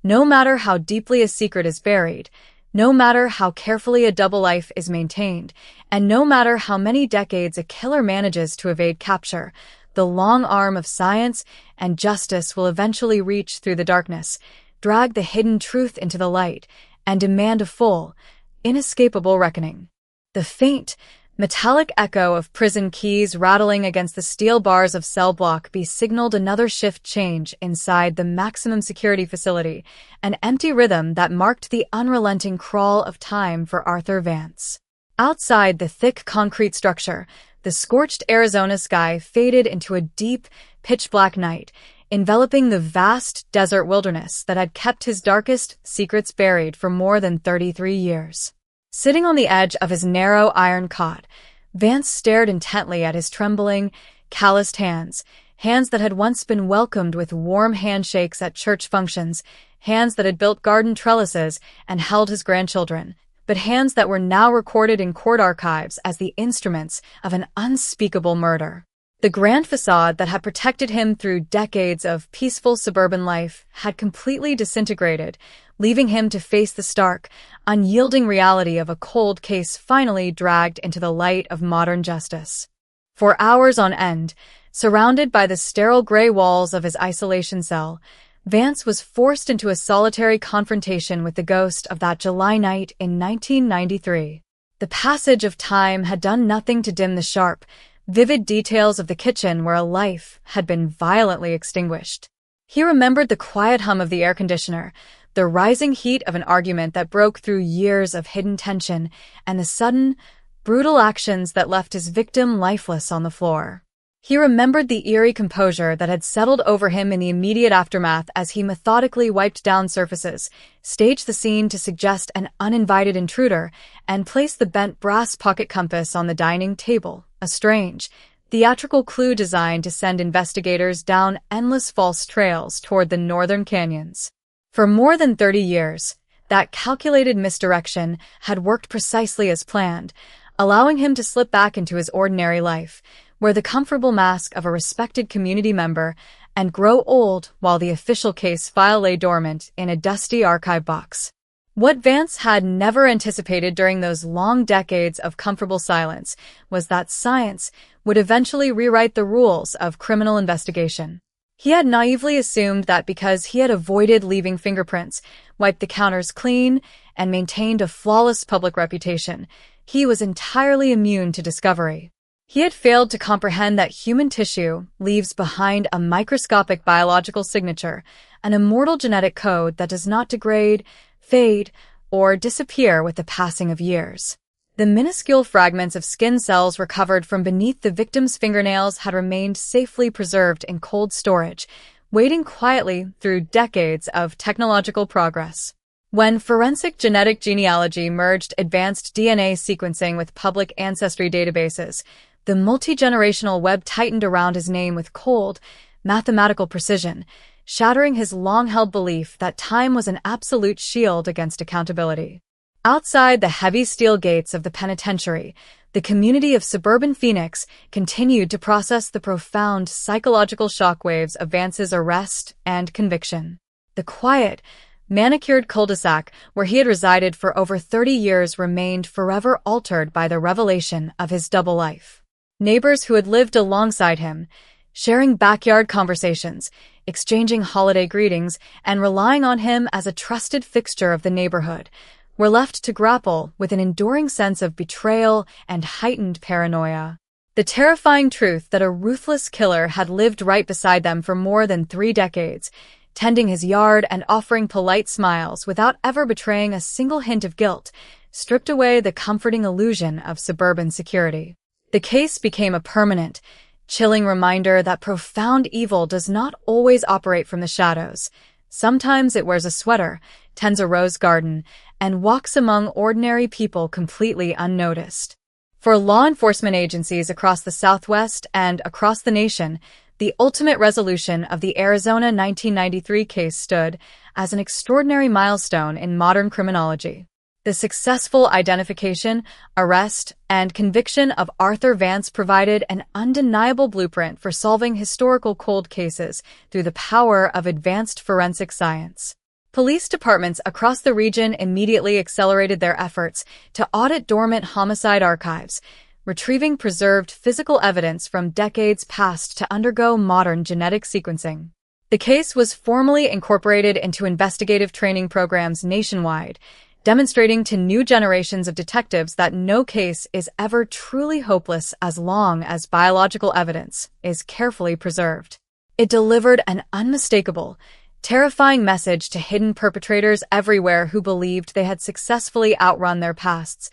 No matter how deeply a secret is buried, no matter how carefully a double life is maintained, and no matter how many decades a killer manages to evade capture, the long arm of science and justice will eventually reach through the darkness, drag the hidden truth into the light, and demand a full, inescapable reckoning. The faint, Metallic echo of prison keys rattling against the steel bars of cell block B signaled another shift change inside the maximum security facility, an empty rhythm that marked the unrelenting crawl of time for Arthur Vance. Outside the thick concrete structure, the scorched Arizona sky faded into a deep, pitch-black night, enveloping the vast desert wilderness that had kept his darkest secrets buried for more than 33 years. Sitting on the edge of his narrow iron cot, Vance stared intently at his trembling, calloused hands that had once been welcomed with warm handshakes at church functions, hands that had built garden trellises and held his grandchildren, but hands that were now recorded in court archives as the instruments of an unspeakable murder. The grand facade that had protected him through decades of peaceful suburban life had completely disintegrated, leaving him to face the stark, unyielding reality of a cold case finally dragged into the light of modern justice. For hours on end, surrounded by the sterile gray walls of his isolation cell, Vance was forced into a solitary confrontation with the ghost of that July night in 1993. The passage of time had done nothing to dim the sharp, vivid details of the kitchen where a life had been violently extinguished. He remembered the quiet hum of the air conditioner, the rising heat of an argument that broke through years of hidden tension, and the sudden, brutal actions that left his victim lifeless on the floor. He remembered the eerie composure that had settled over him in the immediate aftermath as he methodically wiped down surfaces, staged the scene to suggest an uninvited intruder, and placed the bent brass pocket compass on the dining table, a strange, theatrical clue designed to send investigators down endless false trails toward the northern canyons. For more than 30 years, that calculated misdirection had worked precisely as planned, allowing him to slip back into his ordinary life, wear the comfortable mask of a respected community member, and grow old while the official case file lay dormant in a dusty archive box. What Vance had never anticipated during those long decades of comfortable silence was that science would eventually rewrite the rules of criminal investigation. He had naively assumed that because he had avoided leaving fingerprints, wiped the counters clean, and maintained a flawless public reputation, he was entirely immune to discovery. He had failed to comprehend that human tissue leaves behind a microscopic biological signature, an immortal genetic code that does not degrade, fade, or disappear with the passing of years. The minuscule fragments of skin cells recovered from beneath the victim's fingernails had remained safely preserved in cold storage, waiting quietly through decades of technological progress. When forensic genetic genealogy merged advanced DNA sequencing with public ancestry databases, the multi-generational web tightened around his name with cold, mathematical precision, shattering his long-held belief that time was an absolute shield against accountability. Outside the heavy steel gates of the penitentiary, the community of suburban Phoenix continued to process the profound psychological shockwaves of Vance's arrest and conviction. The quiet, manicured cul-de-sac where he had resided for over 30 years remained forever altered by the revelation of his double life. Neighbors who had lived alongside him, sharing backyard conversations, exchanging holiday greetings, and relying on him as a trusted fixture of the neighborhood, were left to grapple with an enduring sense of betrayal and heightened paranoia. The terrifying truth that a ruthless killer had lived right beside them for more than 3 decades, tending his yard and offering polite smiles without ever betraying a single hint of guilt, stripped away the comforting illusion of suburban security. The case became a permanent, chilling reminder that profound evil does not always operate from the shadows. Sometimes it wears a sweater, tends a rose garden, and walks among ordinary people completely unnoticed. For law enforcement agencies across the Southwest and across the nation, the ultimate resolution of the Arizona 1993 case stood as an extraordinary milestone in modern criminology. The successful identification, arrest, and conviction of Arthur Vance provided an undeniable blueprint for solving historical cold cases through the power of advanced forensic science. Police departments across the region immediately accelerated their efforts to audit dormant homicide archives, retrieving preserved physical evidence from decades past to undergo modern genetic sequencing. The case was formally incorporated into investigative training programs nationwide, demonstrating to new generations of detectives that no case is ever truly hopeless as long as biological evidence is carefully preserved. It delivered an unmistakable, terrifying message to hidden perpetrators everywhere who believed they had successfully outrun their pasts.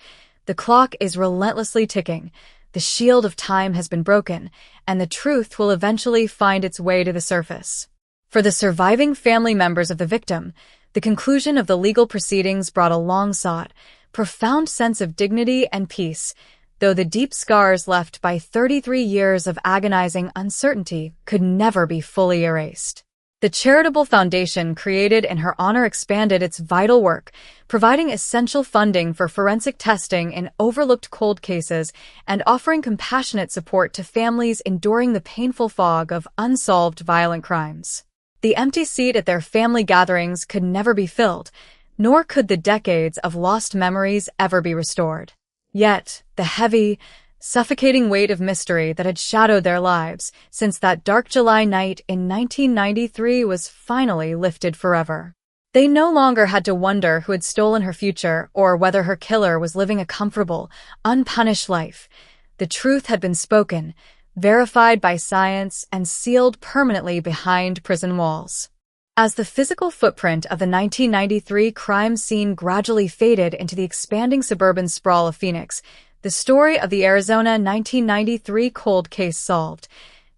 The clock is relentlessly ticking, the shield of time has been broken, and the truth will eventually find its way to the surface. For the surviving family members of the victim, the conclusion of the legal proceedings brought a long-sought, profound sense of dignity and peace, though the deep scars left by 33 years of agonizing uncertainty could never be fully erased. The charitable foundation created in her honor expanded its vital work, providing essential funding for forensic testing in overlooked cold cases and offering compassionate support to families enduring the painful fog of unsolved violent crimes. The empty seat at their family gatherings could never be filled, nor could the decades of lost memories ever be restored. Yet, the heavy, suffocating weight of mystery that had shadowed their lives since that dark July night in 1993 was finally lifted forever. They no longer had to wonder who had stolen her future or whether her killer was living a comfortable, unpunished life. The truth had been spoken, verified by science, and sealed permanently behind prison walls. As the physical footprint of the 1993 crime scene gradually faded into the expanding suburban sprawl of Phoenix, the story of the Arizona 1993 cold case solved,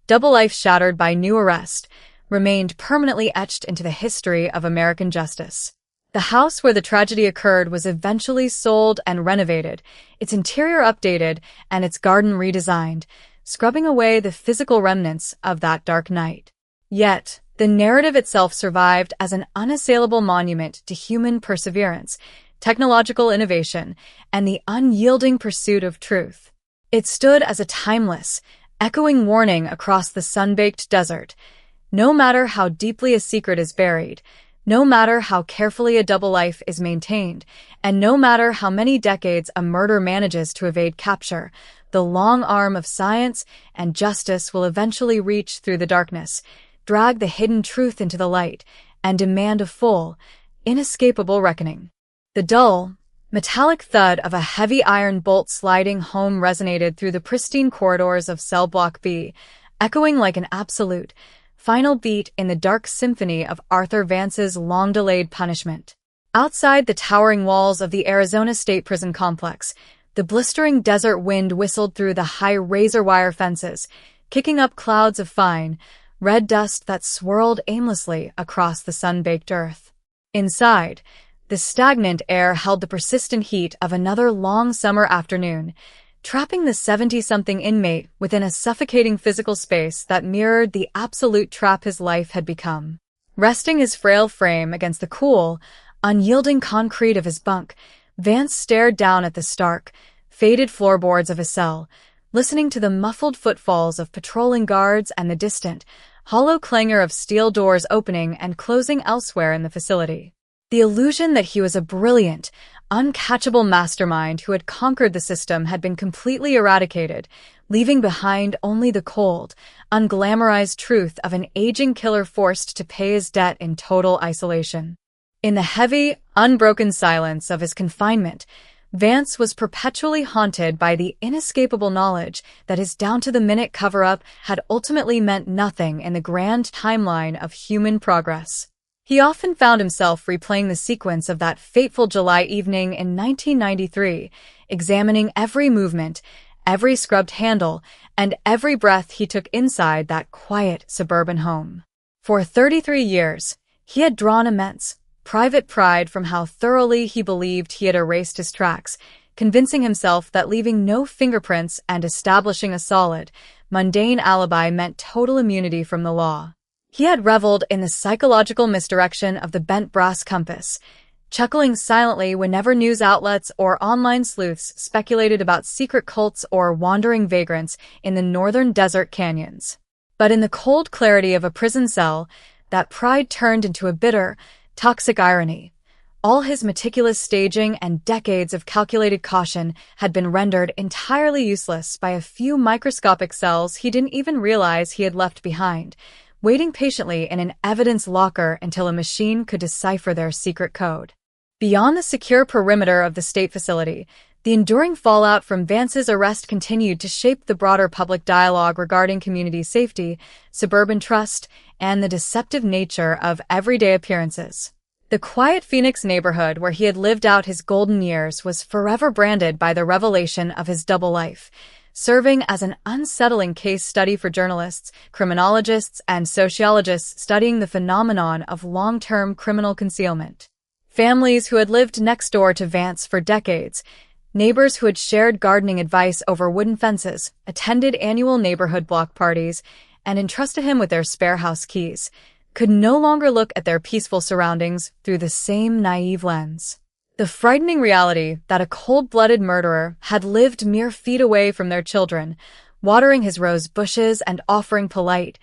double life shattered by new arrest, remained permanently etched into the history of American justice. The house where the tragedy occurred was eventually sold and renovated, its interior updated, and its garden redesigned, scrubbing away the physical remnants of that dark night. Yet, the narrative itself survived as an unassailable monument to human perseverance, technological innovation, and the unyielding pursuit of truth. It stood as a timeless, echoing warning across the sun-baked desert. No matter how deeply a secret is buried, no matter how carefully a double life is maintained, and no matter how many decades a murder manages to evade capture, the long arm of science and justice will eventually reach through the darkness, drag the hidden truth into the light, and demand a full, inescapable reckoning. The dull, metallic thud of a heavy iron bolt sliding home resonated through the pristine corridors of Cell Block B, echoing like an absolute, final beat in the dark symphony of Arthur Vance's long-delayed punishment. Outside the towering walls of the Arizona State Prison complex, the blistering desert wind whistled through the high razor-wire fences, kicking up clouds of fine, red dust that swirled aimlessly across the sun-baked earth. Inside, the stagnant air held the persistent heat of another long summer afternoon, trapping the 70-something inmate within a suffocating physical space that mirrored the absolute trap his life had become. Resting his frail frame against the cool, unyielding concrete of his bunk, Vance stared down at the stark, faded floorboards of his cell, listening to the muffled footfalls of patrolling guards and the distant, hollow clangor of steel doors opening and closing elsewhere in the facility. The illusion that he was a brilliant, uncatchable mastermind who had conquered the system had been completely eradicated, leaving behind only the cold, unglamorized truth of an aging killer forced to pay his debt in total isolation. In the heavy, unbroken silence of his confinement, Vance was perpetually haunted by the inescapable knowledge that his down-to-the-minute cover-up had ultimately meant nothing in the grand timeline of human progress. He often found himself replaying the sequence of that fateful July evening in 1993, examining every movement, every scrubbed handle, and every breath he took inside that quiet suburban home. For 33 years, he had drawn immense, private pride from how thoroughly he believed he had erased his tracks, convincing himself that leaving no fingerprints and establishing a solid, mundane alibi meant total immunity from the law. He had reveled in the psychological misdirection of the bent brass compass, chuckling silently whenever news outlets or online sleuths speculated about secret cults or wandering vagrants in the northern desert canyons. But in the cold clarity of a prison cell, that pride turned into a bitter, toxic irony. All his meticulous staging and decades of calculated caution had been rendered entirely useless by a few microscopic cells he didn't even realize he had left behind, waiting patiently in an evidence locker until a machine could decipher their secret code. Beyond the secure perimeter of the state facility, the enduring fallout from Vance's arrest continued to shape the broader public dialogue regarding community safety, suburban trust, and the deceptive nature of everyday appearances. The quiet Phoenix neighborhood where he had lived out his golden years was forever branded by the revelation of his double life, serving as an unsettling case study for journalists, criminologists, and sociologists studying the phenomenon of long-term criminal concealment. Families who had lived next door to Vance for decades, neighbors who had shared gardening advice over wooden fences, attended annual neighborhood block parties, and entrusted him with their spare house keys, could no longer look at their peaceful surroundings through the same naive lens. The frightening reality that a cold-blooded murderer had lived mere feet away from their children, watering his rose bushes and offering polite,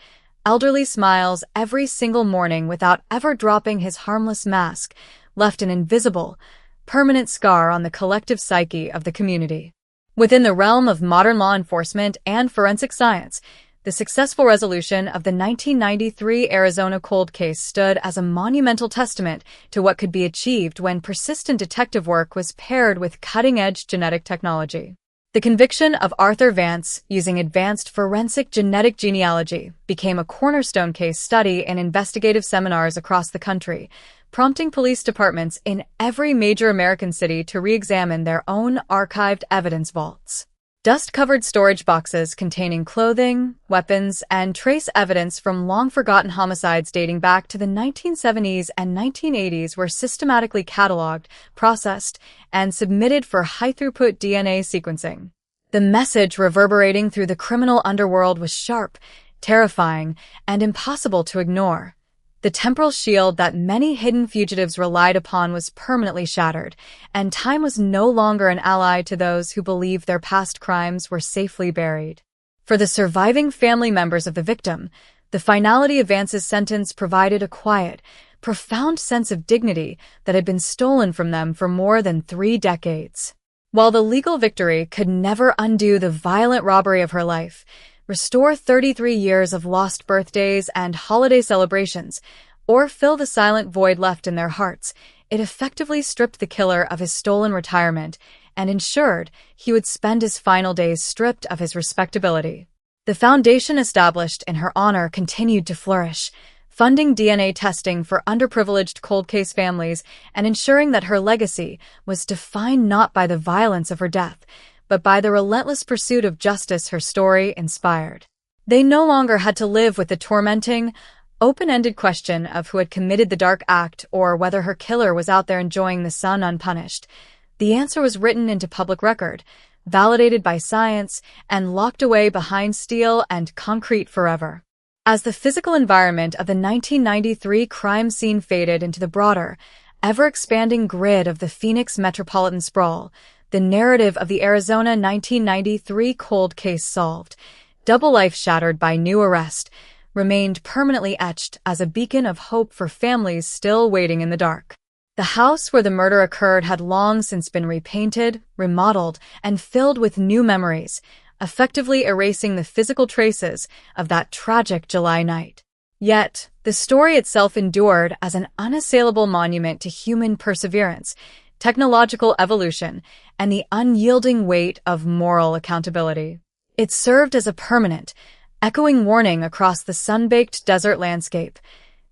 elderly smiles every single morning without ever dropping his harmless mask, left an invisible, permanent scar on the collective psyche of the community. Within the realm of modern law enforcement and forensic science, the successful resolution of the 1993 Arizona cold case stood as a monumental testament to what could be achieved when persistent detective work was paired with cutting-edge genetic technology. The conviction of Arthur Vance using advanced forensic genetic genealogy became a cornerstone case study in investigative seminars across the country, prompting police departments in every major American city to re-examine their own archived evidence vaults. Dust-covered storage boxes containing clothing, weapons, and trace evidence from long-forgotten homicides dating back to the 1970s and 1980s were systematically cataloged, processed, and submitted for high-throughput DNA sequencing. The message reverberating through the criminal underworld was sharp, terrifying, and impossible to ignore. The temporal shield that many hidden fugitives relied upon was permanently shattered, and time was no longer an ally to those who believed their past crimes were safely buried. For the surviving family members of the victim, the finality of Vance's sentence provided a quiet, profound sense of dignity that had been stolen from them for more than 3 decades. While the legal victory could never undo the violent robbery of her life, restore 33 years of lost birthdays and holiday celebrations, or fill the silent void left in their hearts, it effectively stripped the killer of his stolen retirement and ensured he would spend his final days stripped of his respectability. The foundation established in her honor continued to flourish, funding DNA testing for underprivileged cold case families and ensuring that her legacy was defined not by the violence of her death, but by the relentless pursuit of justice her story inspired. They no longer had to live with the tormenting, open-ended question of who had committed the dark act or whether her killer was out there enjoying the sun unpunished. The answer was written into public record, validated by science, and locked away behind steel and concrete forever. As the physical environment of the 1993 crime scene faded into the broader, ever-expanding grid of the Phoenix metropolitan sprawl, the narrative of the Arizona 1993 cold case solved, double life shattered by new arrest, remained permanently etched as a beacon of hope for families still waiting in the dark. The house where the murder occurred had long since been repainted, remodeled, and filled with new memories, effectively erasing the physical traces of that tragic July night. Yet, the story itself endured as an unassailable monument to human perseverance, technological evolution, and the unyielding weight of moral accountability. It served as a permanent, echoing warning across the sun-baked desert landscape.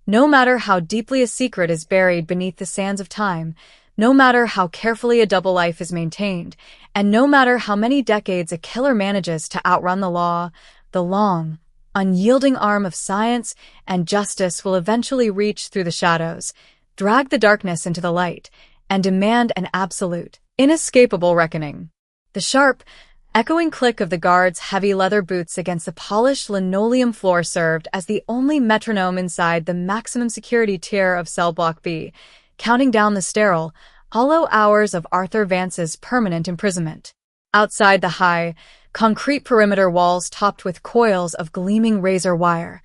No matter how deeply a secret is buried beneath the sands of time, no matter how carefully a double life is maintained, and no matter how many decades a killer manages to outrun the law, the long, unyielding arm of science and justice will eventually reach through the shadows, drag the darkness into the light, and demand an absolute, inescapable reckoning. The sharp, echoing click of the guard's heavy leather boots against the polished linoleum floor served as the only metronome inside the maximum security tier of Cell Block B, counting down the sterile, hollow hours of Arthur Vance's permanent imprisonment. Outside the high, concrete perimeter walls topped with coils of gleaming razor wire,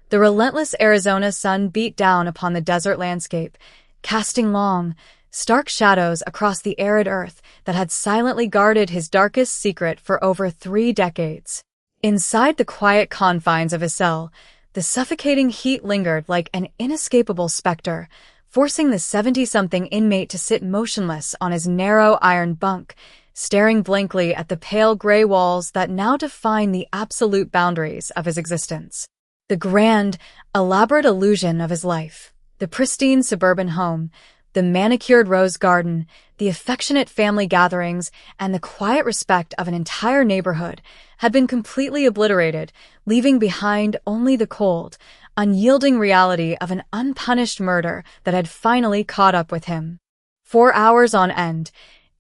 the relentless Arizona sun beat down upon the desert landscape, casting long, stark shadows across the arid earth that had silently guarded his darkest secret for over 3 decades. Inside the quiet confines of his cell, the suffocating heat lingered like an inescapable specter, forcing the 70-something inmate to sit motionless on his narrow iron bunk, staring blankly at the pale gray walls that now define the absolute boundaries of his existence. The grand, elaborate illusion of his life, the pristine suburban home, the manicured rose garden, the affectionate family gatherings, and the quiet respect of an entire neighborhood had been completely obliterated, leaving behind only the cold, unyielding reality of an unpunished murder that had finally caught up with him. 4 hours on end,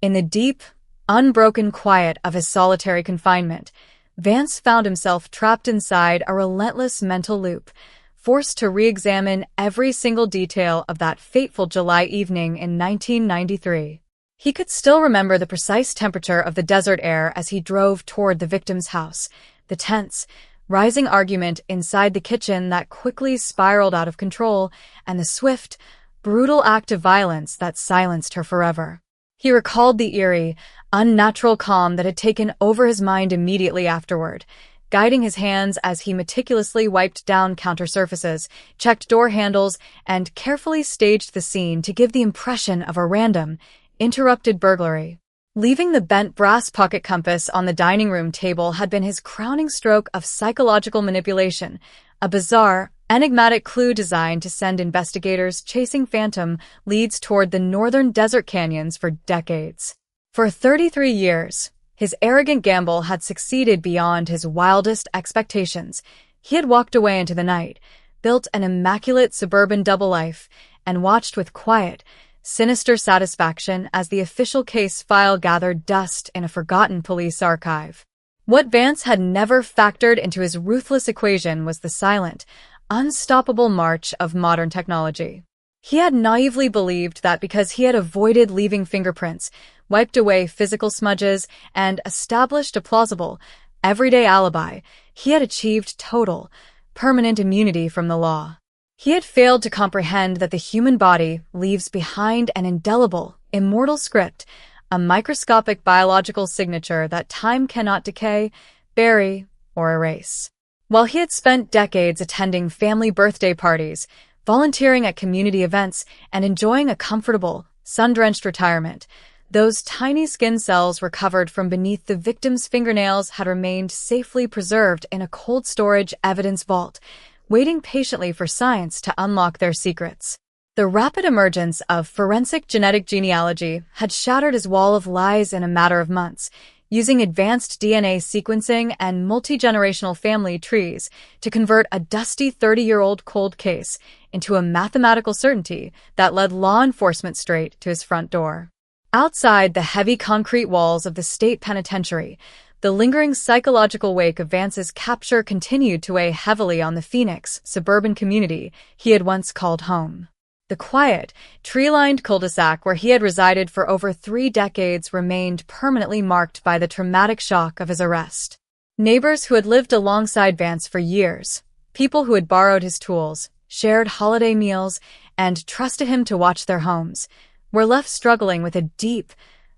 in the deep, unbroken quiet of his solitary confinement, Vance found himself trapped inside a relentless mental loop, forced to re-examine every single detail of that fateful July evening in 1993. He could still remember the precise temperature of the desert air as he drove toward the victim's house, the tense, rising argument inside the kitchen that quickly spiraled out of control, and the swift, brutal act of violence that silenced her forever. He recalled the eerie, unnatural calm that had taken over his mind immediately afterward, guiding his hands as he meticulously wiped down counter surfaces, checked door handles, and carefully staged the scene to give the impression of a random, interrupted burglary. Leaving the bent brass pocket compass on the dining room table had been his crowning stroke of psychological manipulation, a bizarre, enigmatic clue designed to send investigators chasing phantom leads toward the northern desert canyons for decades. For 33 years, his arrogant gamble had succeeded beyond his wildest expectations. He had walked away into the night, built an immaculate suburban double life, and watched with quiet, sinister satisfaction as the official case file gathered dust in a forgotten police archive. What Vance had never factored into his ruthless equation was the silent, unstoppable march of modern technology. He had naively believed that because he had avoided leaving fingerprints, wiped away physical smudges, and established a plausible, everyday alibi, he had achieved total, permanent immunity from the law. He had failed to comprehend that the human body leaves behind an indelible, immortal script, a microscopic biological signature that time cannot decay, bury, or erase. While he had spent decades attending family birthday parties, volunteering at community events, and enjoying a comfortable, sun-drenched retirement, those tiny skin cells recovered from beneath the victim's fingernails had remained safely preserved in a cold storage evidence vault, waiting patiently for science to unlock their secrets. The rapid emergence of forensic genetic genealogy had shattered his wall of lies in a matter of months, using advanced DNA sequencing and multi-generational family trees to convert a dusty 30-year-old cold case into a mathematical certainty that led law enforcement straight to his front door. Outside the heavy concrete walls of the state penitentiary, the lingering psychological wake of Vance's capture continued to weigh heavily on the Phoenix suburban community he had once called home. The quiet, tree-lined cul-de-sac where he had resided for over 3 decades remained permanently marked by the traumatic shock of his arrest. Neighbors who had lived alongside Vance for years, people who had borrowed his tools, shared holiday meals, and trusted him to watch their homes, were left struggling with a deep,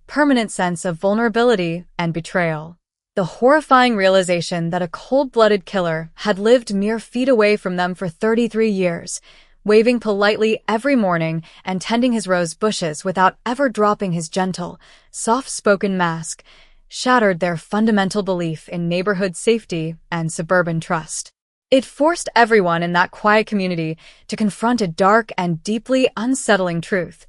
permanent sense of vulnerability and betrayal. The horrifying realization that a cold-blooded killer had lived mere feet away from them for 33 years, waving politely every morning and tending his rose bushes without ever dropping his gentle, soft-spoken mask, shattered their fundamental belief in neighborhood safety and suburban trust. It forced everyone in that quiet community to confront a dark and deeply unsettling truth.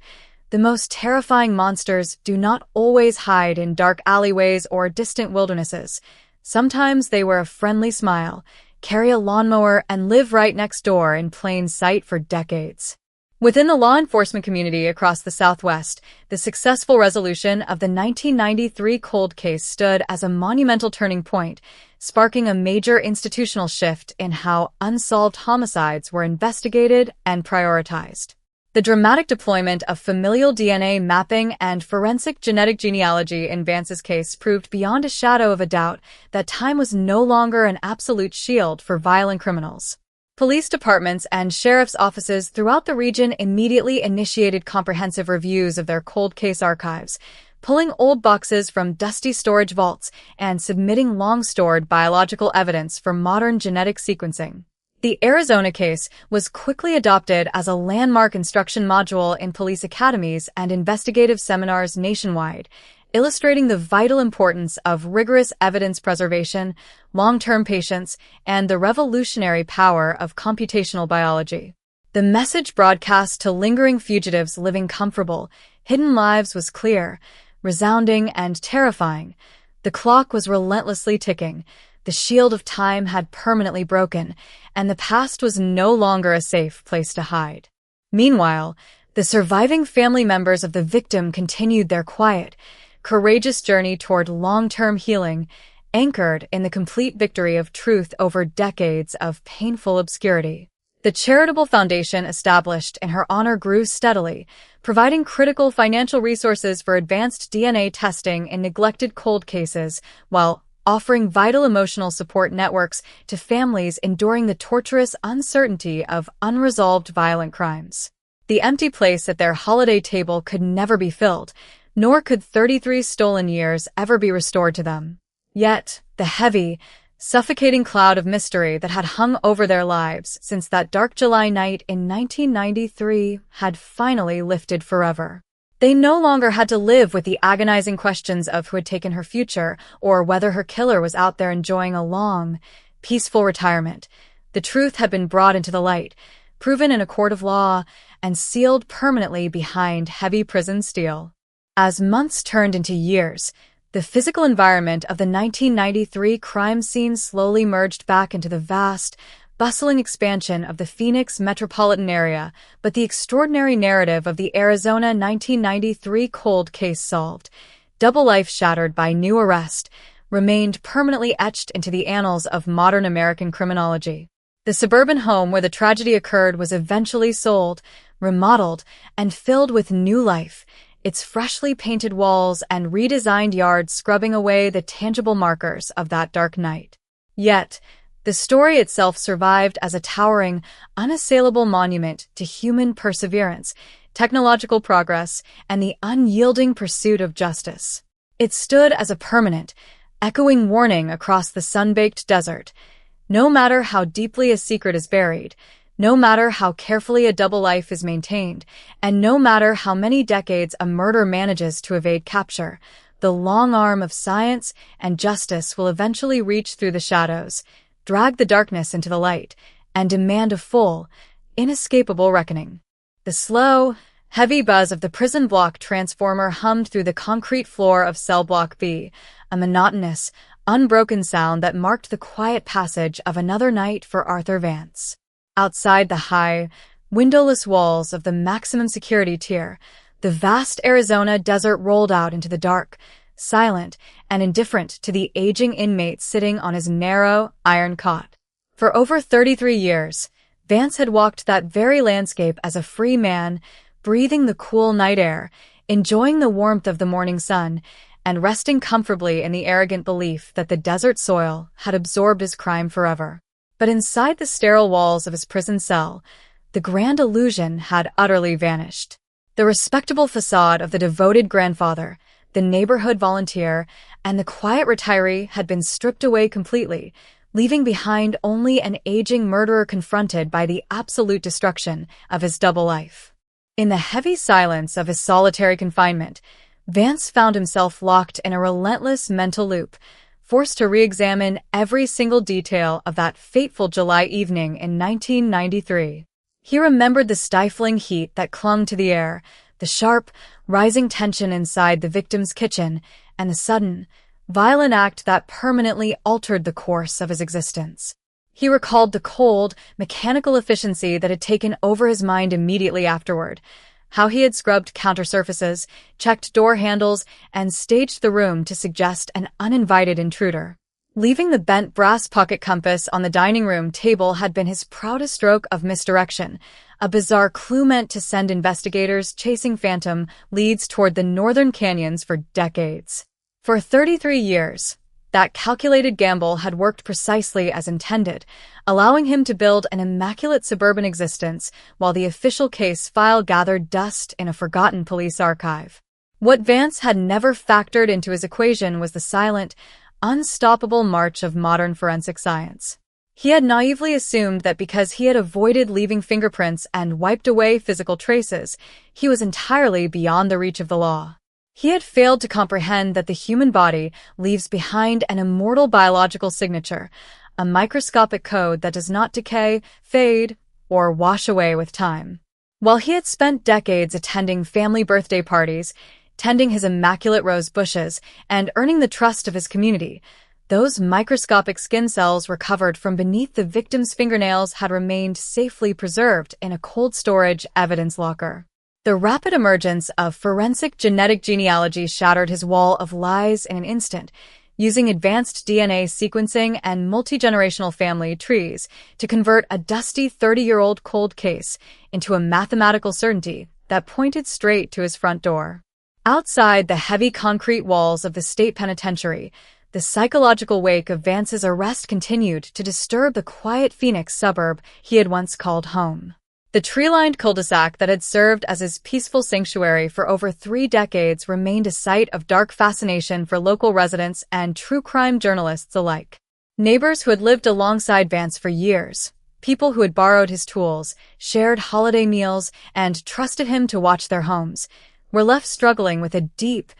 The most terrifying monsters do not always hide in dark alleyways or distant wildernesses. Sometimes they wear a friendly smile, carry a lawnmower, and live right next door in plain sight for decades. Within the law enforcement community across the Southwest, the successful resolution of the 1993 cold case stood as a monumental turning point, sparking a major institutional shift in how unsolved homicides were investigated and prioritized. The dramatic deployment of familial DNA mapping and forensic genetic genealogy in Vance's case proved beyond a shadow of a doubt that time was no longer an absolute shield for violent criminals. Police departments and sheriff's offices throughout the region immediately initiated comprehensive reviews of their cold case archives, pulling old boxes from dusty storage vaults and submitting long-stored biological evidence for modern genetic sequencing. The Arizona case was quickly adopted as a landmark instruction module in police academies and investigative seminars nationwide, illustrating the vital importance of rigorous evidence preservation, long-term patience, and the revolutionary power of computational biology. The message broadcast to lingering fugitives living comfortable, hidden lives was clear, resounding, and terrifying. The clock was relentlessly ticking. The shield of time had permanently broken, and the past was no longer a safe place to hide. Meanwhile, the surviving family members of the victim continued their quiet, courageous journey toward long-term healing, anchored in the complete victory of truth over decades of painful obscurity. The charitable foundation established in her honor grew steadily, providing critical financial resources for advanced DNA testing in neglected cold cases, while offering vital emotional support networks to families enduring the torturous uncertainty of unresolved violent crimes. The empty place at their holiday table could never be filled, nor could 33 stolen years ever be restored to them. Yet, the heavy, suffocating cloud of mystery that had hung over their lives since that dark July night in 1993 had finally lifted forever. They no longer had to live with the agonizing questions of who had taken her future or whether her killer was out there enjoying a long, peaceful retirement. The truth had been brought into the light, proven in a court of law, and sealed permanently behind heavy prison steel. As months turned into years, the physical environment of the 1993 crime scene slowly merged back into the vast, bustling expansion of the Phoenix metropolitan area, but the extraordinary narrative of the Arizona 1993 cold case solved, double life shattered by new arrest, remained permanently etched into the annals of modern American criminology. The suburban home where the tragedy occurred was eventually sold, remodeled, and filled with new life, its freshly painted walls and redesigned yard scrubbing away the tangible markers of that dark night. Yet, the story itself survived as a towering, unassailable monument to human perseverance, technological progress, and the unyielding pursuit of justice. It stood as a permanent, echoing warning across the sun-baked desert. No matter how deeply a secret is buried, no matter how carefully a double life is maintained, and no matter how many decades a murder manages to evade capture, the long arm of science and justice will eventually reach through the shadows, drag the darkness into the light, and demand a full, inescapable reckoning. The slow, heavy buzz of the prison block transformer hummed through the concrete floor of cell block B, a monotonous, unbroken sound that marked the quiet passage of another night for Arthur Vance. Outside the high, windowless walls of the maximum security tier, the vast Arizona desert rolled out into the dark, silent and indifferent to the aging inmate sitting on his narrow, iron cot. For over 33 years, Vance had walked that very landscape as a free man, breathing the cool night air, enjoying the warmth of the morning sun, and resting comfortably in the arrogant belief that the desert soil had absorbed his crime forever. But inside the sterile walls of his prison cell, the grand illusion had utterly vanished. The respectable facade of the devoted grandfather, the neighborhood volunteer, and the quiet retiree had been stripped away completely, leaving behind only an aging murderer confronted by the absolute destruction of his double life. In the heavy silence of his solitary confinement, Vance found himself locked in a relentless mental loop, forced to re-examine every single detail of that fateful July evening in 1993. He remembered the stifling heat that clung to the air, the sharp, rising tension inside the victim's kitchen, and the sudden, violent act that permanently altered the course of his existence. He recalled the cold, mechanical efficiency that had taken over his mind immediately afterward, how he had scrubbed counter surfaces, checked door handles, and staged the room to suggest an uninvited intruder. Leaving the bent brass pocket compass on the dining room table had been his proudest stroke of misdirection, a bizarre clue meant to send investigators chasing phantom leads toward the northern canyons for decades. For 33 years, that calculated gamble had worked precisely as intended, allowing him to build an immaculate suburban existence while the official case file gathered dust in a forgotten police archive. What Vance had never factored into his equation was the silent, unstoppable march of modern forensic science. He had naively assumed that because he had avoided leaving fingerprints and wiped away physical traces, he was entirely beyond the reach of the law. He had failed to comprehend that the human body leaves behind an immortal biological signature, a microscopic code that does not decay, fade, or wash away with time. While he had spent decades attending family birthday parties, tending his immaculate rose bushes, and earning the trust of his community, those microscopic skin cells recovered from beneath the victim's fingernails had remained safely preserved in a cold storage evidence locker. The rapid emergence of forensic genetic genealogy shattered his wall of lies in an instant, using advanced DNA sequencing and multi-generational family trees to convert a dusty 30-year-old cold case into a mathematical certainty that pointed straight to his front door. Outside the heavy concrete walls of the state penitentiary, the psychological wake of Vance's arrest continued to disturb the quiet Phoenix suburb he had once called home. The tree-lined cul-de-sac that had served as his peaceful sanctuary for over 3 decades remained a site of dark fascination for local residents and true crime journalists alike. Neighbors who had lived alongside Vance for years, people who had borrowed his tools, shared holiday meals, and trusted him to watch their homes, were left struggling with a deep,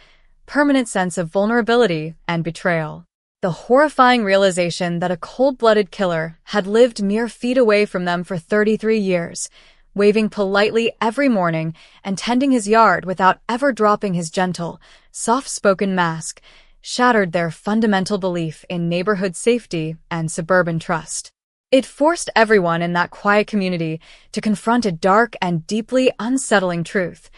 permanent sense of vulnerability and betrayal. The horrifying realization that a cold-blooded killer had lived mere feet away from them for 33 years, waving politely every morning and tending his yard without ever dropping his gentle, soft-spoken mask, shattered their fundamental belief in neighborhood safety and suburban trust. It forced everyone in that quiet community to confront a dark and deeply unsettling truth.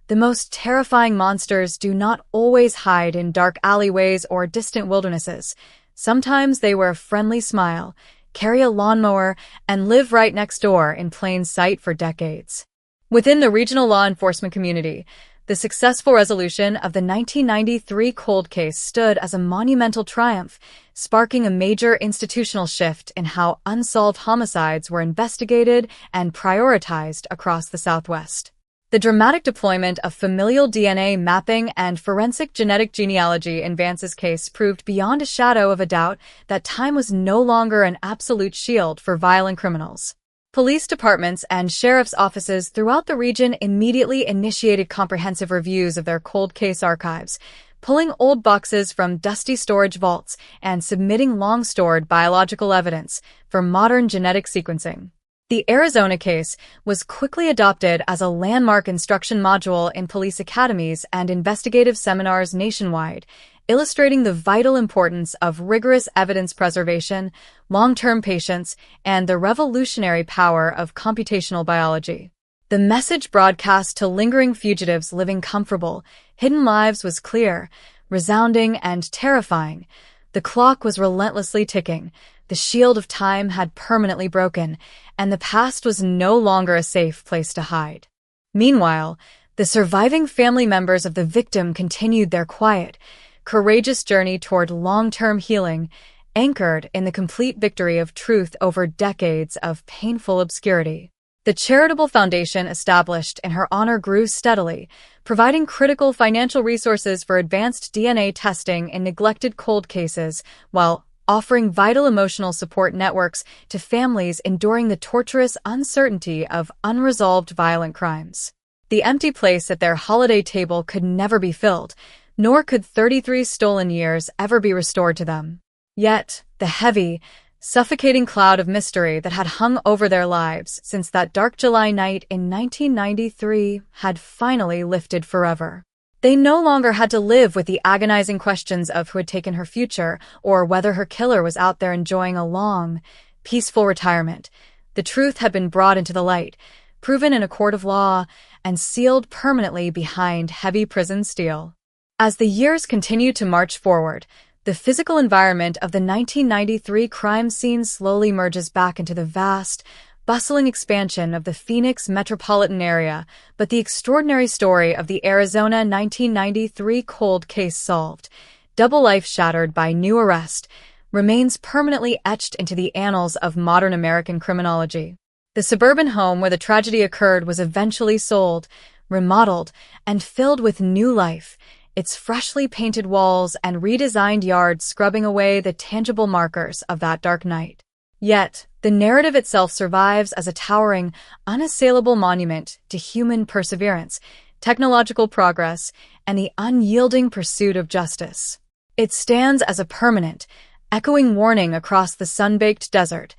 The most terrifying monsters do not always hide in dark alleyways or distant wildernesses. Sometimes they wear a friendly smile, carry a lawnmower, and live right next door in plain sight for decades. Within the regional law enforcement community, the successful resolution of the 1993 cold case stood as a monumental triumph, sparking a major institutional shift in how unsolved homicides were investigated and prioritized across the Southwest. The dramatic deployment of familial DNA mapping and forensic genetic genealogy in Vance's case proved beyond a shadow of a doubt that time was no longer an absolute shield for violent criminals. Police departments and sheriff's offices throughout the region immediately initiated comprehensive reviews of their cold case archives, pulling old boxes from dusty storage vaults and submitting long-stored biological evidence for modern genetic sequencing. The Arizona case was quickly adopted as a landmark instruction module in police academies and investigative seminars nationwide, illustrating the vital importance of rigorous evidence preservation, long-term patience, and the revolutionary power of computational biology. The message broadcast to lingering fugitives living comfortable, hidden lives was clear, resounding, and terrifying. The clock was relentlessly ticking. The shield of time had permanently broken, and the past was no longer a safe place to hide. Meanwhile, the surviving family members of the victim continued their quiet, courageous journey toward long-term healing, anchored in the complete victory of truth over decades of painful obscurity. The charitable foundation established in her honor grew steadily, providing critical financial resources for advanced DNA testing in neglected cold cases, while offering vital emotional support networks to families enduring the torturous uncertainty of unresolved violent crimes. The empty place at their holiday table could never be filled, nor could 33 stolen years ever be restored to them. Yet, the heavy, suffocating cloud of mystery that had hung over their lives since that dark July night in 1993 had finally lifted forever. They no longer had to live with the agonizing questions of who had taken her future or whether her killer was out there enjoying a long, peaceful retirement. The truth had been brought into the light, proven in a court of law, and sealed permanently behind heavy prison steel. As the years continued to march forward, the physical environment of the 1993 crime scene slowly merges back into the vast, bustling expansion of the Phoenix metropolitan area, but the extraordinary story of the Arizona 1993 cold case solved, double life shattered by new arrest, remains permanently etched into the annals of modern American criminology. The suburban home where the tragedy occurred was eventually sold, remodeled, and filled with new life, its freshly painted walls and redesigned yard scrubbing away the tangible markers of that dark night. Yet, the narrative itself survives as a towering, unassailable monument to human perseverance, technological progress, and the unyielding pursuit of justice. It stands as a permanent, echoing warning across the sun-baked desert.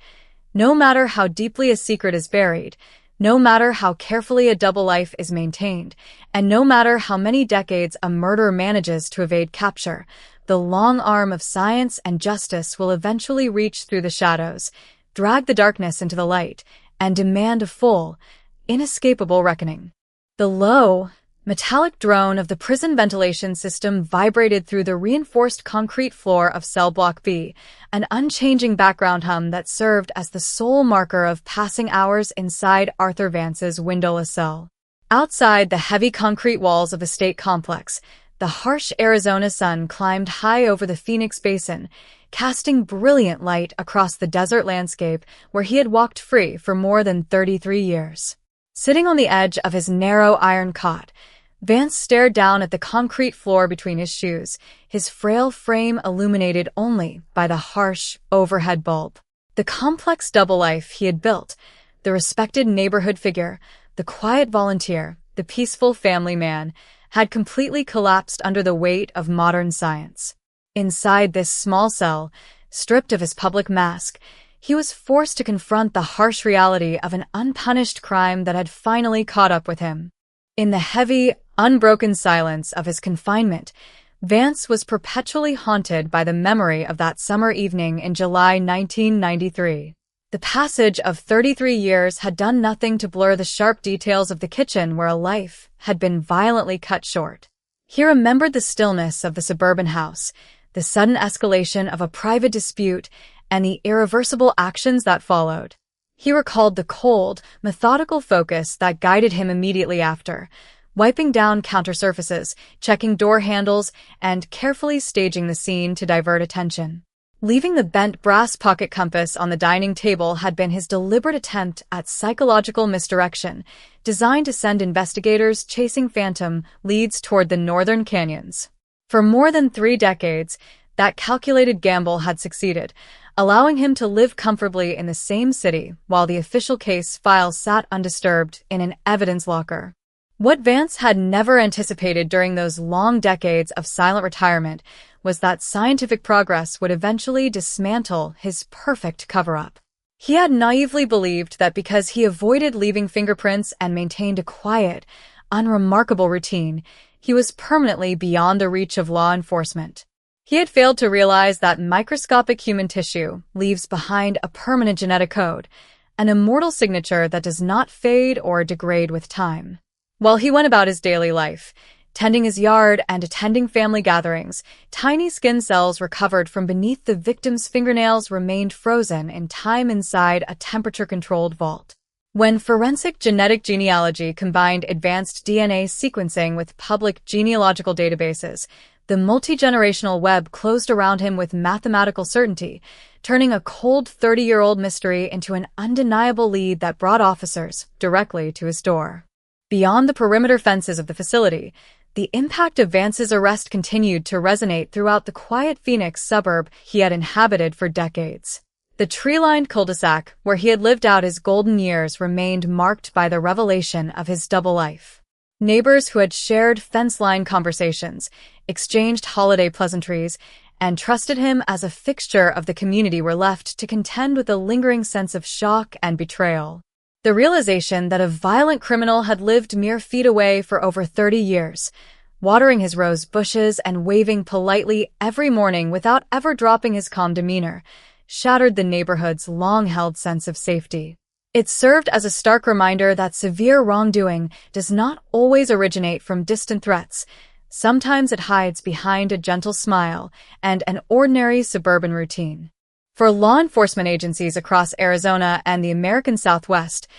No matter how deeply a secret is buried, no matter how carefully a double life is maintained, and no matter how many decades a murderer manages to evade capture, the long arm of science and justice will eventually reach through the shadows, drag the darkness into the light, and demand a full, inescapable reckoning. The low, metallic drone of the prison ventilation system vibrated through the reinforced concrete floor of cell block B, an unchanging background hum that served as the sole marker of passing hours inside Arthur Vance's windowless cell. Outside the heavy concrete walls of the state complex, the harsh Arizona sun climbed high over the Phoenix Basin, casting brilliant light across the desert landscape where he had walked free for more than 33 years. Sitting on the edge of his narrow iron cot, Vance stared down at the concrete floor between his shoes, his frail frame illuminated only by the harsh overhead bulb. The complex double life he had built, the respected neighborhood figure, the quiet volunteer, the peaceful family man, had completely collapsed under the weight of modern science. Inside this small cell, stripped of his public mask, he was forced to confront the harsh reality of an unpunished crime that had finally caught up with him. In the heavy, unbroken silence of his confinement, Vance was perpetually haunted by the memory of that summer evening in July 1993. The passage of 33 years had done nothing to blur the sharp details of the kitchen where a life had been violently cut short. He remembered the stillness of the suburban house, the sudden escalation of a private dispute, and the irreversible actions that followed. He recalled the cold, methodical focus that guided him immediately after, wiping down counter surfaces, checking door handles, and carefully staging the scene to divert attention. Leaving the bent brass pocket compass on the dining table had been his deliberate attempt at psychological misdirection, designed to send investigators chasing phantom leads toward the northern canyons. For more than 3 decades, that calculated gamble had succeeded, allowing him to live comfortably in the same city while the official case file sat undisturbed in an evidence locker. What Vance had never anticipated during those long decades of silent retirement was that scientific progress would eventually dismantle his perfect cover-up. He had naively believed that because he avoided leaving fingerprints and maintained a quiet, unremarkable routine, he was permanently beyond the reach of law enforcement. He had failed to realize that microscopic human tissue leaves behind a permanent genetic code, an immortal signature that does not fade or degrade with time. While he went about his daily life, tending his yard and attending family gatherings, tiny skin cells recovered from beneath the victim's fingernails remained frozen in time inside a temperature-controlled vault. When forensic genetic genealogy combined advanced DNA sequencing with public genealogical databases, the multi-generational web closed around him with mathematical certainty, turning a cold 30-year-old mystery into an undeniable lead that brought officers directly to his door. Beyond the perimeter fences of the facility, the impact of Vance's arrest continued to resonate throughout the quiet Phoenix suburb he had inhabited for decades. The tree-lined cul-de-sac where he had lived out his golden years remained marked by the revelation of his double life. Neighbors who had shared fence-line conversations, exchanged holiday pleasantries, and trusted him as a fixture of the community were left to contend with a lingering sense of shock and betrayal. The realization that a violent criminal had lived mere feet away for over 30 years, watering his rose bushes and waving politely every morning without ever dropping his calm demeanor, shattered the neighborhood's long-held sense of safety. It served as a stark reminder that severe wrongdoing does not always originate from distant threats. Sometimes it hides behind a gentle smile and an ordinary suburban routine. For law enforcement agencies across Arizona and the American Southwest,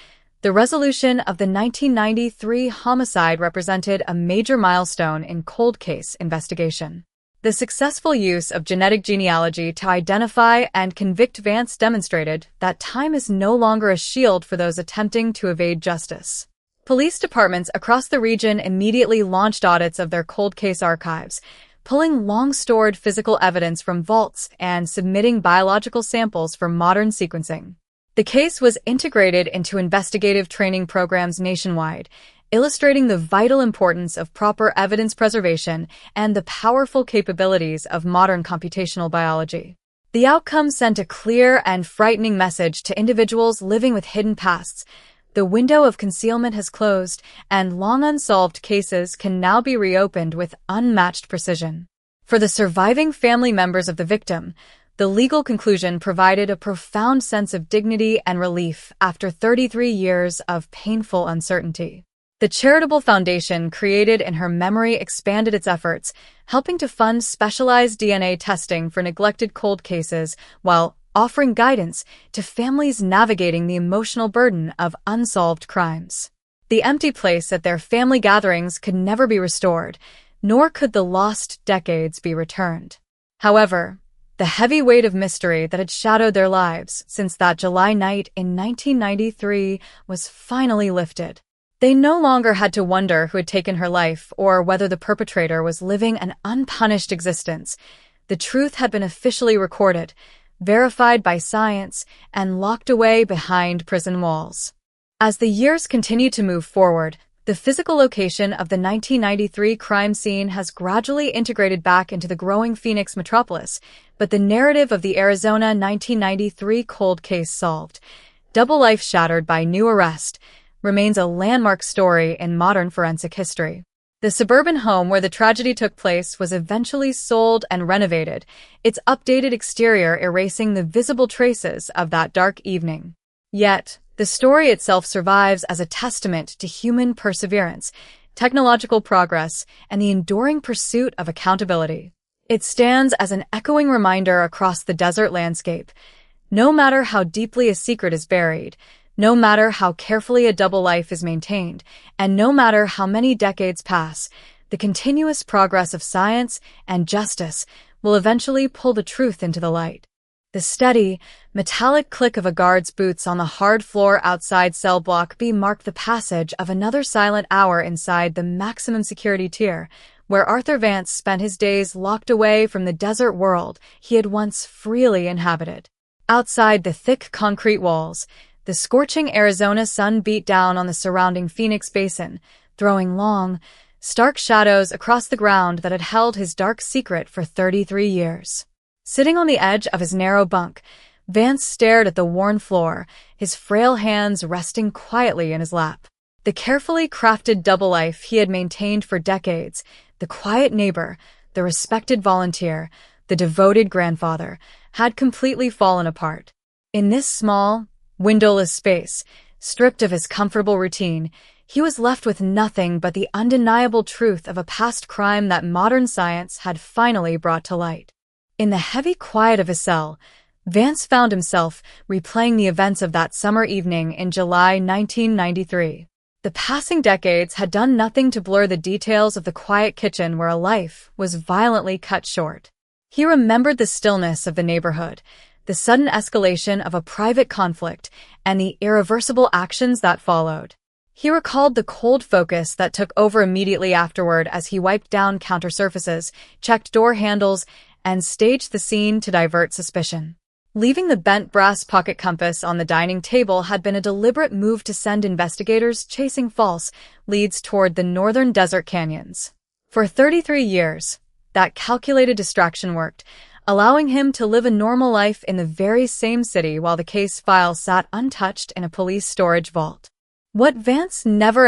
the resolution of the 1993 homicide represented a major milestone in cold case investigation. The successful use of genetic genealogy to identify and convict Vance demonstrated that time is no longer a shield for those attempting to evade justice. Police departments across the region immediately launched audits of their cold case archives, pulling long-stored physical evidence from vaults and submitting biological samples for modern sequencing. The case was integrated into investigative training programs nationwide, illustrating the vital importance of proper evidence preservation and the powerful capabilities of modern computational biology. The outcome sent a clear and frightening message to individuals living with hidden pasts. The window of concealment has closed, and long unsolved cases can now be reopened with unmatched precision. For the surviving family members of the victim, the legal conclusion provided a profound sense of dignity and relief after 33 years of painful uncertainty. The charitable foundation created in her memory expanded its efforts, helping to fund specialized DNA testing for neglected cold cases while offering guidance to families navigating the emotional burden of unsolved crimes. The empty place at their family gatherings could never be restored, nor could the lost decades be returned. However, the heavy weight of mystery that had shadowed their lives since that July night in 1993 was finally lifted. They no longer had to wonder who had taken her life or whether the perpetrator was living an unpunished existence. The truth had been officially recorded, verified by science, and locked away behind prison walls. As the years continue to move forward, the physical location of the 1993 crime scene has gradually integrated back into the growing Phoenix metropolis, but the narrative of the Arizona 1993 cold case solved, double life shattered by new arrest, remains a landmark story in modern forensic history. The suburban home where the tragedy took place was eventually sold and renovated, its updated exterior erasing the visible traces of that dark evening. Yet, the story itself survives as a testament to human perseverance, technological progress, and the enduring pursuit of accountability. It stands as an echoing reminder across the desert landscape. No matter how deeply a secret is buried, no matter how carefully a double life is maintained, and no matter how many decades pass, the continuous progress of science and justice will eventually pull the truth into the light. The steady, metallic click of a guard's boots on the hard floor outside cell block B marked the passage of another silent hour inside the maximum security tier, where Arthur Vance spent his days locked away from the desert world he had once freely inhabited. Outside the thick concrete walls, the scorching Arizona sun beat down on the surrounding Phoenix Basin, throwing long, stark shadows across the ground that had held his dark secret for 33 years. Sitting on the edge of his narrow bunk, Vance stared at the worn floor, his frail hands resting quietly in his lap. The carefully crafted double life he had maintained for decades, the quiet neighbor, the respected volunteer, the devoted grandfather, had completely fallen apart. In this small, windowless space, stripped of his comfortable routine, he was left with nothing but the undeniable truth of a past crime that modern science had finally brought to light. In the heavy quiet of his cell, Vance found himself replaying the events of that summer evening in July 1993. The passing decades had done nothing to blur the details of the quiet kitchen where a life was violently cut short. He remembered the stillness of the neighborhood, the sudden escalation of a private conflict, and the irreversible actions that followed. He recalled the cold focus that took over immediately afterward as he wiped down counter surfaces, checked door handles, and staged the scene to divert suspicion. Leaving the bent brass pocket compass on the dining table had been a deliberate move to send investigators chasing false leads toward the northern desert canyons. For 33 years, that calculated distraction worked, allowing him to live a normal life in the very same city while the case file sat untouched in a police storage vault. What Vance never